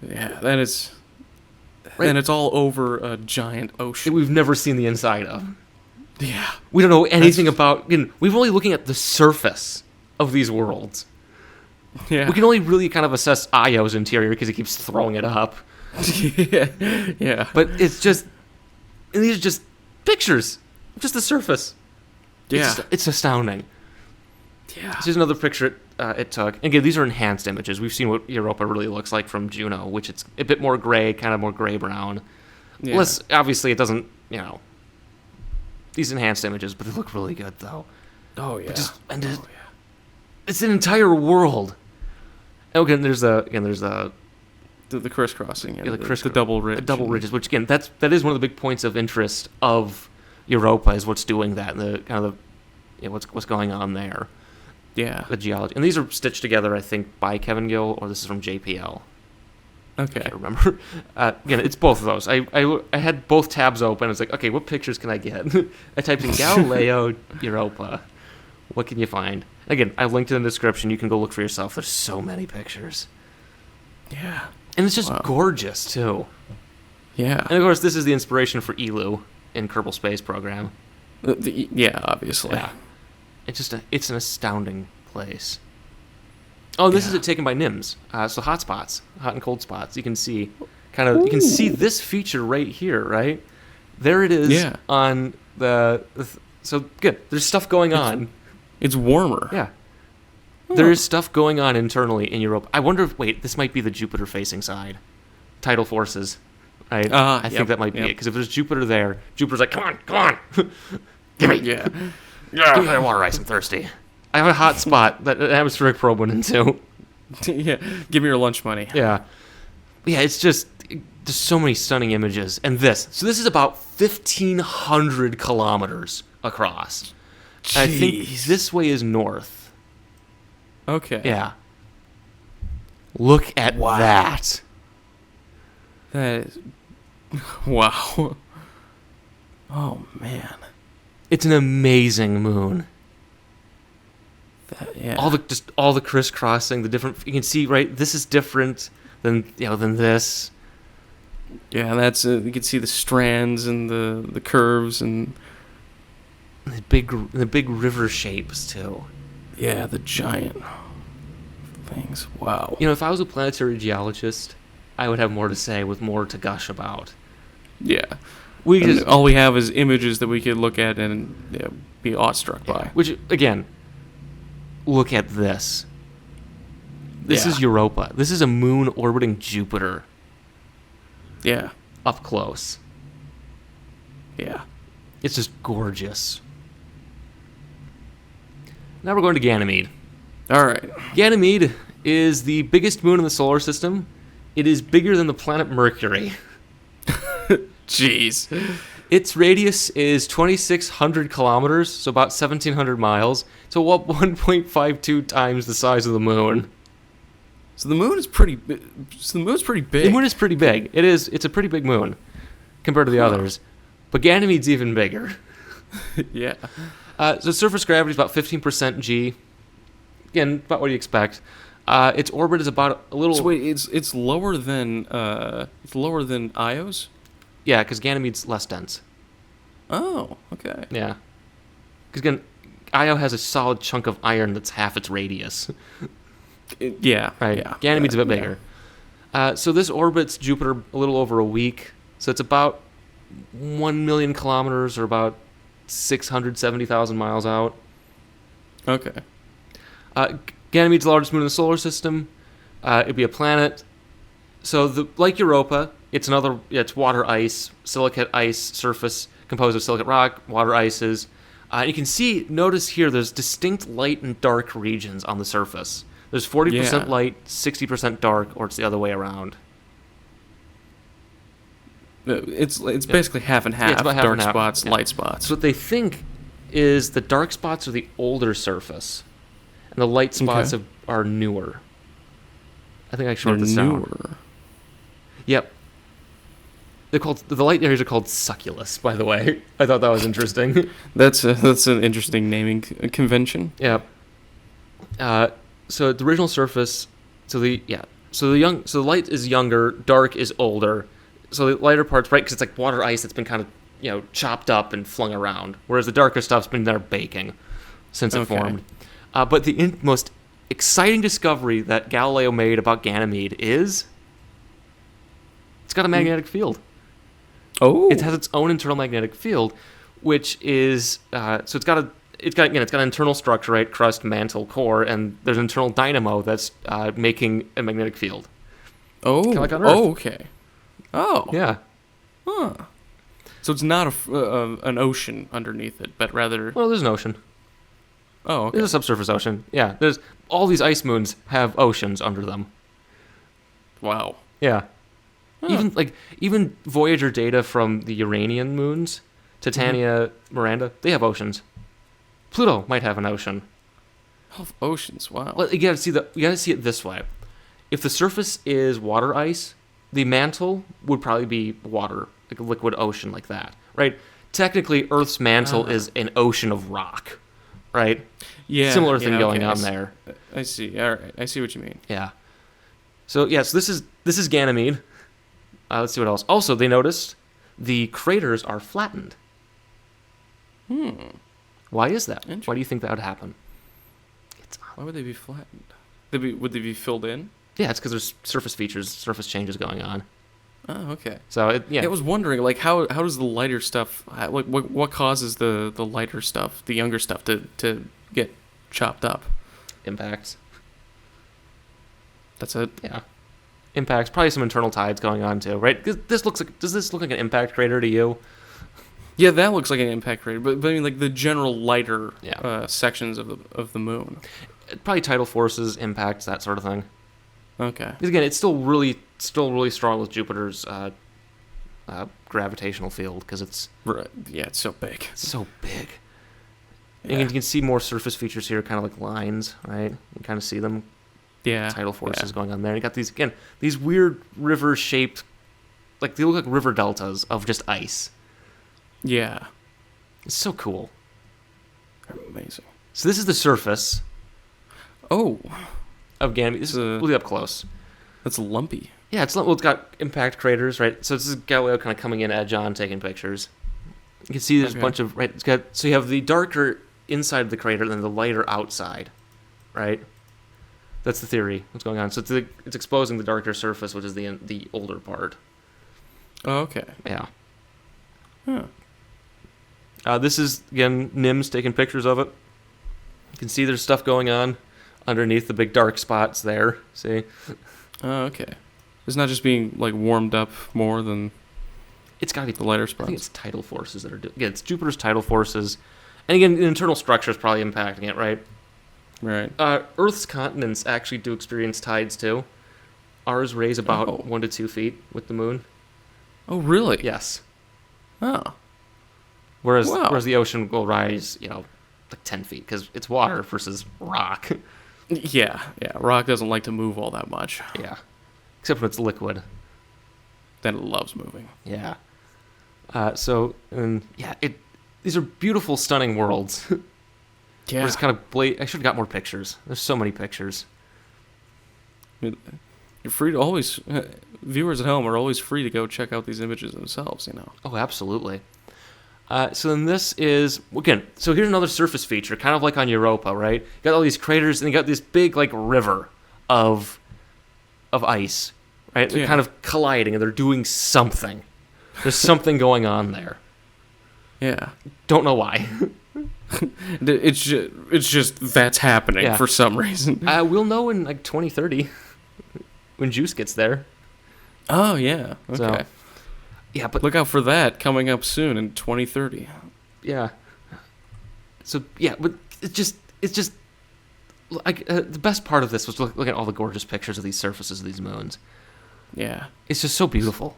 Yeah, that is. Right. And it's all over a giant ocean that we've never seen the inside of. Yeah, we don't know anything about. We're only looking at the surface of these worlds. Yeah. We can only really kind of assess Io's interior because he keeps throwing it up. Yeah. But it's just, and these are just pictures, just the surface. Yeah. It's astounding. Yeah. This is another picture it took. Again, these are enhanced images. We've seen what Europa really looks like from Juno, which it's a bit more gray, kind of more gray-brown. Yeah. Less, obviously, it doesn't, these enhanced images, but they look really good, though. Oh, yeah. It's an entire world. Okay, there's the crisscrossing, the double ridge, the double ridges, which again that is one of the big points of interest of Europa is what's doing that, and the kind of what's going on there. Yeah, the geology, and these are stitched together, I think, by Kevin Gill, or this is from JPL. Okay, I remember. Again, it's both of those. I had both tabs open. I was like, okay, what pictures can I get? I typed in Galileo Europa. What can you find? Again, I linked in the description. You can go look for yourself. There's so many pictures. Yeah. And it's just gorgeous, too. Yeah. And, of course, this is the inspiration for ELU in Kerbal Space Program. Yeah, obviously. Yeah. It's an astounding place. Oh, this is it taken by NIMS. So hot spots, hot and cold spots. You can see you can see this feature right here, right? There it is on so good. There's stuff going on. It's warmer. Yeah. There is stuff going on internally in Europa. I wonder if, this might be the Jupiter-facing side. Tidal forces. Right? I think that might be it. Because if there's Jupiter there, Jupiter's like, come on. Give me. Yeah. Give me that water ice. I'm thirsty. I have a hot spot that an atmospheric probe went into. Yeah. Give me your lunch money. Yeah. Yeah, it's just, there's so many stunning images. And this. So this is about 1,500 kilometers across. I think this way is north. Okay. Yeah. Look at that. That is... Wow. Oh, man. It's an amazing moon. Yeah. All the crisscrossing, the different. You can see, right. This is different than this. Yeah, that's you can see the strands and the curves and the big river shapes too. Yeah, the giant things. Wow. If I was a planetary geologist, I would have more to say with more to gush about. Yeah. All we have is images that we could look at and be awestruck by. Which, again, look at this. This is Europa. This is a moon orbiting Jupiter. Yeah. Up close. Yeah. It's just gorgeous. Now we're going to Ganymede. All right. Ganymede is the biggest moon in the solar system. It is bigger than the planet Mercury. Jeez. Its radius is 2,600 kilometers, so about 1,700 miles. So what 1.52 times the size of the moon. So the moon is pretty. So the moon's pretty big. The moon is pretty big. It is. It's a pretty big moon compared to the others, but Ganymede's even bigger. Yeah. So surface gravity is about 15% g. Again, about what you expect. Its orbit is about a little. So wait, it's lower than Io's. Yeah, because Ganymede's less dense. Oh, okay. Yeah. Because again, Io has a solid chunk of iron that's half its radius. Yeah. Right. Yeah. Ganymede's a bit bigger. So this orbits Jupiter a little over a week. So it's about 1 million kilometers, or about 670,000 miles out. Okay. Ganymede's the largest moon in the solar system. It'd be a planet. So like Europa, it's water ice, silicate ice surface composed of silicate rock, water ices. You can notice here, there's distinct light and dark regions on the surface. There's 40% light, 60% dark, or it's the other way around. It's basically half and half. Yeah, it's about half dark and half. spots, light spots. So what they think is the dark spots are the older surface, and the light spots are newer. I think I shorted this down. Newer. Yep. The light areas are called succulus, by the way. I thought that was interesting. That's an interesting naming convention. Yeah. So the original surface, so the light is younger, dark is older. So the lighter part's right because it's like water ice that's been kind of chopped up and flung around, whereas the darker stuff's been there baking since it formed. But the most exciting discovery that Galileo made about Ganymede is it's got a magnetic field. Oh, it has its own internal magnetic field, which is it's got an internal structure, right? Crust, mantle, core, and there's an internal dynamo that's making a magnetic field. Oh, kind of like on Earth. Oh, okay. Oh, yeah. Huh. So it's not an ocean underneath it, but rather. Well, there's an ocean. Oh, okay. There's a subsurface ocean. Yeah, there's all these ice moons have oceans under them. Wow. Yeah. Huh. Even Voyager data from the Uranian moons, Titania, Miranda, they have oceans. Pluto might have an ocean. Oh, oceans. Wow. Well, you gotta see it this way. If the surface is water ice, the mantle would probably be water, like a liquid ocean like that, right? Technically, Earth's mantle is an ocean of rock, right? Yeah. Similar thing going on there. I see. All right. I see what you mean. Yeah. So this is Ganymede. Let's see what else. Also, they noticed the craters are flattened. Why is that? Why do you think that would happen? Why would they be flattened? Would they be filled in? Yeah, it's because there's surface changes going on. Oh, okay. So I was wondering, like, how does the lighter stuff, like, what causes the lighter stuff, the younger stuff, to get chopped up? Impacts. That's it. Yeah. Impacts. Probably some internal tides going on too, right? Does this look like an impact crater to you? Yeah, that looks like an impact crater, but I mean, like the general lighter sections of the moon. Probably tidal forces, impacts, that sort of thing. Okay. Because again, it's still really strong with Jupiter's gravitational field because it's it's so big. It's so big. Yeah. And you can see more surface features here, kind of like lines, right? You kind of see them. Yeah. Tidal forces going on there. And you got these weird river shaped, like they look like river deltas of just ice. Yeah. It's so cool. Amazing. So this is the surface Oh, of Ganymede. This is we'll be up close. that's lumpy. Yeah, it's got impact craters, right? So this is Galileo kind of coming in edge on, taking pictures. You can see there's a bunch of so you have the darker inside of the crater than the lighter outside, right? That's the theory. What's going on? So it's exposing the darker surface, which is the older part. Oh, okay. Yeah. Huh. This is again NIMS taking pictures of it. You can see there's stuff going on underneath the big dark spots there. See? Oh, okay. It's not just being like warmed up more than It's got to be the lighter I spots. think it's tidal forces that are doing. Yeah, it's Jupiter's tidal forces, and again, the internal structure is probably impacting it, right? Right. Earth's continents actually do experience tides too. Ours raise about 1 to 2 feet with the moon. Oh, really? Yes. Oh. Whereas Wow. the ocean will rise, like 10 feet because it's water versus rock. Yeah. Yeah. Rock doesn't like to move all that much. Yeah. Except when it's liquid. Then it loves moving. Yeah. These are beautiful, stunning worlds. Yeah. We're just kind of I should have got more pictures. There's so many pictures. You're free to always. Viewers at home are always free to go check out these images themselves. Oh, absolutely. So then this is, again, so here's another surface feature, kind of like on Europa, right? You got all these craters, and you got this big, like, river of ice, right? They're kind of colliding, and they're doing something. There's something going on there. Yeah. Don't know why. It's just that's happening for some reason. We'll know in, like, 2030 when Juice gets there. Oh, yeah. Okay. So, yeah, but look out for that coming up soon in 2030. Yeah. So yeah, but it's just like the best part of this was looking at all the gorgeous pictures of these surfaces of these moons. Yeah. It's just so beautiful.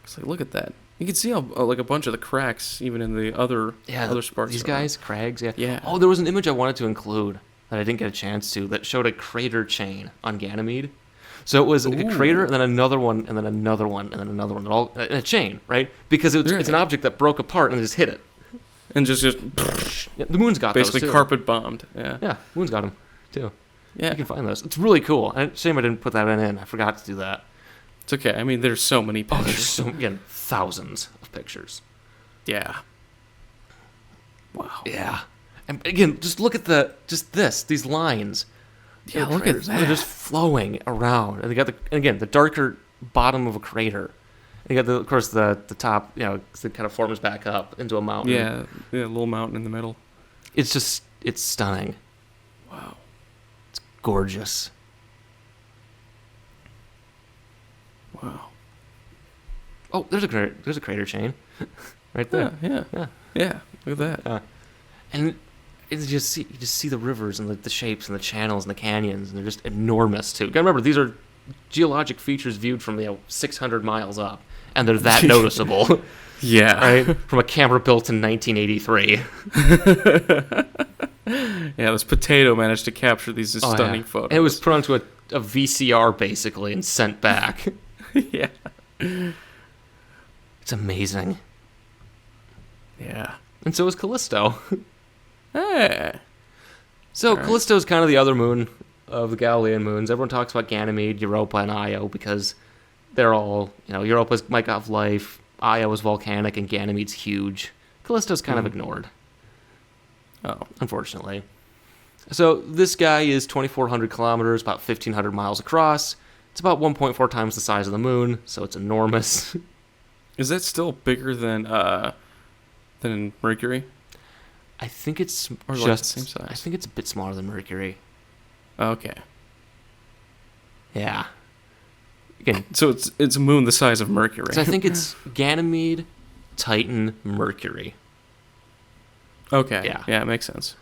It's like, look at that. You can see how like a bunch of the cracks even in the other sparks. These guys, crags. Yeah. Yeah. Oh, there was an image I wanted to include that I didn't get a chance to that showed a crater chain on Ganymede. So it was like a crater, and then another one, and then another one, and then another one, all in a chain, right? Because it's an object that broke apart and just hit it. And just Yeah, the moon's got basically those too. carpet bombed. Yeah. Yeah, moon's got them too. Yeah. You can find those. It's really cool. Shame I didn't put that in. I forgot to do that. It's okay. I mean, there's so many pictures. Oh, there's thousands of pictures. Yeah. Wow. Yeah. And again, just look at these lines. Yeah, look at that. They're just flowing around, and they got the darker bottom of a crater. And you got of course the top, it kind of forms back up into a mountain. Yeah, a little mountain in the middle. It's stunning. Wow. It's gorgeous. Wow. Oh, there's a crater chain, right there. Yeah. Look at that. And you just see the rivers and the shapes and the channels and the canyons, and they're just enormous too. Gotta remember, these are geologic features viewed from 600 miles up, and they're that noticeable. Yeah. Right? From a camera built in 1983. Yeah, this potato managed to capture these stunning photos. And it was put onto a VCR basically and sent back. Yeah. It's amazing. Yeah. And so is Callisto. Hey. So Callisto's kind of the other moon of the Galilean moons. Everyone talks about Ganymede, Europa, and Io because they're all, Europa's might have life, Io is volcanic, and Ganymede's huge. Callisto's kind of ignored. Oh. Unfortunately. So this guy is 2,400 kilometers, about 1,500 miles across. It's about 1.4 times the size of the moon, so it's enormous. Is that still bigger than Mercury? I think it's Or just like the same size? I think it's a bit smaller than Mercury. Okay. Yeah. Again, So it's a moon the size of Mercury. so I think it's Ganymede, Titan, Mercury. Okay. Yeah. Yeah, it makes sense.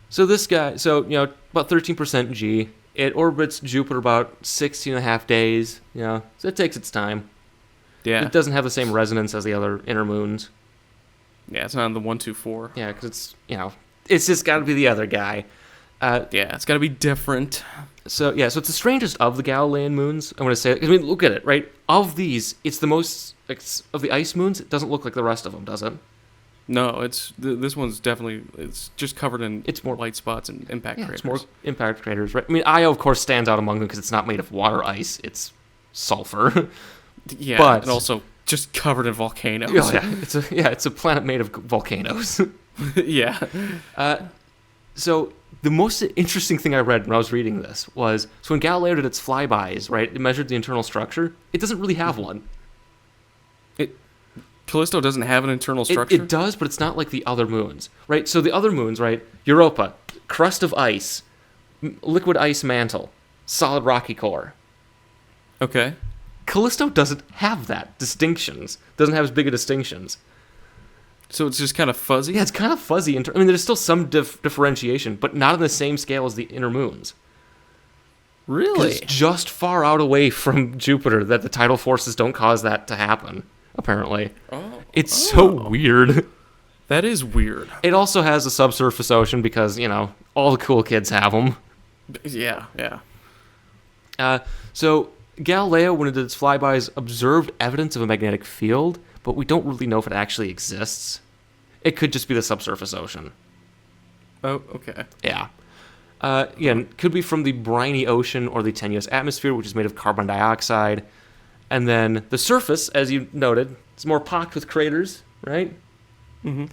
So this guy, about 13% G. It orbits Jupiter about 16 and a half days. So it takes its time. Yeah. It doesn't have the same resonance as the other inner moons. Yeah, it's not on the 124. Yeah, because it's just got to be the other guy. Yeah, it's got to be different. So it's the strangest of the Galilean moons. I'm going to say, I mean, look at it, right? Of these, it's the most of the ice moons. It doesn't look like the rest of them, does it? No, this one's definitely it's just covered in It's more white spots and impact craters. It's more impact craters, right? I mean, Io, of course, stands out among them because it's not made of water ice; it's sulfur. Yeah, but, and also just covered in volcanoes. Oh, yeah, it's a planet made of volcanoes. Yeah. So the most interesting thing I read when I was reading this was so when Galileo did its flybys, right? It measured the internal structure. It doesn't really have one. Callisto doesn't have an internal structure? It does, but it's not like the other moons, right? So the other moons, right? Europa, crust of ice, liquid ice mantle, solid rocky core. Okay. Callisto doesn't have that distinctions. Doesn't have as big a distinctions. So it's just kind of fuzzy? Yeah, it's kind of fuzzy. I mean, there's still some differentiation, but not on the same scale as the inner moons. Really? It's just far out away from Jupiter that the tidal forces don't cause that to happen, apparently. Oh. It's so weird. That is weird. It also has a subsurface ocean because, all the cool kids have them. Yeah, yeah. So Galileo, when it did its flybys, observed evidence of a magnetic field, but we don't really know if it actually exists. It could just be the subsurface ocean. Oh, okay. Yeah. Again, could be from the briny ocean or the tenuous atmosphere, which is made of carbon dioxide. And then the surface, as you noted, is more pocked with craters, right? Mm-hmm.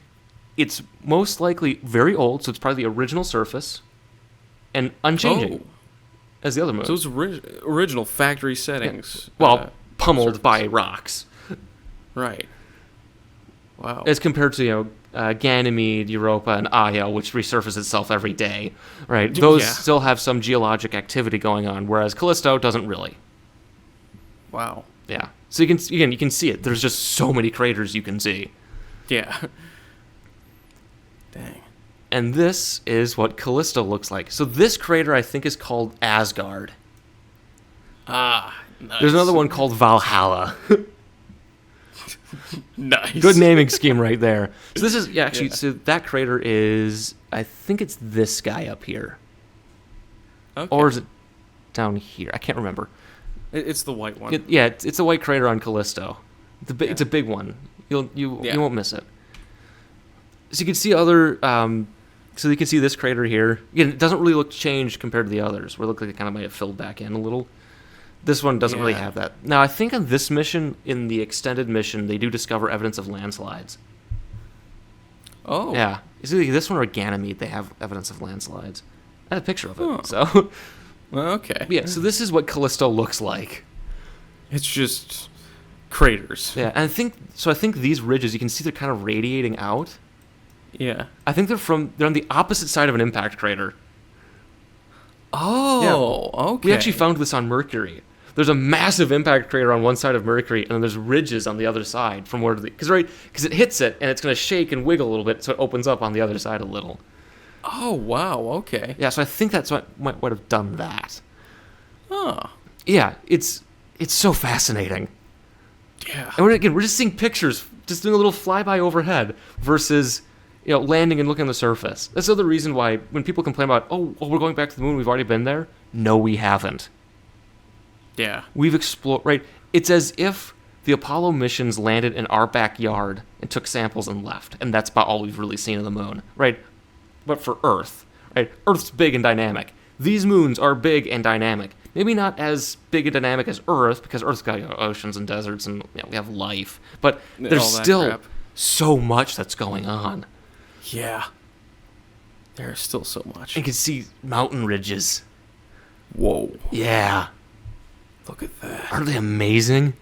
It's most likely very old, so it's probably the original surface, and unchanging as the other moons. So it's original factory settings. Yeah. Well, pummeled surface. by rocks. Right. Wow. As compared to, Ganymede, Europa, and Io, which resurface itself every day, right? Those still have some geologic activity going on, whereas Callisto doesn't really. Wow. Yeah. So you can see it. There's just so many craters you can see. Yeah. Dang. And this is what Callisto looks like. So this crater, I think, is called Asgard. Ah, nice. There's another one called Valhalla. Nice. Good naming scheme right there. So this is, so that crater is, I think it's this guy up here. Okay. Or is it down here? I can't remember. It's the white one. It's a white crater on Callisto. It's a big one. You won't miss it. So you can see other. So you can see this crater here. Again, it doesn't really look changed compared to the others, where it looked like it kind of might have filled back in a little. This one doesn't really have that. Now, I think on this mission, in the extended mission, they do discover evidence of landslides. Oh. Yeah. It's either this one or Ganymede, they have evidence of landslides. I had a picture of it, so... Okay. Yeah, so this is what Callisto looks like. It's just craters. Yeah, and I think these ridges, you can see they're kind of radiating out. Yeah. I think they're on the opposite side of an impact crater. Oh, okay. We actually found this on Mercury. There's a massive impact crater on one side of Mercury, and then there's ridges on the other side from where because it hits it, and it's going to shake and wiggle a little bit, so it opens up on the other side a little. Oh, wow, okay. Yeah, so I think that's what might have done that. Huh. Yeah, it's so fascinating. Yeah. And we're just seeing pictures, just doing a little flyby overhead versus, landing and looking on the surface. That's the other reason why when people complain about, we're going back to the moon, we've already been there. No, we haven't. Yeah. We've explored, right? It's as if the Apollo missions landed in our backyard and took samples and left, and that's about all we've really seen of the moon, right? But for Earth, right? Earth's big and dynamic. These moons are big and dynamic. Maybe not as big and dynamic as Earth, because Earth's got oceans and deserts, and we have life. But there's still so much that's going on. Yeah. There's still so much. You can see mountain ridges. Whoa. Yeah. Look at that. Aren't they amazing?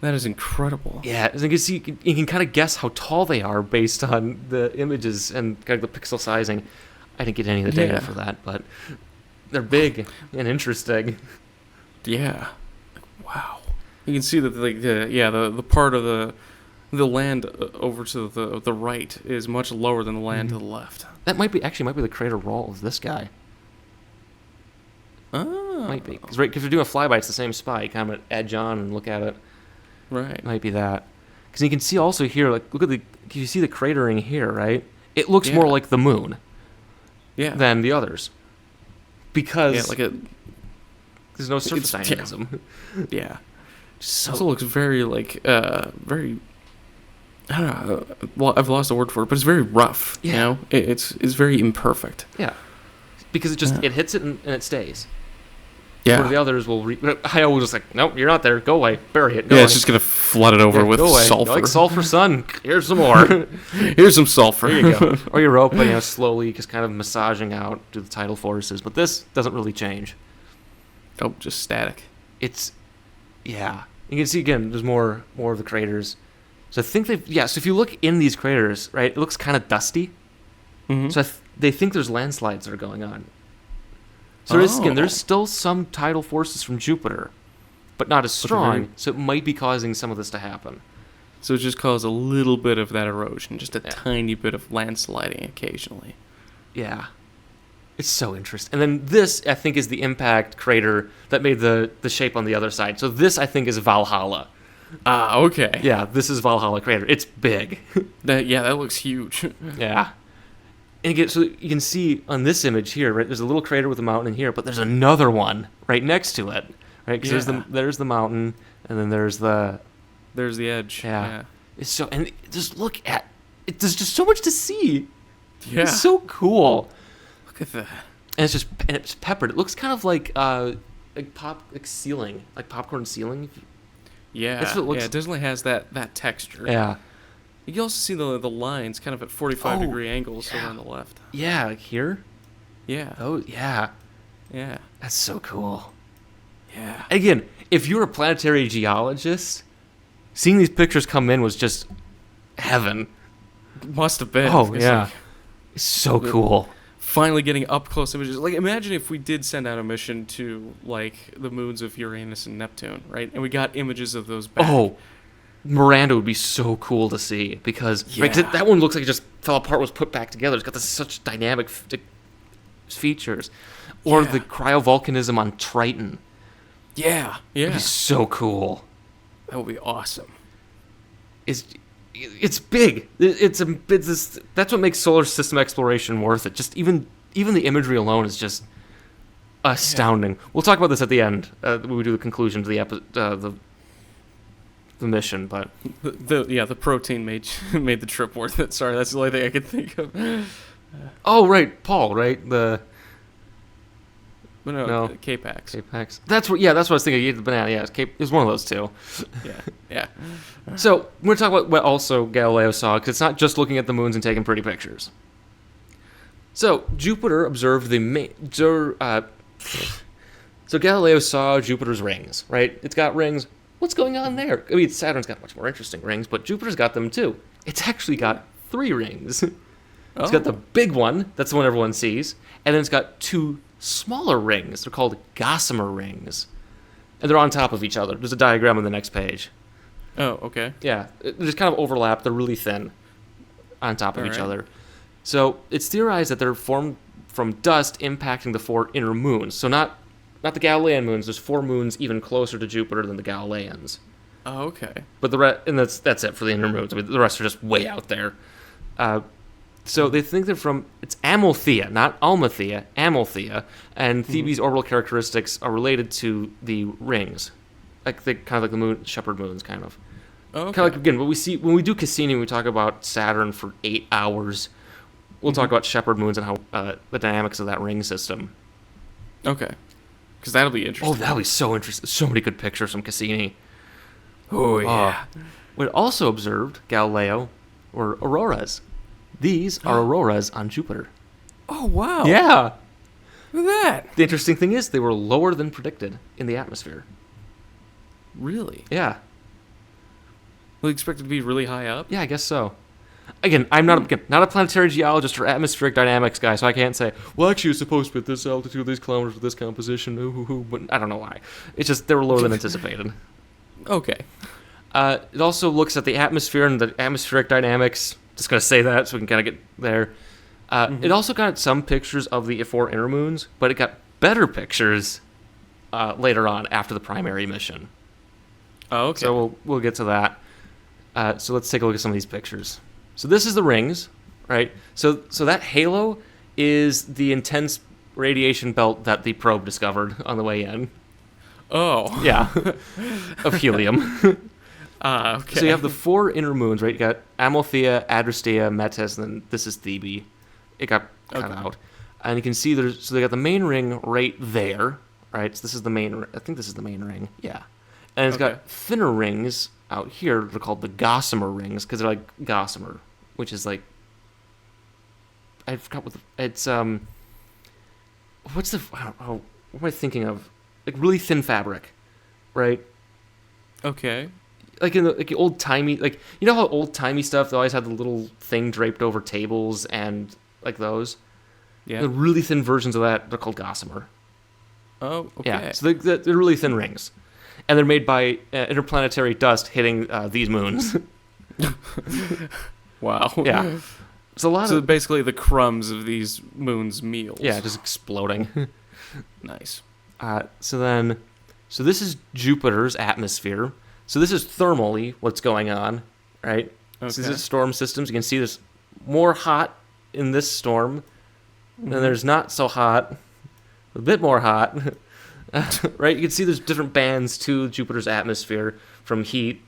That is incredible. Yeah, as you can see, you can kind of guess how tall they are based on the images and kind of the pixel sizing. I didn't get any of the data for that, but they're big and interesting. Yeah. Wow. You can see that the part of the land over to the right is much lower than the land to the left. That might be the crater roll of this guy. Oh. Might be. Because if you're doing a flyby, it's the same spot. You kind of edge on and look at it. Right. It might be that. Because you can see also here, look at you see the cratering here, right? It looks more like the moon than the others. Because there's no surface dynamism. Yeah. So Also looks very very I don't know. Well, I've lost the word for it, but it's very rough. Yeah. You know, it's very imperfect. Yeah, because it hits it and it stays. Yeah. Where the others will. I always just like, nope, you're not there. Go away. Bury it. Go Yeah, away. it's just gonna flood it over with go away. sulfur. Like sulfur, son. Here's some more. Here's some sulfur. There you go. Or Europa, slowly just kind of massaging out to the tidal forces. But this doesn't really change. Oh, just static. Yeah. You can see again. There's more of the craters. So I think so if you look in these craters, right, it looks kind of dusty. Mm-hmm. So they think there's landslides that are going on. So there's still some tidal forces from Jupiter, but not as strong. So it might be causing some of this to happen. So it just caused a little bit of that erosion, just a tiny bit of landsliding occasionally. Yeah. It's so interesting. And then this, I think, is the impact crater that made the shape on the other side. So this, I think, is Valhalla. Ah, okay. Yeah, this is Valhalla crater. It's big. That looks huge. Yeah. And again, so you can see on this image here, right? There's a little crater with a mountain in here, but there's another one right next to it, right? Because there's the mountain, and then there's the edge. Yeah. It's so, and just look at it. There's just so much to see. Yeah. It's so cool. Look at that. And it's peppered. It looks kind of like ceiling, like popcorn ceiling. Yeah. That's what it looks. Yeah, it definitely has that texture. Yeah. You can also see the lines kind of at 45-degree angles over on the left. Yeah, like here. Yeah. Oh, yeah. Yeah. That's so cool. Yeah. Again, if you're a planetary geologist, seeing these pictures come in was just heaven. Must have been. Oh, yeah. It's so cool. Finally getting up close images. Like, imagine if we did send out a mission to, like, the moons of Uranus and Neptune, right? And we got images of those back. Oh, Miranda would be so cool to see because right, that one looks like it just fell apart, was put back together. It's got such dynamic features. Or the cryovolcanism on Triton. Yeah. Yeah. It'd be so cool. That would be awesome. It's big. That's what makes solar system exploration worth it. Just even the imagery alone is just astounding. Yeah. We'll talk about this at the end when we do the conclusion to the mission, but the protein made the trip worth it. Sorry, that's the only thing I could think of. Oh right, Paul, right? No. K-Pax. K-Pax. That's what I was thinking. You ate the banana. Yeah, it's one of those two. Yeah. So we're talking about what also Galileo saw, because it's not just looking at the moons and taking pretty pictures. So Jupiter observed so Galileo saw Jupiter's rings, right? It's got rings. What's going on there? I mean, Saturn's got much more interesting rings, but Jupiter's got them too. It's actually got 3 rings. It's got the big one. That's the one everyone sees. And then it's got 2 smaller rings. They're called gossamer rings. And they're on top of each other. There's a diagram on the next page. Oh, okay. Yeah. They just kind of overlap. They're really thin on top of each other. So it's theorized that they're formed from dust impacting the 4 inner moons. So not the Galilean moons. There's 4 moons even closer to Jupiter than the Galileans. Oh, okay. But that's it for the inner moons. I mean, the rest are just way out there. So they think they're from, it's Amalthea, not Almathea, Amalthea, and Thebe's orbital characteristics are related to the rings, kind of like the moon, shepherd moons, kind of. Oh, okay. Kind of like, again, what we see when we do Cassini, we talk about Saturn for 8 hours. We'll talk about shepherd moons and how the dynamics of that ring system. Okay. Because that'll be interesting. Oh, that'll be so interesting. So many good pictures from Cassini. Oh, yeah. We also observed, Galileo, were auroras. These are auroras on Jupiter. Oh, wow. Yeah. Look at that. The interesting thing is they were lower than predicted in the atmosphere. Really? Yeah. We expected to be really high up? Yeah, I guess so. Again, I'm not a planetary geologist or atmospheric dynamics guy, so I can't say, well, actually, it's supposed to be at this altitude, these kilometers with this composition, but I don't know why. It's just they were lower than anticipated. Okay. It also looks at the atmosphere and the atmospheric dynamics. Just going to say that so we can kind of get there. It also got some pictures of the 4 inner moons, but it got better pictures later on after the primary mission. Oh, okay. So we'll get to that. So let's take a look at some of these pictures. So this is the rings, right? So that halo is the intense radiation belt that the probe discovered on the way in. Oh. Yeah. Of helium. Okay. So you have the 4 inner moons, right? You got Amalthea, Adrastea, Metis, and then this is Thebe. It got cut out. And you can see so they got the main ring right there, right? So this is the main, I think this is the main ring, yeah. And it's got thinner rings out here. They're called the Gossamer rings because they're like gossamer, which is like, I forgot what it's, what am I thinking of? Like really thin fabric, right? Okay. Like in the old timey, like you know how old timey stuff they always had the little thing draped over tables and like those. Yeah. The really thin versions of that, they're called gossamer. Oh, okay. Yeah. So they're really thin rings, and they're made by interplanetary dust hitting these moons. Wow. Yeah. So basically the crumbs of these moons' meals. Yeah, just exploding. Nice. So this is Jupiter's atmosphere. So this is thermally what's going on, right? Okay. So these are storm systems. You can see there's more hot in this storm. Then there's not so hot, a bit more hot, right? You can see there's different bands to Jupiter's atmosphere from heat,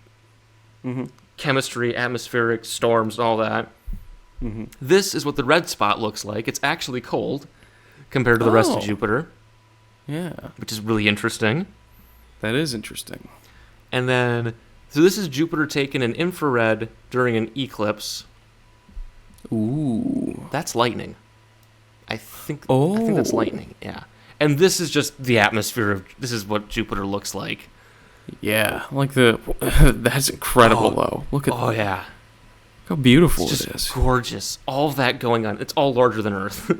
chemistry, atmospheric, storms, all that. This is what the red spot looks like. It's actually cold compared to the rest of Jupiter. Yeah. Which is really interesting. That is interesting. And then, so this is Jupiter taken in infrared during an eclipse. Ooh. That's lightning. I think that's lightning, yeah. And this is just the atmosphere this is what Jupiter looks like. Yeah, like that's incredible though. Look at yeah. Look how beautiful It's it is. Gorgeous. All of that going on. It's all larger than Earth.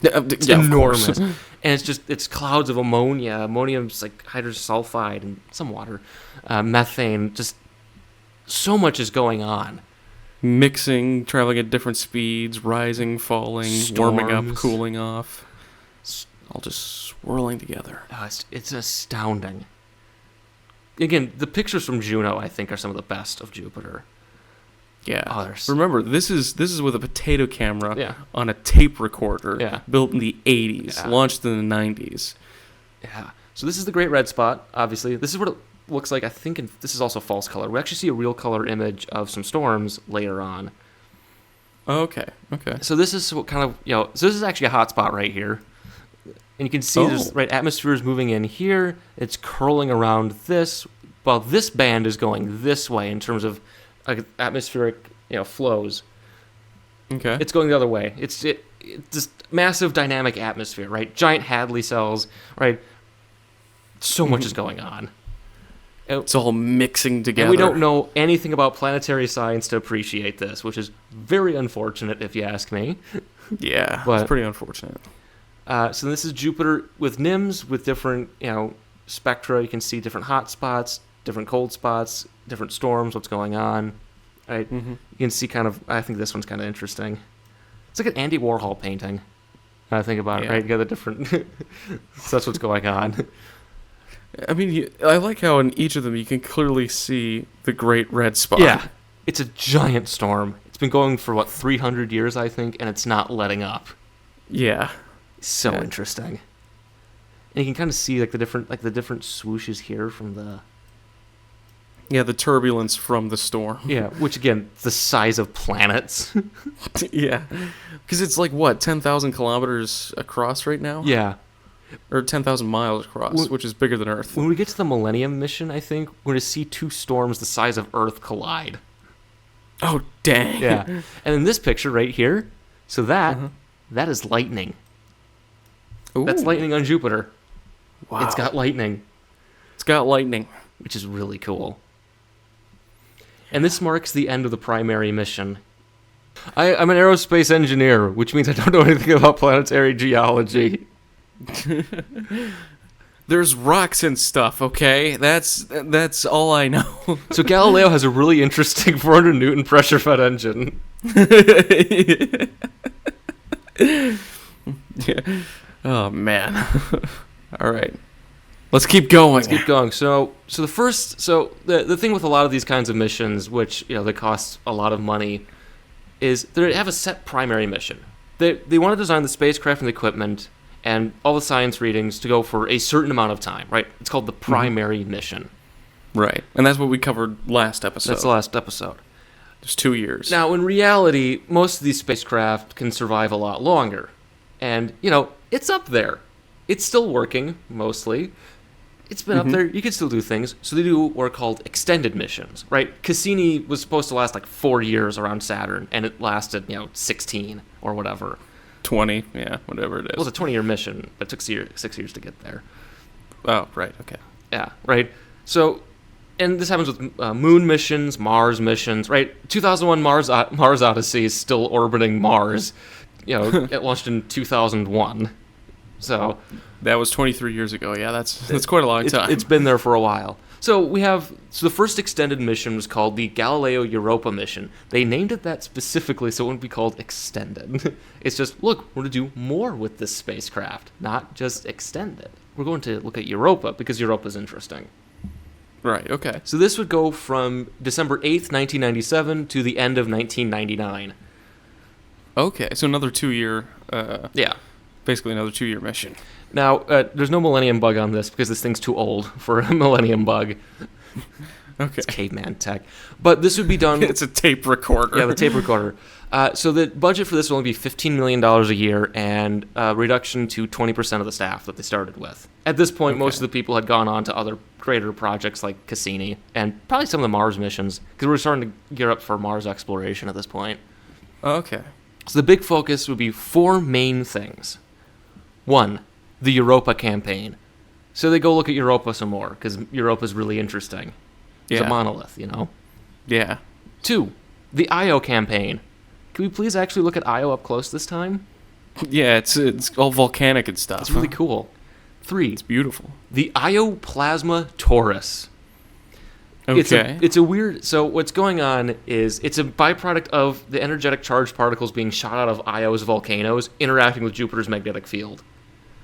It's yeah, enormous. And it's clouds of ammonia. Ammonium's like hydrosulfide and some water. Methane. Just so much is going on. Mixing, traveling at different speeds, rising, falling, warming up, cooling off. All just swirling together. It's astounding. Again, the pictures from Juno, I think, are some of the best of Jupiter. Yeah. Remember, this is with a potato camera on a tape recorder built in the 80s, launched in the 90s. Yeah. So this is the Great Red Spot, obviously. This is what it looks like, I think, this is also false color. We actually see a real color image of some storms later on. Okay. So this is what kind of, so this is actually a hot spot right here. And you can see there's, atmosphere is moving in here. It's curling around this, while this band is going this way in terms of atmospheric, flows. Okay. It's going the other way. It's this massive dynamic atmosphere, right? Giant Hadley cells, right? So much is going on. It's all mixing together. And we don't know anything about planetary science to appreciate this, which is very unfortunate if you ask me. Yeah, it's pretty unfortunate. So this is Jupiter with NIMS with different, spectra. You can see different hot spots, different cold spots, different storms, what's going on. Right? You can see I think this one's kind of interesting. It's like an Andy Warhol painting. I think about it, right? You got the different... so that's what's going on. I mean, I like how in each of them you can clearly see the Great Red Spot. Yeah. It's a giant storm. It's been going for, 300 years, I think, and it's not letting up. Yeah. So interesting. And you can kind of see, the different swooshes here from the... Yeah, the turbulence from the storm. Yeah, which, again, the size of planets. Yeah. Because it's 10,000 kilometers across right now? Yeah. Or 10,000 miles across, which is bigger than Earth. When we get to the Millennium mission, I think, we're going to see 2 storms the size of Earth collide. Oh, dang. Yeah. And in this picture right here, so that is lightning. Ooh. That's lightning on Jupiter. Wow. It's got lightning. Which is really cool. And this marks the end of the primary mission. I'm an aerospace engineer, which means I don't know anything about planetary geology. There's rocks and stuff, okay? That's all I know. So Galileo has a really interesting 400 Newton pressure-fed engine. Yeah. Oh man. All right. Let's keep going. So the thing with a lot of these kinds of missions, which they cost a lot of money, is they have a set primary mission. They want to design the spacecraft and the equipment and all the science readings to go for a certain amount of time, right? It's called the primary mission. Right. And that's what we covered last episode. That's the last episode. Just 2 years. Now, in reality, most of these spacecraft can survive a lot longer. And, it's up there. It's still working, mostly. It's been up there. You can still do things. So they do what are called extended missions, right? Cassini was supposed to last like 4 years around Saturn, and it lasted, 16 or whatever. 20, yeah, whatever it is. It was a 20-year mission, but it took 6 years to get there. Oh, right, okay. Yeah, right? So, and this happens with moon missions, Mars missions, right? 2001 Mars Odyssey is still orbiting Mars. It launched in 2001. So that was 23 years ago. Yeah, that's quite a long time. It's been there for a while. So the first extended mission was called the Galileo Europa mission. They named it that specifically so it wouldn't be called extended. It's just, look, we're going to do more with this spacecraft, not just extend it. We're going to look at Europa because Europa is interesting. Right, okay. So this would go from December 8th, 1997 to the end of 1999. Okay, so another 2-year... yeah. Basically another 2-year mission. Now, there's no Millennium Bug on this because this thing's too old for a Millennium Bug. Okay. It's caveman tech. But this would be done... It's a tape recorder. Yeah, the tape recorder. So the budget for this will only be $15 million a year and a reduction to 20% of the staff that they started with. At this point, most of the people had gone on to other greater projects like Cassini and probably some of the Mars missions because we're starting to gear up for Mars exploration at this point. Okay. So the big focus would be 4 main things. 1, the Europa campaign. So they go look at Europa some more, because Europa's really interesting. It's a monolith, Yeah. 2, the Io campaign. Can we please actually look at Io up close this time? Yeah, it's all volcanic and stuff. It's really cool. 3, It's beautiful. the Io plasma torus. Okay. It's a weird... So what's going on is it's a byproduct of the energetic charged particles being shot out of Io's volcanoes interacting with Jupiter's magnetic field.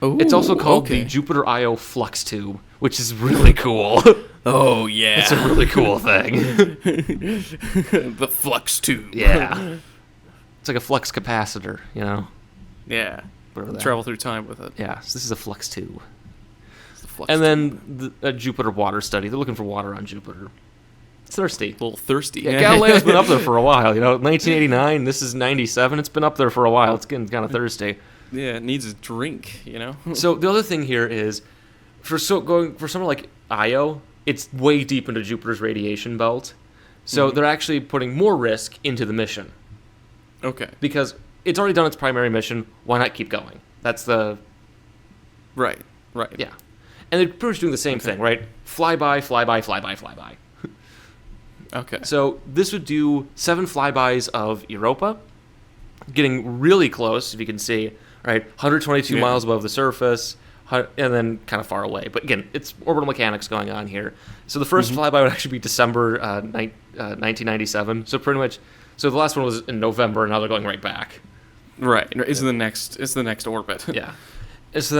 Ooh, It's also called the Jupiter Io flux tube, which is really cool. Oh, yeah. It's a really cool thing. The flux tube. Yeah. It's like a flux capacitor, Yeah. Travel through time with it. Yeah, so this is a flux tube. It's the flux And tube. then a Jupiter water study. They're looking for water on Jupiter. It's thirsty. A little thirsty. Yeah, Galileo's been up there for a while. 1989, this is 97. It's been up there for a while. It's getting kind of thirsty. Yeah, it needs a drink, So the other thing here is, for somewhere like Io, it's way deep into Jupiter's radiation belt. So they're actually putting more risk into the mission. Okay. Because it's already done its primary mission. Why not keep going? That's the... Right. Yeah. And they're pretty much doing the same thing, right? Flyby, flyby, flyby, flyby. Okay. So this would do 7 flybys of Europa, getting really close, if you can see, right? 122 miles above the surface, and then kind of far away. But again, it's orbital mechanics going on here. So the first flyby would actually be December 1997. So pretty much, so the last one was in November, and now they're going right back. Right. It's the next orbit. Yeah. So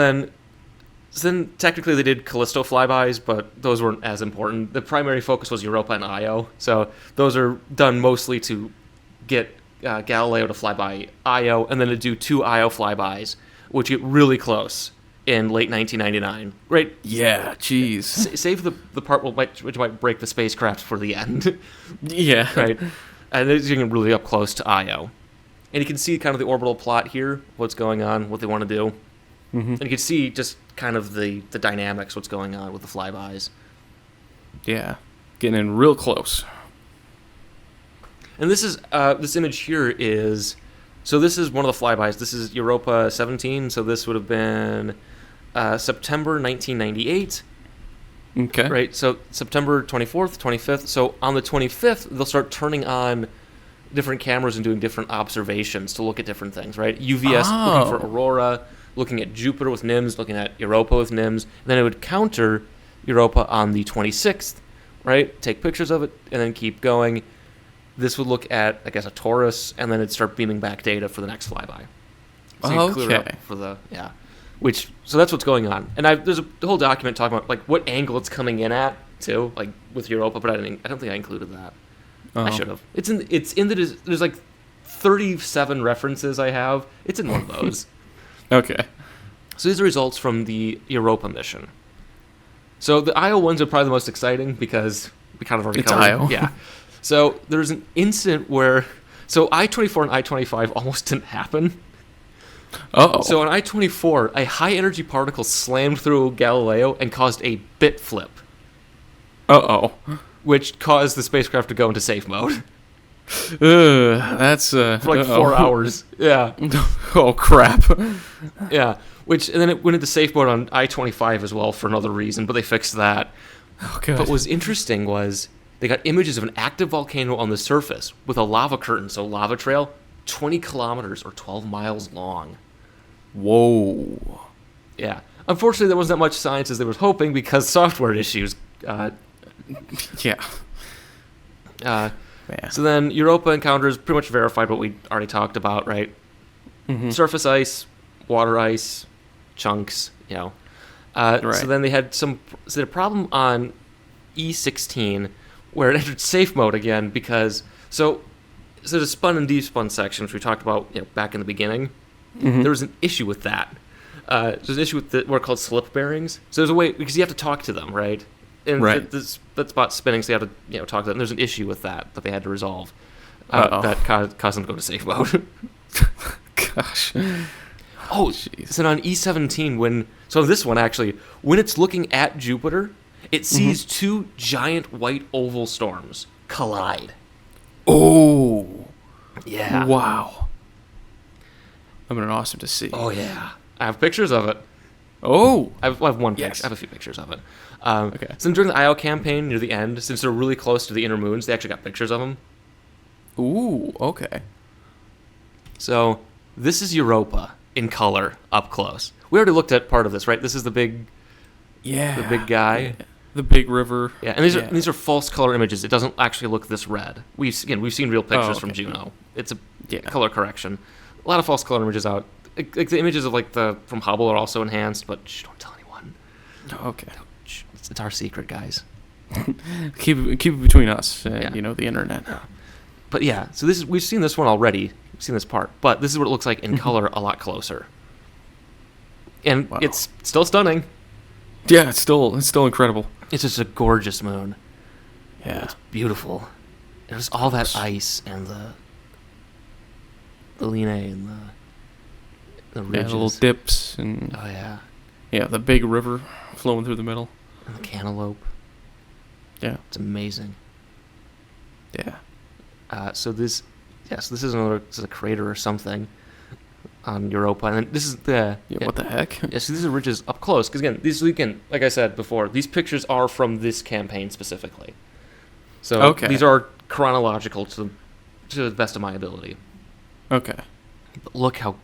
then technically they did Callisto flybys, but those weren't as important. The primary focus was Europa and Io. So those are done mostly to get Galileo to fly by Io, and then to do 2 Io flybys, which get really close in late 1999. Right? Yeah, jeez. Save the part which might break the spacecraft for the end. Yeah. Right? And they're getting really up close to Io. And you can see kind of the orbital plot here, what's going on, what they want to do. And you can see just kind of the dynamics, what's going on with the flybys. Yeah. Getting in real close. And this is this image here is... So this is one of the flybys. This is Europa 17, so this would have been September 1998. Okay. Right, so September 24th, 25th. So on the 25th, they'll start turning on different cameras and doing different observations to look at different things, right? UVS looking for aurora, looking at Jupiter with NIMS, looking at Europa with NIMS. And then it would counter Europa on the 26th, right? Take pictures of it and then keep going. This would look at, I guess, a torus, and then it'd start beaming back data for the next flyby. So you clear it up for the, so that's what's going on. And there's a whole document talking about, like, what angle it's coming in at, too, like, with Europa, but I don't think I included that. I should have. It's in there's like 37 references I have. It's in one of those. Okay. So these are results from the Europa mission. So the Io ones are probably the most exciting because we kind of already It's covered. Io. Yeah. So there's an incident where I-24 and I-25 almost didn't happen. Uh-oh. So on I-24, a high energy particle slammed through Galileo and caused a bit flip, Uh-oh. which caused the spacecraft to go into safe mode That's for like 4 hours. Yeah. Oh, crap. Yeah. And then it went into safe mode on I-25 as well for another reason, but they fixed that. Oh, good. But what was interesting was they got images of an active volcano on the surface with a lava curtain, so lava trail, 20 kilometers or 12 miles long. Whoa. Yeah. Unfortunately, there wasn't that much science as they were hoping because software issues. Yeah. So then Europa encounters pretty much verified what we already talked about, right? Mm-hmm. Surface ice, water ice, chunks, Right. So then they had a problem on E16 where it entered safe mode again because so the spun and despun section, which we talked about back in the beginning, Mm-hmm. there was an issue with that. There's an issue with what are called slip bearings. So there's a way because you have to talk to them, right? And Right. that spot's spinning, so you have to talk to them. And there's an issue with that they had to resolve. Uh-oh. That caused them to go to safe mode. Gosh. Oh, Jeez. so on E17, this one actually, when it's looking at Jupiter, it sees two giant white oval storms collide. Oh. Yeah. Wow. That would have been awesome to see. Oh, yeah. I have pictures of it. Oh. I have one picture. Yes. I have a few pictures of it. Okay. So during the Io campaign, near the end, since they're really close to the inner moons, they actually got pictures of them. Ooh, okay. So this is Europa in color, up close. We already looked at part of this, right? This is the big guy. Yeah. The big river. Yeah, and these are false color images. It doesn't actually look this red. We've seen real pictures from okay. Juno. It's a color correction. A lot of false color images out. Like the images of from Hubble are also enhanced, but don't tell anyone. Okay. It's our secret, guys. Keep it between us and Yeah. the internet. But yeah, so we've seen this one already. We've seen this part, but this is what it looks like in color, a lot closer. And Wow. it's still stunning. Yeah, it's still incredible. It's just a gorgeous moon. Yeah. It's beautiful. There's all that ice and the lineae and the Yeah, ridges. little dips and Oh yeah, the big river flowing through the middle. and the cantaloupe. Yeah. It's amazing. Yeah. So this is a crater or something on Europa, and then this is the What the heck? Yeah, so these are ridges up close because again, like I said before, these pictures are from this campaign specifically. So Okay. these are chronological to the best of my ability. Okay. But look at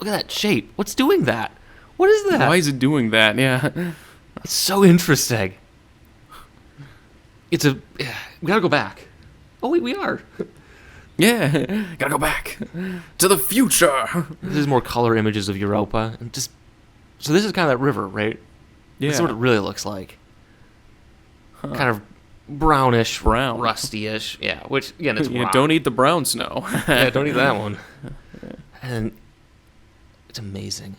that shape. What's doing that? What is that? Why is it doing that? Yeah. It's so interesting. We gotta go back. Oh wait, we are. Yeah. Gotta go back to the future. This is more color images of Europa, and so this is kind of that river, right? Yeah. This is what it really looks like. Kind of brownish, Brown. rusty-ish. Yeah, which again, it's rock. Don't eat the brown snow. Yeah, don't eat that one. And it's amazing.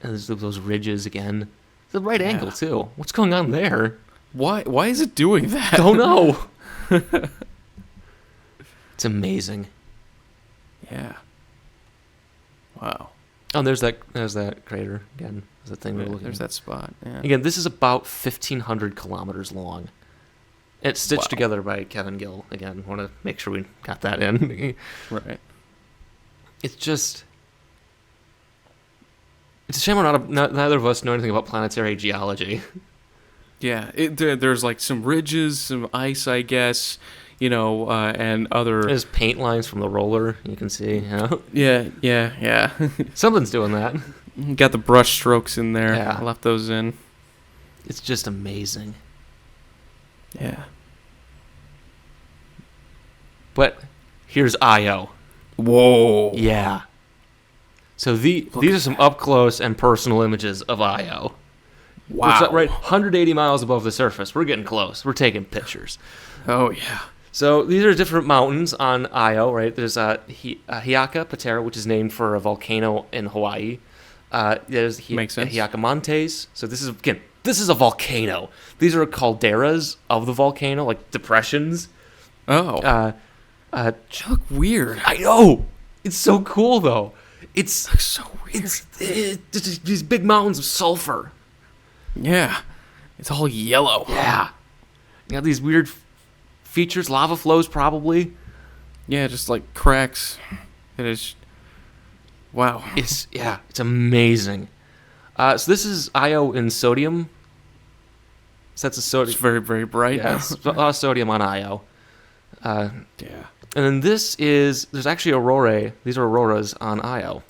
And there's those ridges again. The right angle too. What's going on there? Why is it doing that? Don't know. It's amazing. Yeah. Wow. Oh, there's that crater again. There's that thing we're looking. There's that spot. Yeah. Again, this is about 1,500 kilometers long. It's stitched together by Kevin Gill. Again, want to make sure we got that in. Right. It's just... It's a shame neither of us know anything about planetary geology. Yeah. There's like some ridges, some ice, I guess, and other... There's paint lines from the roller, you can see. Yeah. Something's doing that. Got the brush strokes in there. Yeah. I left those in. It's just amazing. Yeah. But here's Io. Whoa. Yeah. So these are some up close and personal images of Io. Wow. It's right 180 miles above the surface. We're getting close. We're taking pictures. Oh, yeah. So these are different mountains on Io, right? There's Hiaka Patera, which is named for a volcano in Hawaii. There's Makes sense. Hiaka Montes. So this this is a volcano. These are calderas of the volcano, like depressions. Oh. Uh, Look weird. I know. It's so cool, though. It's So weird. it's just these big mountains of sulfur. Yeah. It's all yellow. Yeah. You got these weird features, lava flows probably. Yeah, just like cracks. It is. Wow. It's amazing. So this is Io in sodium. So that's a It's sodium. very, very bright. Yeah, it's a lot of sodium on Io. Yeah. And then there's actually aurorae. These are auroras on Io.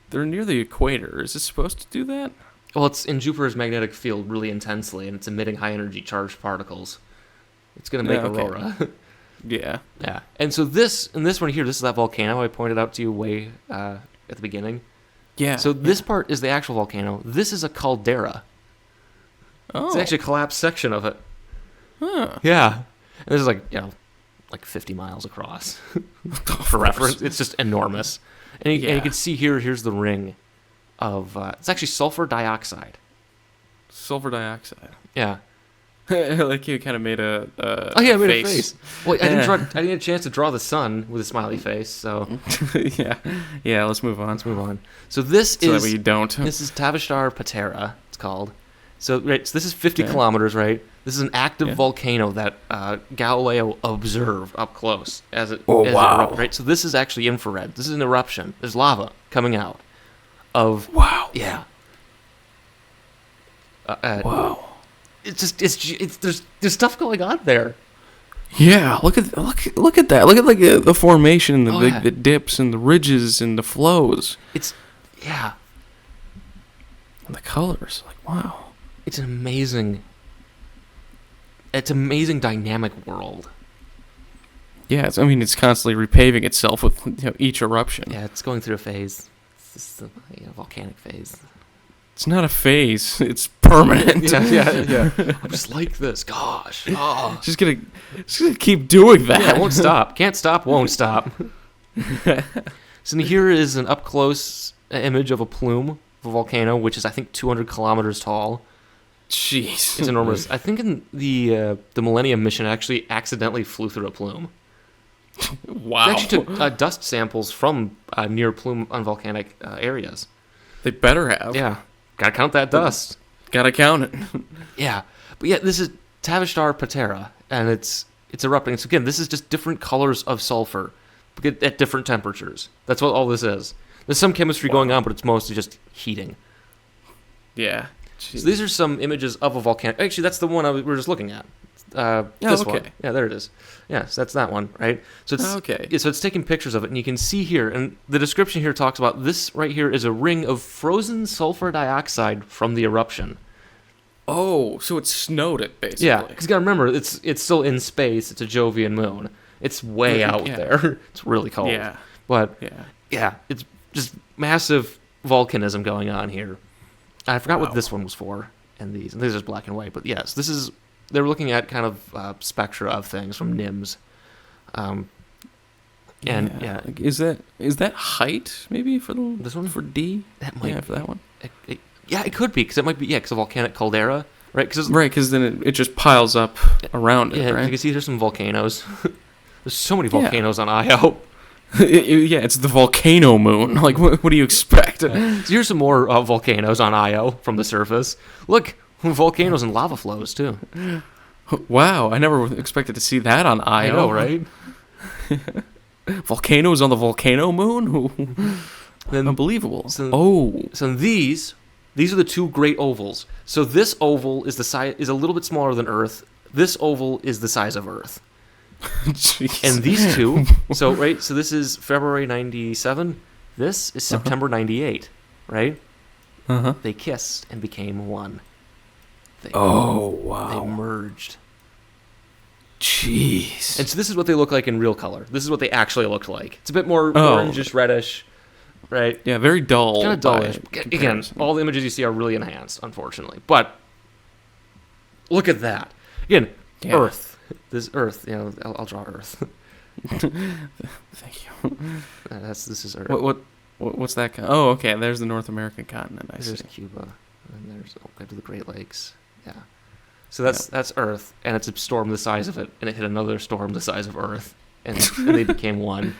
They're near the equator. Is it supposed to do that? Well, it's in Jupiter's magnetic field really intensely, and it's emitting high-energy charged particles. It's going to make Yeah, okay. aurora. Yeah. Yeah. And so this one here, this is that volcano I pointed out to you way at the beginning. Yeah. So this part is the actual volcano. This is a caldera. Oh. It's actually a collapsed section of it. Huh. Yeah. And this is like 50 miles across. For reference, it's just enormous. And you can see here's the ring of, it's actually sulfur dioxide. Sulfur dioxide. Yeah. Like you kind of made a I made a face. Well, I didn't get a chance to draw the sun with a smiley face, so yeah. Let's move on. let's move on. So this So is that way you don't. this is Tavishtar Patera. It's called. So this is 50 Okay. kilometers, right? This is an active Yeah. volcano that Galileo observed up close as it Oh, as it wow. erupted, right? So this is actually infrared. This is an eruption. There's lava coming out of Wow. yeah. Wow. It's there's stuff going on there. Yeah. Look at that. Look at like the formation, Oh, yeah. the dips and the ridges and the flows It's yeah. and the colors. Like wow. It's an amazing dynamic world. Yeah. It's constantly repaving itself with each eruption. Yeah, it's going through a phase. It's just a volcanic phase. It's not a phase. It's permanent. yeah. I'm just like this. Gosh. Oh. Just gonna keep doing that. Yeah, it won't stop. Can't stop, won't stop. So here is an up close image of a plume of a volcano, which is I think 200 kilometers tall. Jeez. It's enormous. I think in the Millennium mission actually accidentally flew through a plume. Wow. They actually took dust samples from near plume on volcanic areas. They better have. Yeah, gotta count that dust. Gotta count it. Yeah, but yeah, this is Tavishtar Patera, and it's erupting. So again, this is just different colors of sulfur at different temperatures. That's what all this is. There's some chemistry going on, but it's mostly just heating. Yeah. So these are some images of a volcano. Actually, that's the one we were just looking at. This okay. one. Yeah, there it is. Yeah, so that's that one, right? So it's Okay. yeah, so it's taking pictures of it, and you can see here, and the description here talks about this right here is a ring of frozen sulfur dioxide from the eruption. Oh, so it snowed it basically. Yeah, because you gotta remember, it's still in space. It's a Jovian moon. It's way Yeah, out yeah. there. It's really cold. Yeah. But Yeah. yeah, it's just massive volcanism going on here. I forgot what Wow. this one was for, and these are black and white. But yes, they're looking at kind of spectra of things from NIMS. And yeah, Like, is that height maybe for This one? for D? that might Yeah, for that one. it could be because it might be because a volcanic caldera, right? Because Right, because then it just piles up around it. yeah, you Right. can see there's some volcanoes. There's so many volcanoes on Io. Yeah, it's the volcano moon. Like, what do you expect? So here's some more volcanoes on Io from the surface. Look, volcanoes and lava flows too. Wow, I never expected to see that on Io. I know, right? Volcanoes on the volcano moon? Then Unbelievable. so these are the two great ovals. So this oval is is a little bit smaller than Earth. This oval is the size of Earth. Jeez. And these two, so this is February 97. This is September 98, right? Uh-huh. They kissed and became one. They wow. merged. Jeez. And so this is what they look like in real color. This is what they actually looked like. It's a bit more Oh. orangish, reddish, right? Yeah, very dull. Kind of dullish. by Again, comparison. all the images you see are really enhanced, unfortunately. But look at that. Again, Yeah. Earth. This Earth, I'll draw Earth. Thank you. This is Earth. What's that? Oh, okay. There's the North American continent. I see. There's Cuba, and there's to the Great Lakes. Yeah. So that's Earth, and it's a storm the size of it, and it hit another storm the size of Earth, and they became one.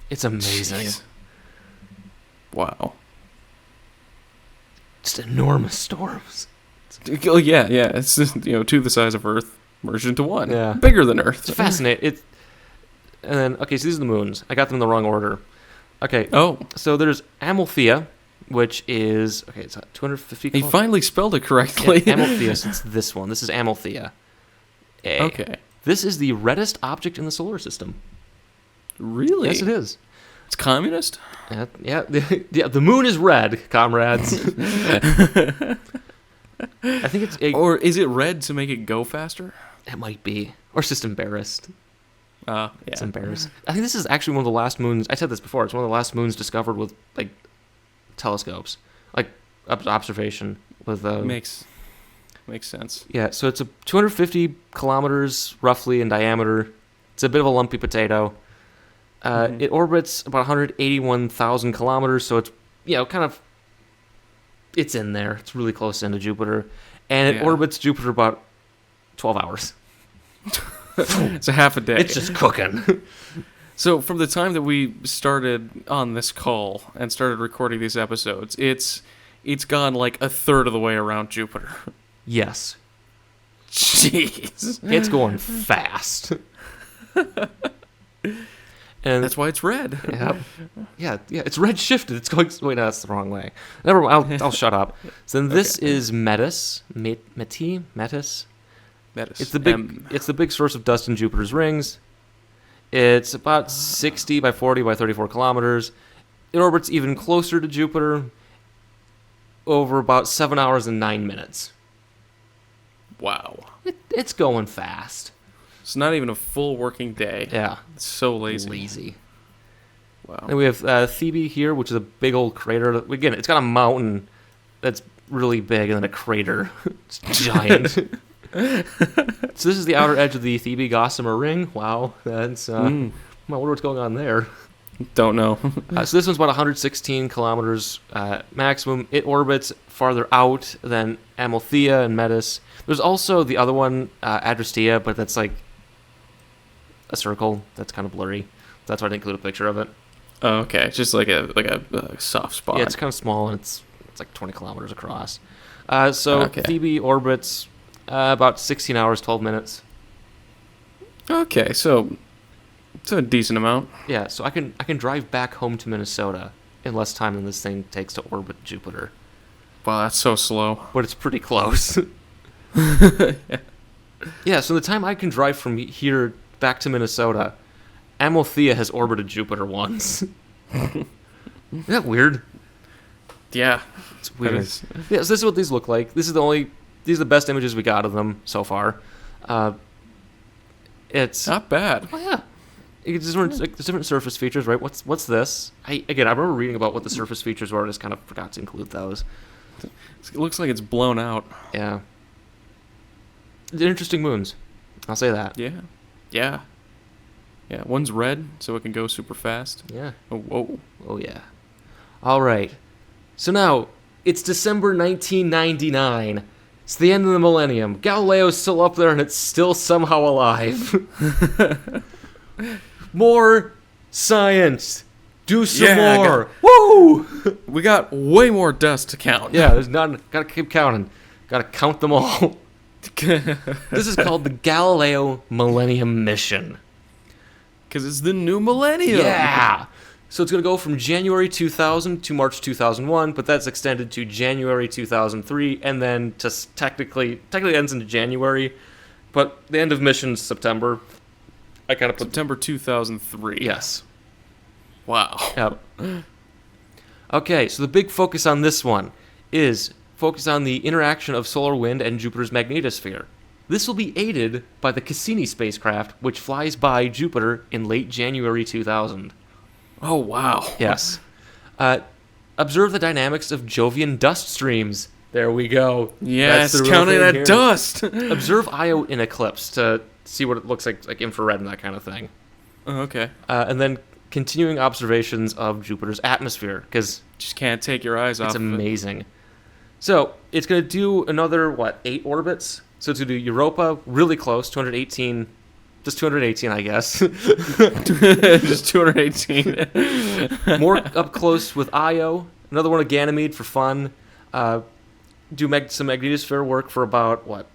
It's amazing. Jeez. Wow. Just enormous storms. Oh, yeah. It's just, two the size of Earth merged into one. Yeah. Bigger than Earth. It's fascinating. And then, okay, so these are the moons. I got them in the wrong order. Okay. Oh. So there's Amalthea, which is, okay, it's 250 He finally spelled it correctly. Yeah, Amalthea, so it's this one. This is Amalthea. A. Okay. This is the reddest object in the solar system. Really? Yes, it is. It's communist? Yeah, the moon is red, comrades. I think it's... Or is it red to make it go faster? It might be. Or it's just embarrassed. Yeah. It's embarrassed. I think this is actually one of the last moons... I said this before. It's one of the last moons discovered with, like, telescopes. Like, observation with... Makes sense. Yeah, so it's 250 kilometers, roughly, in diameter. It's a bit of a lumpy potato. It orbits about 181,000 kilometers, so it's, kind of... It's in there. It's really close into Jupiter. And it orbits Jupiter about 12 hours. It's a half a day. It's just cooking. So from the time that we started on this call and started recording these episodes, it's gone like a third of the way around Jupiter. Yes. Jeez. It's going fast. And that's why it's red. Yeah. It's red shifted. It's going. Wait, no, that's the wrong way. Never mind. I'll shut up. So then this is Metis. Metis. It's the big. It's the big source of dust in Jupiter's rings. It's about 60 by 40 by 34 kilometers. It orbits even closer to Jupiter. Over about 7 hours and 9 minutes. Wow. It's going fast. It's not even a full working day. Yeah. It's so lazy. Wow. And we have Thebe here, which is a big old crater. Again, it's got a mountain that's really big and then a crater. It's giant. So this is the outer edge of the Thebe Gossamer Ring. Wow. That's, I wonder what's going on there. Don't know. So this one's about 116 kilometers maximum. It orbits farther out than Amalthea and Metis. There's also the other one, Adrastea, but that's like a circle. That's kind of blurry. That's why I didn't include a picture of it. Oh, okay. It's just like a soft spot. Yeah, it's kind of small, and it's like 20 kilometers across. So Thebe orbits about 16 hours, 12 minutes. Okay, so it's a decent amount. Yeah, so I can drive back home to Minnesota in less time than this thing takes to orbit Jupiter. Wow, that's so slow. But it's pretty close. Yeah, so the time I can drive from here back to Minnesota, Amalthea has orbited Jupiter once. Isn't that weird? Yeah. It's weird. Yeah, so this is what these look like. These are the best images we got of them so far. It's not bad. Oh yeah. There's different surface features, right? What's this? I remember reading about what the surface features were. I just kind of forgot to include those. It looks like it's blown out. Yeah. They're interesting moons. I'll say that. Yeah. One's red, so it can go super fast. Yeah. Oh, whoa. Oh, yeah. All right. So now, it's December 1999. It's the end of the millennium. Galileo's still up there, and it's still somehow alive. More science. Do some more. Woo! We got way more dust to count. Yeah, there's none. Gotta keep counting. Gotta count them all. This is called the Galileo Millennium Mission. Because it's the new millennium. Yeah. So it's going to go from January 2000 to March 2001, but that's extended to January 2003, and then to technically ends in January, but the end of mission's September. I kind of put September 2003. Yes. Wow. Yep. Okay, so the big focus on this one is focus on the interaction of solar wind and Jupiter's magnetosphere. This will be aided by the Cassini spacecraft, which flies by Jupiter in late January 2000. Oh, wow. Yes. Observe the dynamics of Jovian dust streams. There we go. Yes, counting that dust. Observe Io in eclipse to see what it looks like infrared and that kind of thing. Oh, okay. And then continuing observations of Jupiter's atmosphere, because just can't take your eyes off. It's amazing. So it's going to do another, 8 orbits? So it's going to do Europa, really close, 218, just 218, I guess. Just 218. More up close with Io, another one of Ganymede for fun. Do some magnetosphere work for about,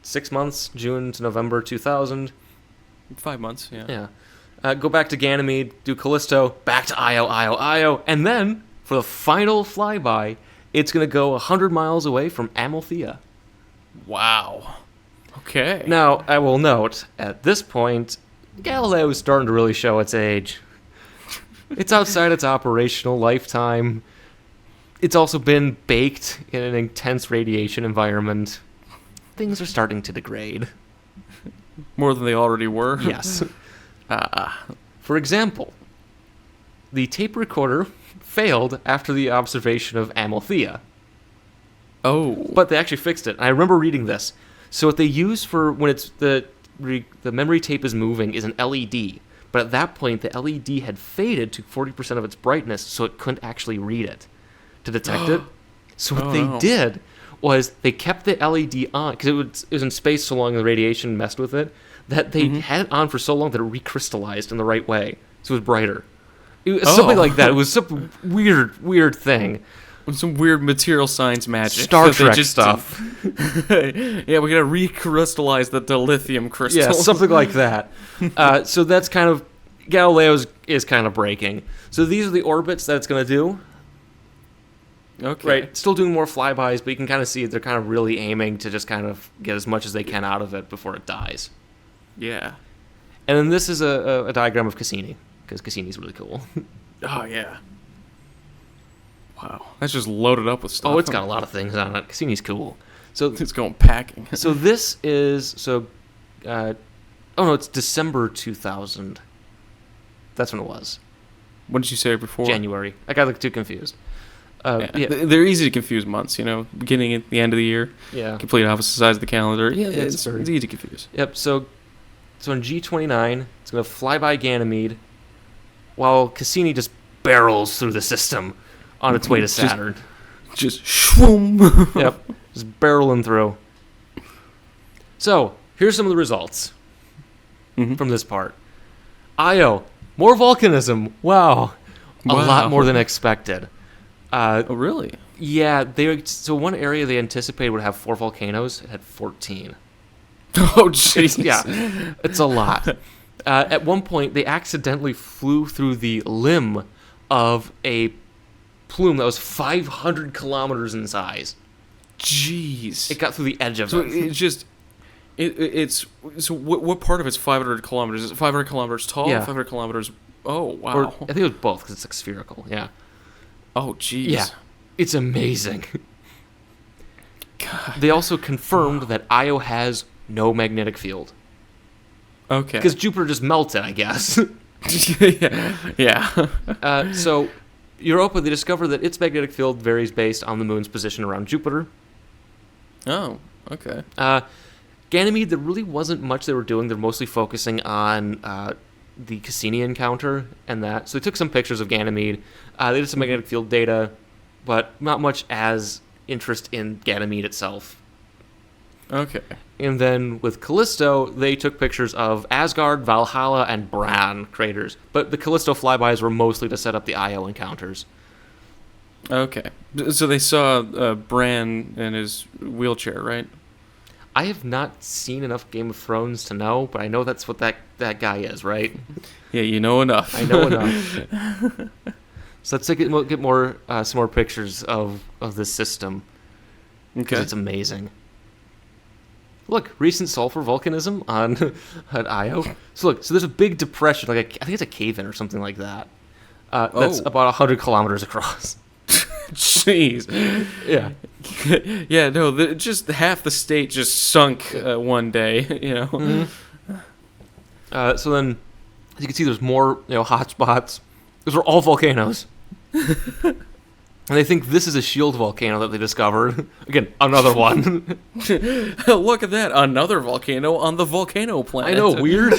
6 months, June to November 2000. 5 months, yeah. Yeah. Go back to Ganymede, do Callisto, back to Io, and then, for the final flyby, it's going to go 100 miles away from Amalthea. Wow. Okay. Now, I will note, at this point, Galileo is starting to really show its age. It's outside its operational lifetime. It's also been baked in an intense radiation environment. Things are starting to degrade. More than they already were? Yes. For example, the tape recorder failed after the observation of Amalthea. Oh. But they actually fixed it. And I remember reading this. So what they use for when it's the memory tape is moving is an LED. But at that point, the LED had faded to 40% of its brightness, so it couldn't actually read it to detect it. So what they did was they kept the LED on, because it was in space so long and the radiation messed with it, that they had it on for so long that it recrystallized in the right way. So it was brighter. It was something like that. It was some weird thing. Some weird material science magic. Star Trek stuff. Yeah, we gotta recrystallize the dilithium crystal. Yeah, something like that. So that's kind of, Galileo's is kind of breaking. So these are the orbits that it's going to do. Okay. Right, still doing more flybys, but you can kind of see they're kind of really aiming to just kind of get as much as they can out of it before it dies. Yeah. And then this is a diagram of Cassini, because Cassini's really cool. Oh, yeah. Wow. That's just loaded up with stuff. Oh, it's got a lot of things on it. Cassini's cool. So it's going packing. So this is, it's December 2000. That's when it was. What did you say before? January. I got too confused. Yeah. They're easy to confuse months, beginning at the end of the year. Yeah. Complete opposite sides of the calendar. Yeah, it's easy to confuse. Yep, so in G29, it's going to fly by Ganymede, while Cassini just barrels through the system on its way to Saturn. Just shwoom. Yep, just barreling through. So, here's some of the results from this part. Io, more volcanism. Wow. A lot more than expected. Oh, really? Yeah, so one area they anticipated would have 4 volcanoes. It had 14. Oh, jeez. Yeah, it's a lot. At one point, they accidentally flew through the limb of a plume that was 500 kilometers in size. Jeez. It got through the edge of so it. It's just... It's so what part of it's 500 kilometers? Is it 500 kilometers tall? Yeah. 500 kilometers... Oh, wow. Or, I think it was both, because it's like spherical, yeah. Oh, jeez. Yeah, it's amazing. God. They also confirmed that Io has no magnetic field. Okay. Because Jupiter just melted, I guess. Yeah. So, Europa, they discovered that its magnetic field varies based on the moon's position around Jupiter. Oh, okay. Ganymede, there really wasn't much they were doing. They're mostly focusing on the Cassini encounter and that. So they took some pictures of Ganymede. They did some magnetic field data, but not much as interest in Ganymede itself. Okay. And then with Callisto, they took pictures of Asgard, Valhalla, and Bran craters. But the Callisto flybys were mostly to set up the Io encounters. Okay. So they saw Bran in his wheelchair, right? I have not seen enough Game of Thrones to know, but I know that's what that guy is, right? Yeah, you know enough. I know enough. So let's get more some more pictures of this system. Okay. It's amazing. Look, recent sulfur volcanism on Io. So there's a big depression, I think it's a cave-in or something like that. That's about 100 kilometers across. Jeez. Yeah. Yeah, no, just half the state just sunk one day, Mm-hmm. So then, as you can see, there's more hot spots. Those are all volcanoes. And they think this is a shield volcano that they discovered. Again, another one. Look at that, another volcano on the volcano planet. I know, weird.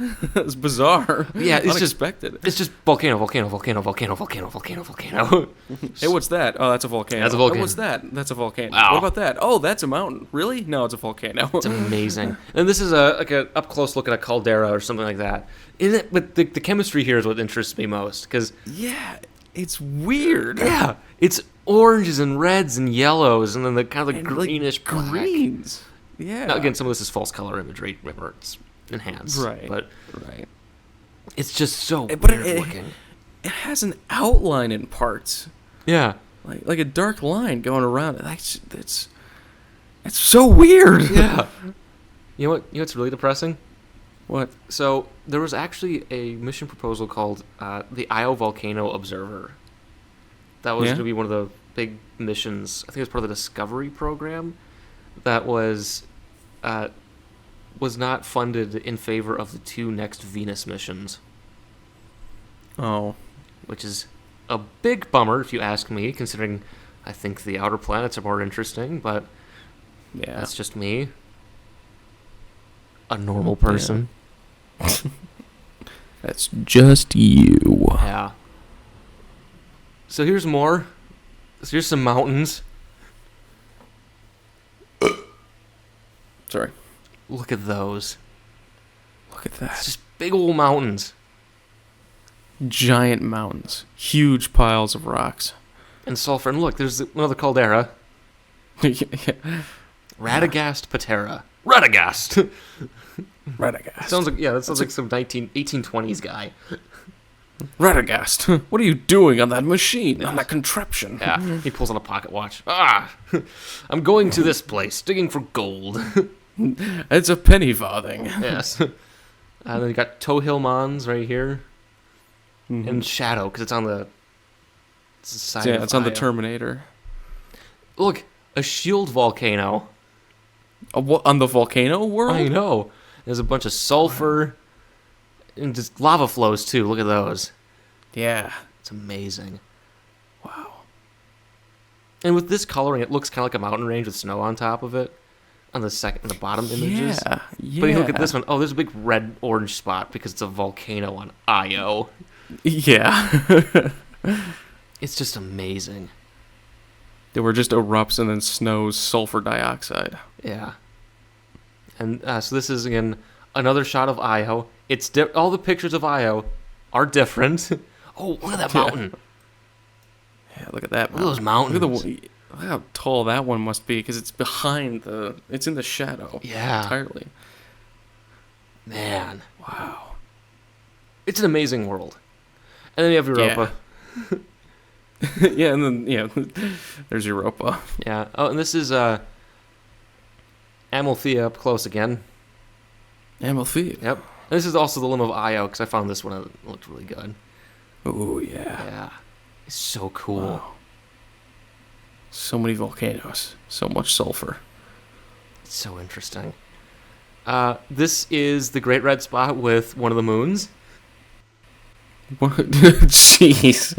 It's bizarre. Yeah, it's unexpected. It's just volcano. Hey, what's that? Oh, that's a volcano. That's a volcano. Oh, what's that? That's a volcano. Wow. What about that? Oh, that's a mountain. Really? No, it's a volcano. It's amazing. And this is like a up close look at a caldera or something like that. But the chemistry here is what interests me most, because yeah, it's weird. yeah, it's oranges and reds and yellows, and then the kind of the And, greenish black. greens. Yeah. Now, again, some of this is false color imagery. Remember, it's enhanced. Right. But right. it's just so But weird looking. It has an outline in parts, Yeah. like a dark line going around it. It's so weird. Yeah. You know what's really depressing? What? So there was actually a mission proposal called the Io Volcano Observer. That was Yeah? going to be one of the big missions. I think it was part of the Discovery program. That was not funded in favor of the 2 next Venus missions, Oh. which is a big bummer if you ask me, considering I think the outer planets are more interesting, but Yeah. that's just me. A normal person. That's just you. Yeah. So here's more. So here's some mountains. Sorry. Look at those. Look at It's that. just big old mountains. Giant mountains. Huge piles of rocks. And sulfur. And look, there's another caldera. Yeah. Radagast Patera. Radagast! Radagast. Sounds like, yeah, that sounds like some 1820s guy. Radagast. What are you doing on that machine? On that contraption? Yeah, he pulls on a pocket watch. I'm going to this place, digging for gold. It's a penny farthing. Yes. And then you got Tohill Mons right here. Mhm. And Shadow, because it's on the side Yeah, of it's on the Io. Terminator. Look, a shield volcano. What, on the volcano world? I know. There's a bunch of sulfur and just lava flows too. Look at those. Yeah. It's amazing. Wow. And with this coloring, it looks kind of like a mountain range with snow on top of it. On the bottom images. Yeah. Yeah. But you look at this one. Oh, there's a big red-orange spot because it's a volcano on Io. Yeah. It's just amazing. They were just erupts and then snows sulfur dioxide. Yeah. And so this is, again, another shot of Io. It's all the pictures of Io are different. Oh, look at that mountain. Yeah, look at that. Look at those Mountain. mountains. Look how tall that one must be because it's behind it's in the shadow. Yeah. Entirely. Man. Wow. It's an amazing world. And then you have Europa. Yeah, and then, yeah, there's Europa. Yeah. Oh, and this is Amalthea up close again. Amalthea. Yep. And this is also the limb of Io, because I found this one that looked really good. Oh, yeah. Yeah. It's so cool. Wow. So many volcanoes. So much sulfur. It's so interesting. This is the Great Red Spot with one of the moons. What? Jeez.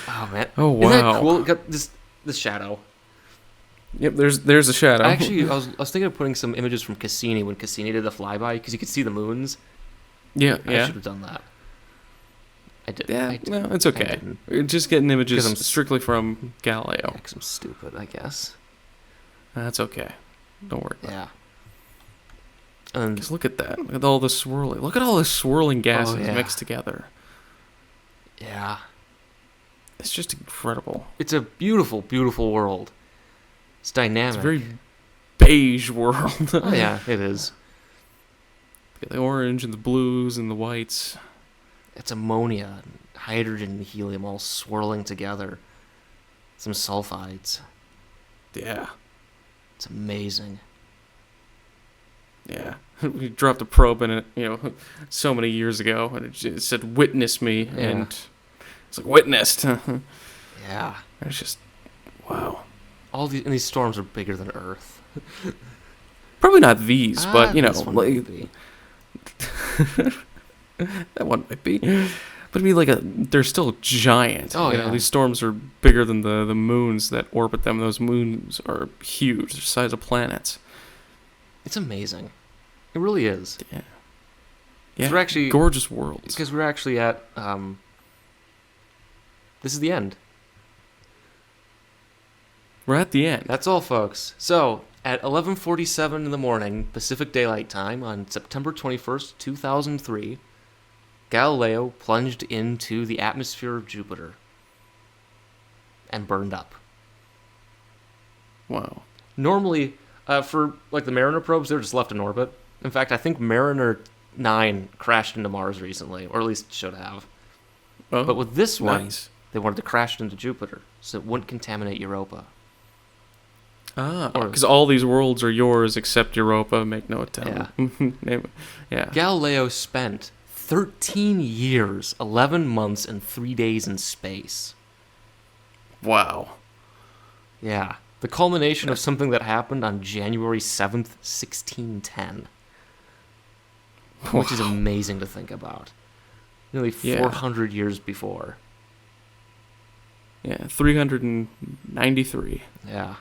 Oh, man. Oh, wow. Isn't that cool? It got this shadow. Yep, there's a shadow. Actually, I was thinking of putting some images from Cassini when Cassini did the flyby, because you could see the moons. Yeah, I yeah. should have done that. I did. Yeah, I did. no, it's okay. didn't. We're just getting images Because I'm strictly from Galileo. Because I'm stupid, I guess. That's okay. Don't worry about it. Yeah. And Just look at that. Look at all the swirling. Look at all the swirling gases yeah. mixed together. yeah, It's just incredible. it's a beautiful, beautiful world. It's dynamic. It's a very beige world. Oh, yeah, it is. Got the orange and the blues and the whites. It's ammonia, and hydrogen, and helium all swirling together. Some sulfides. Yeah. It's amazing. Yeah. We dropped a probe in it, so many years ago, and it said, "Witness me," Yeah. and it's like, witnessed. Yeah. It's just, wow. And these storms are bigger than Earth. Probably not these, but, this one like, might be. that one might be. But I mean, they're still giant. Oh, yeah. These storms are bigger than the moons that orbit them. Those moons are huge. They're the size of planets. It's amazing. It really is. Yeah. Yeah, we're actually gorgeous worlds. Because we're actually at this is the end. We're at the end. That's all, folks. So at 11:47 in the morning Pacific Daylight Time on September 21st, 2003, Galileo plunged into the atmosphere of Jupiter and burned up. Wow. Normally, for like the Mariner probes, they're just left in orbit. In fact, I think Mariner 9 crashed into Mars recently, or at least should have. Oh, but with this one, nice. they wanted to crash it into Jupiter, so it wouldn't contaminate Europa. Because all these worlds are yours except Europa. Make no attempt. Yeah. Galileo spent 13 years, 11 months, and 3 days in space. Wow. Yeah. The culmination of something that happened on January 7th, 1610. Which is amazing to think about. Nearly 400 years before. Yeah, 393. Yeah.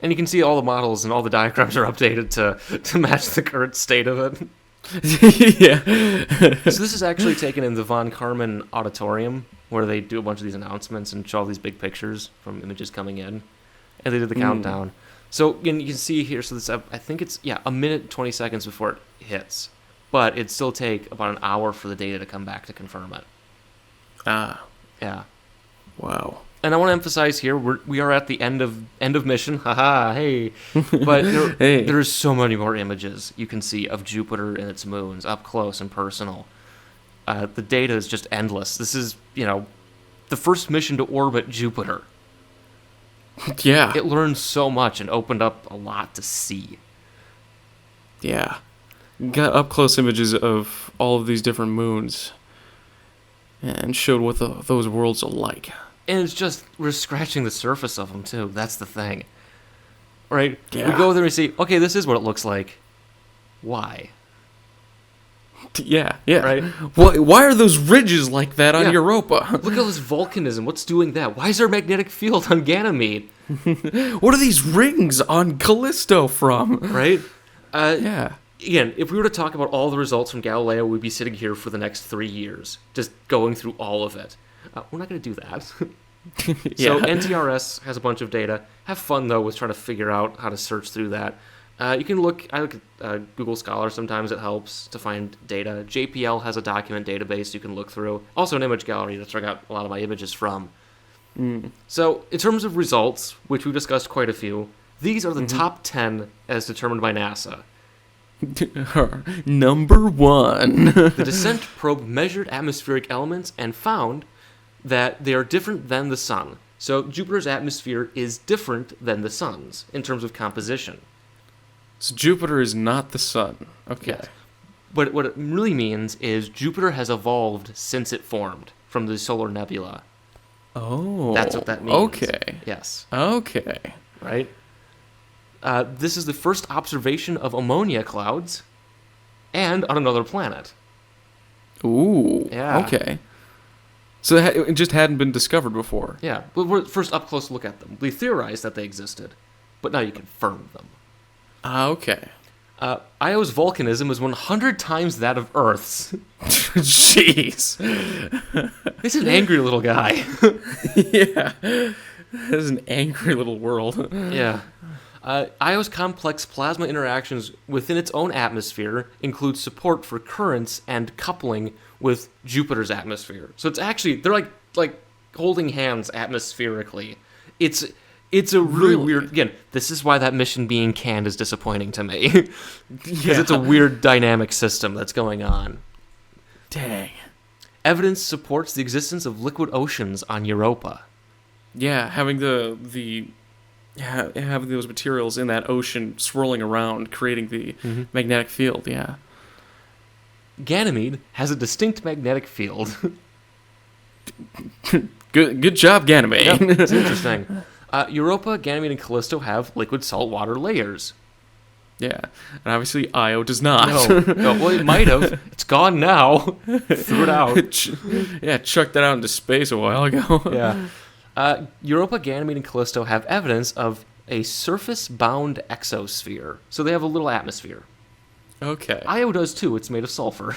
And you can see all the models and all the diagrams are updated to match the current state of it. Yeah. So this is actually taken in the Von Karman Auditorium, where they do a bunch of these announcements and show all these big pictures from images coming in. And they did the countdown. So again, you can see here, so this, I think it's, a minute and 20 seconds before it hits. But it'd still take about an hour for the data to come back to confirm it. Yeah. Wow. And I want to emphasize here, we are at the end of mission. Haha, hey. But there's so many more images you can see of Jupiter and its moons up close and personal. The data is just endless. This is, the first mission to orbit Jupiter. Yeah. It learned so much and opened up a lot to see. Yeah. Got up close images of all of these different moons and showed what those worlds are like. And it's just, we're scratching the surface of them, too. That's the thing. Right? Yeah. We go there and see, okay, this is what it looks like. Why? Yeah. Right? Why are those ridges like that on Europa? Look at all this volcanism. What's doing that? Why is there a magnetic field on Ganymede? What are these rings on Callisto from? Right? Yeah. Again, if we were to talk about all the results from Galileo, we'd be sitting here for the next 3 years, just going through all of it. We're not going to do that. So NTRS has a bunch of data. Have fun, though, with trying to figure out how to search through that. I look at Google Scholar. Sometimes it helps to find data. JPL has a document database you can look through. Also an image gallery. That's where I got a lot of my images from. So in terms of results, which we discussed quite a few, these are the top 10 as determined by NASA. Number 1. The descent probe measured atmospheric elements and found that they are different than the sun. So Jupiter's atmosphere is different than the sun's in terms of composition. So Jupiter is not the sun. Okay. Yes. But what it really means is Jupiter has evolved since it formed from the solar nebula. Oh. That's what that means. Okay. Yes. Okay. Right? This is the first observation of ammonia clouds and on another planet. Ooh. Yeah. Okay. So it just hadn't been discovered before. Yeah. But we're first up close to look at them. We theorized that they existed, but now you confirm them. Okay. Io's volcanism is 100 times that of Earth's. Jeez. This is an angry little guy. Yeah. This is an angry little world. Yeah. Io's complex plasma interactions within its own atmosphere include support for currents and coupling with Jupiter's atmosphere. So it's actually, they're like holding hands atmospherically. It's a really weird, again, this is why that mission being canned is disappointing to me. Because it's a weird dynamic system that's going on. Dang. Evidence supports the existence of liquid oceans on Europa. Yeah, having having those materials in that ocean swirling around, creating the magnetic field, yeah. Ganymede has a distinct magnetic field. Good job, Ganymede. Yep, it's interesting. Europa, Ganymede, and Callisto have liquid saltwater layers. Yeah, and obviously Io does not. No, well, it might have. It's gone now. Threw it out. Chucked that out into space a while ago. Yeah. Europa, Ganymede, and Callisto have evidence of a surface-bound exosphere. So they have a little atmosphere. Okay. Io does too. It's made of sulfur.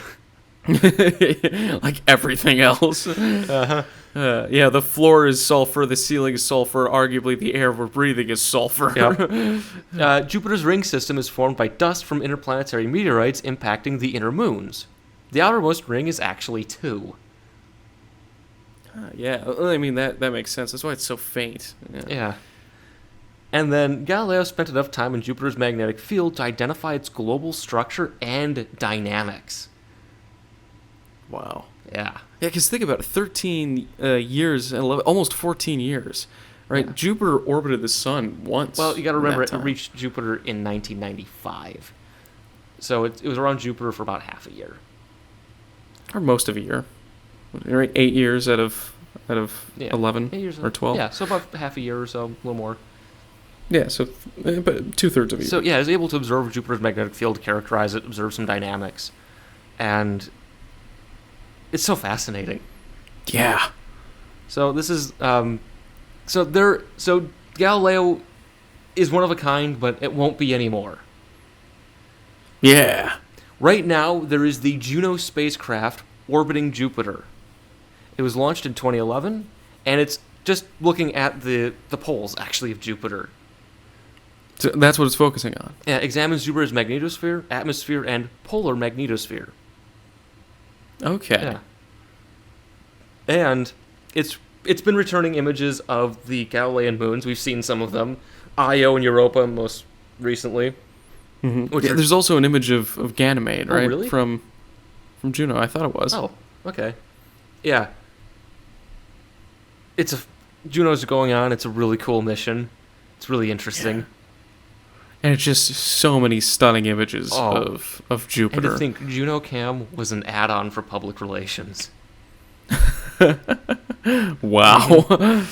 Like everything else. Yeah, the floor is sulfur, the ceiling is sulfur, arguably the air we're breathing is sulfur. Yep. Jupiter's ring system is formed by dust from interplanetary meteorites impacting the inner moons. The outermost ring is actually 2. Yeah, I mean, that makes sense. That's why it's so faint. Yeah. And then Galileo spent enough time in Jupiter's magnetic field to identify its global structure and dynamics. Wow. Yeah. Yeah, because think about it, 13 years, 11, almost 14 years, right? Yeah. Jupiter orbited the sun once. Well, you got to remember, it time. reached Jupiter in 1995. So it was around Jupiter for about half a year. Or most of a year. Right? 8 years out of 11 8 years or 12. Yeah, so about half a year or so, a little more. Yeah, so but 2/3 of a year. So yeah, I was able to observe Jupiter's magnetic field, characterize it, observe some dynamics. And it's so fascinating. Yeah. So this is so Galileo is one of a kind, but it won't be anymore. Yeah. Right now, there is the Juno spacecraft orbiting Jupiter. It was launched in 2011, and it's just looking at the poles, actually, of Jupiter. So that's what it's focusing on. Yeah, it examines Jupiter's magnetosphere, atmosphere, and polar magnetosphere. Okay. Yeah. And it's been returning images of the Galilean moons. We've seen some of them. Io and Europa most recently. Mm-hmm. Yeah, there's also an image of Ganymede, right? Oh, really? From Juno. I thought it was. Oh, okay. Yeah. Juno's going on. It's a really cool mission. It's really interesting. Yeah. And it's just so many stunning images of Jupiter. And to think Juno Cam was an add-on for public relations. Wow.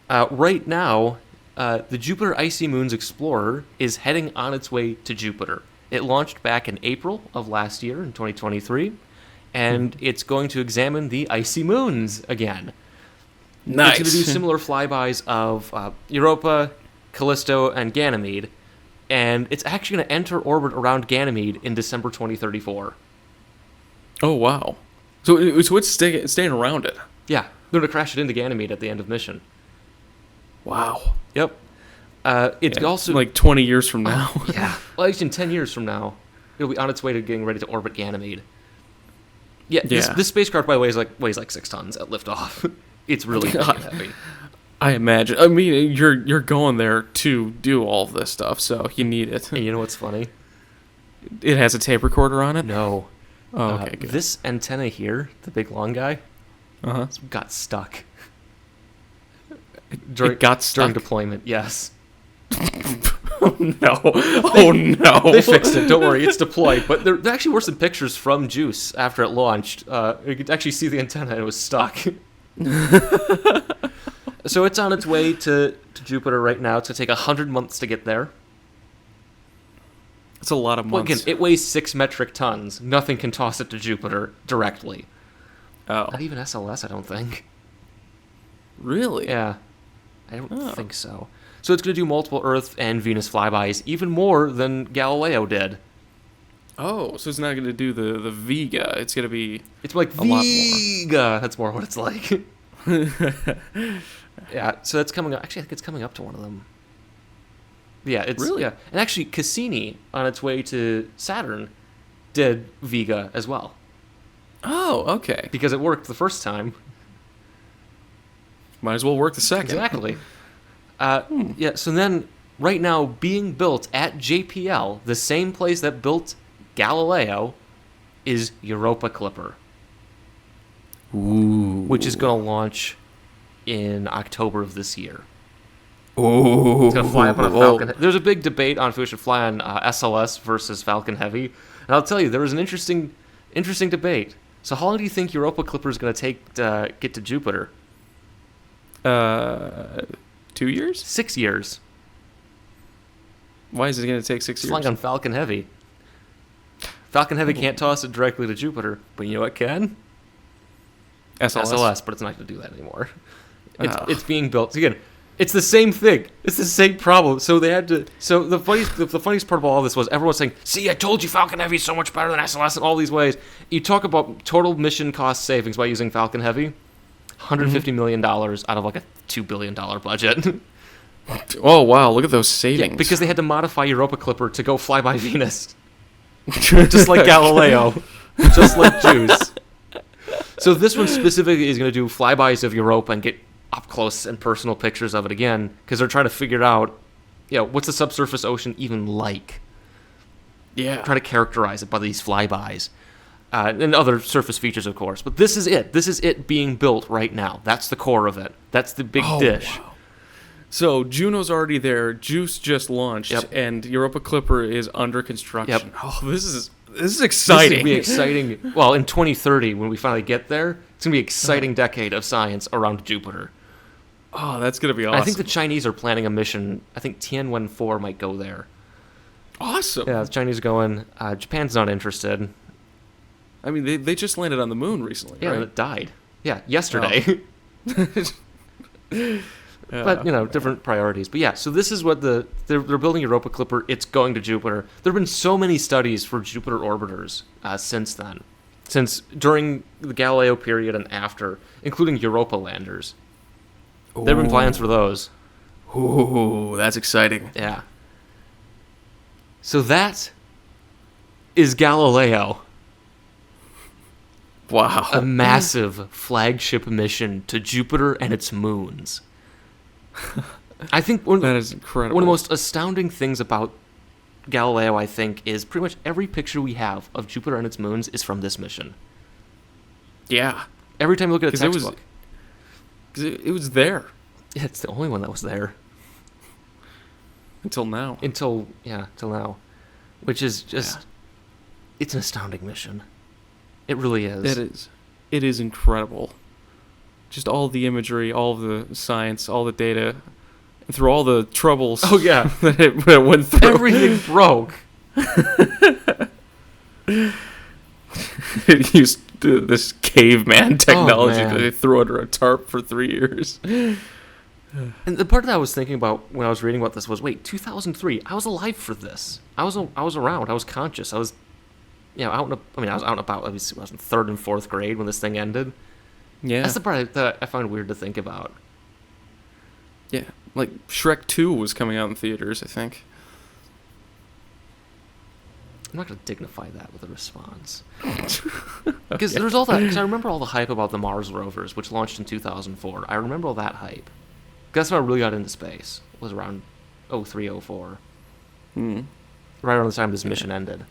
Right now, the Jupiter Icy Moons Explorer is heading on its way to Jupiter. It launched back in April of last year, in 2023, and it's going to examine the icy moons again. Nice. It's going to do similar flybys of Europa, Callisto, and Ganymede, and it's actually going to enter orbit around Ganymede in December 2034. Oh, wow. So it's staying around it? Yeah, they're going to crash it into Ganymede at the end of mission. Wow. Yep. It's also... like 20 years from now. Yeah. Well, actually, in 10 years from now, it'll be on its way to getting ready to orbit Ganymede. Yeah, this spacecraft, by the way, weighs like 6 tons at liftoff. It's really big and heavy. I imagine. I mean, you're going there to do all of this stuff, so you need it. And you know what's funny? It has a tape recorder on it? No. Oh, okay, good. This antenna here, the big long guy, got stuck. It got stuck? During deployment, yes. Oh, no. Oh, no. They fixed it. Don't worry. It's deployed. But there actually were some pictures from JUICE after it launched. You could actually see the antenna and it was stuck. So it's on its way to Jupiter right now. It's going to take 100 months to get there. It's a lot of months. Well, again, it weighs 6 metric tons. Nothing can toss it to Jupiter directly. Oh. Not even SLS, I don't think. Really? Yeah. I don't think so. So it's going to do multiple Earth and Venus flybys, even more than Galileo did. Oh, so it's not going to do the Vega. It's going to be It's like a lot Vega. That's more what it's like. Yeah, so that's coming up. Actually, I think it's coming up to one of them. Yeah, it's really. Yeah, and actually, Cassini on its way to Saturn did Vega as well. Oh, okay. Because it worked the first time. Might as well work the second. Exactly. Yeah. So then, right now, being built at JPL, the same place that built Galileo, is Europa Clipper. Ooh. Which is going to launch in October of this year. Ooh. It's going to fly up on a Falcon. There's a big debate on if we should fly on SLS versus Falcon Heavy. And I'll tell you, there was an interesting debate. So how long do you think Europa Clipper is going to take to get to Jupiter? 2 years? 6 years. Why is it going to take 6 years? Flying on Falcon Heavy. Falcon Heavy can't toss it directly to Jupiter, but you know what can? SLS. SLS, but it's not going to do that anymore. It's being built. Again, It's the same thing. It's the same problem. So they had to. So the funniest part of all this was everyone saying, "See, I told you Falcon Heavy is so much better than SLS in all these ways." You talk about total mission cost savings by using Falcon Heavy, $150 million out of like a $2 billion budget. Oh wow! Look at those savings. Yeah, because they had to modify Europa Clipper to go fly by Venus, just like Galileo, just like Juice. So this one specifically is going to do flybys of Europa and get up close and personal pictures of it again, because they're trying to figure out, what's the subsurface ocean even like? Yeah. Try to characterize it by these flybys. And other surface features, of course. But this is it. This is it being built right now. That's the core of it. That's the big dish. Wow. So Juno's already there. Juice just launched, and Europa Clipper is under construction. Yep. Oh, this is exciting. This is going to be exciting. Well, in 2030, when we finally get there, it's going to be an exciting decade of science around Jupiter. Oh, that's going to be awesome. I think the Chinese are planning a mission. I think Tianwen-4 might go there. Awesome. Yeah, the Chinese are going. Japan's not interested. I mean, they just landed on the moon recently, Yeah, right? and it died. Yeah, yesterday. But, different priorities. But yeah, so this is what they're building Europa Clipper. It's going to Jupiter. There have been so many studies for Jupiter orbiters since then. Since during the Galileo period and after, including Europa landers. There have been plans for those. Ooh, that's exciting. Yeah. So that is Galileo. Wow. A massive flagship mission to Jupiter and its moons. I think that is incredible. One of the most astounding things about Galileo, I think, is pretty much every picture we have of Jupiter and its moons is from this mission. Yeah. Every time you look at a textbook. Because it was there. Yeah, it's the only one that was there. Until now. Until now. Which is just... It's an astounding mission. It really is. It is. It is incredible. Just all the imagery, all the science, all the data, and through all the troubles. Oh, yeah. that it went through. Everything broke. It used this caveman technology that they threw under a tarp for 3 years. And the part that I was thinking about when I was reading about this was, wait, 2003, I was alive for this. I was around. I was conscious. I was, I was out and about. Obviously, I was in 3rd and 4th grade when this thing ended. Yeah. That's the part that I find weird to think about. Yeah. Like, Shrek 2 was coming out in theaters, I think. I'm not going to dignify that with a response. Because there's all that. Because I remember all the hype about the Mars rovers, which launched in 2004. I remember all that hype. That's when I really got into space. It was around 03, 04. Hmm. Right around the time this mission ended.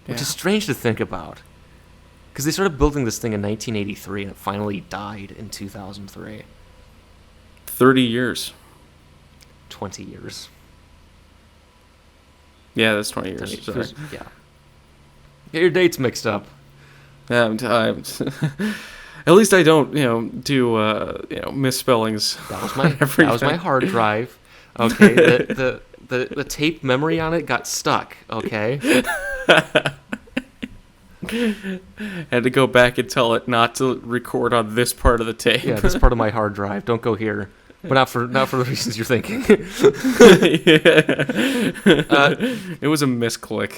Which is strange to think about. Because they started building this thing in 1983, and it finally died in 2003. 30 years. 20 years. Yeah, that's 20 years. Sorry. Yeah. Get your dates mixed up. At least I don't, do misspellings. That was my hard drive. Okay, the tape memory on it got stuck. Okay. Had to go back and tell it not to record on this part of the tape. Yeah, this part of my hard drive. Don't go here. But not for the reasons you're thinking. It was a misclick.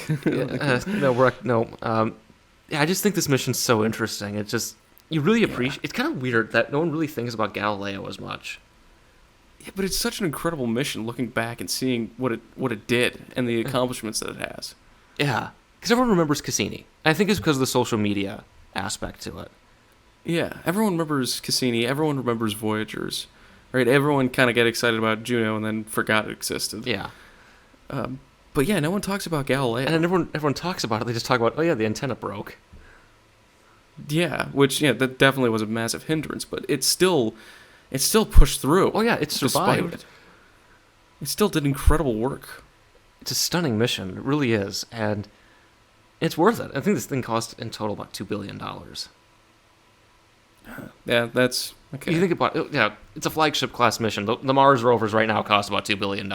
I just think this mission's so interesting. It's just you really appreciate. It's kind of weird that no one really thinks about Galileo as much. Yeah, but it's such an incredible mission. Looking back and seeing what it did and the accomplishments that it has. Yeah, because everyone remembers Cassini. I think it's because of the social media aspect to it. Yeah, everyone remembers Cassini. Everyone remembers Voyagers. Right, everyone kind of got excited about Juno and then forgot it existed. Yeah. But yeah, no one talks about Galileo. And then everyone talks about it. They just talk about, the antenna broke. Yeah, which, that definitely was a massive hindrance, but it still pushed through. Oh, yeah, it survived. It still did incredible work. It's a stunning mission. It really is. And it's worth it. I think this thing cost in total about $2 billion. Yeah, that's... Okay. You think about it, it's a flagship class mission. The Mars rovers right now cost about $2 billion.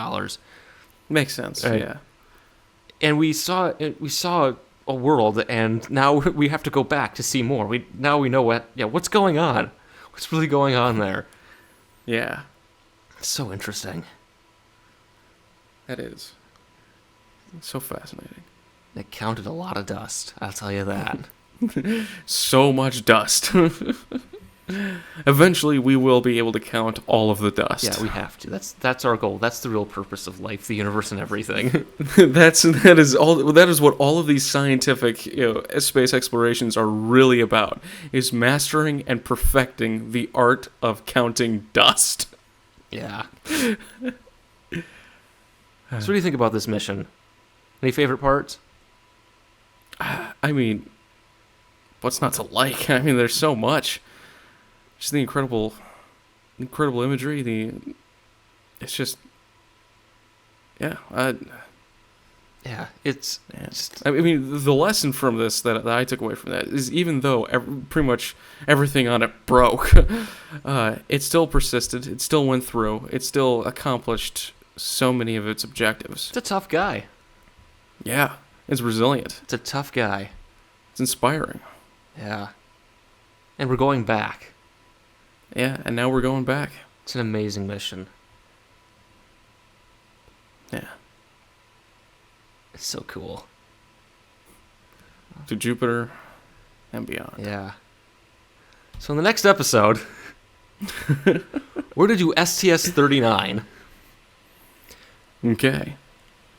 Makes sense, right? Yeah. And we saw a world, and now we have to go back to see more. Now we know what's going on. What's really going on there? Yeah. So interesting. That is. So fascinating. It counted a lot of dust, I'll tell you that. So much dust. Eventually, we will be able to count all of the dust. Yeah, we have to. That's our goal. That's the real purpose of life, the universe, and everything. That is what all of these scientific, space explorations are really about, is mastering and perfecting the art of counting dust. Yeah. So what do you think about this mission? Any favorite parts? I mean, what's not to like? I mean, there's so much. Just the incredible imagery. It's just, yeah. It's. I mean, the lesson from this that I took away from that is, even though pretty much everything on it broke, it still persisted. It still went through. It still accomplished so many of its objectives. It's a tough guy. Yeah, it's resilient. It's a tough guy. It's inspiring. Yeah. And we're going back. Yeah, and now we're going back. It's an amazing mission. Yeah. It's so cool. To Jupiter and beyond. Yeah. So in the next episode, we're going to do STS-39. Okay.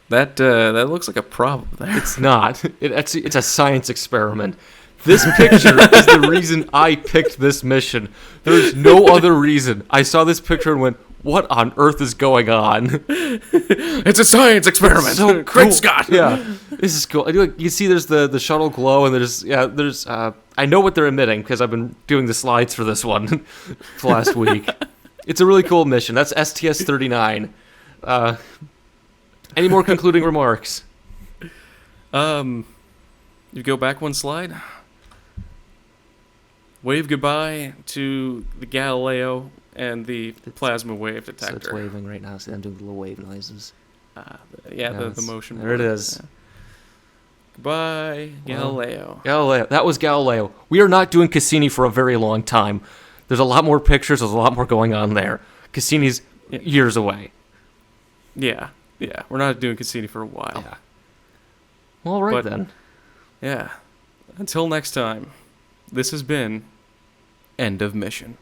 That looks like a problem there. It's not. It's a science experiment. This picture is the reason I picked this mission. There's no other reason. I saw this picture and went, what on earth is going on? It's a science experiment. It's so cool. Great Scott. Yeah, this is cool. You see there's the shuttle glow, and there's I know what they're emitting because I've been doing the slides for this one for last week. It's a really cool mission. That's STS-39. Any more concluding remarks? You go back one slide. Wave goodbye to the Galileo and the plasma wave detector. So it's waving right now. See, I'm doing the little wave noises. The motion. There it is. Yeah. Goodbye, Galileo. Galileo. That was Galileo. We are not doing Cassini for a very long time. There's a lot more pictures. There's a lot more going on there. Cassini's years away. Yeah. We're not doing Cassini for a while. Yeah. Well, all right then. Yeah. Until next time, this has been End of Mission.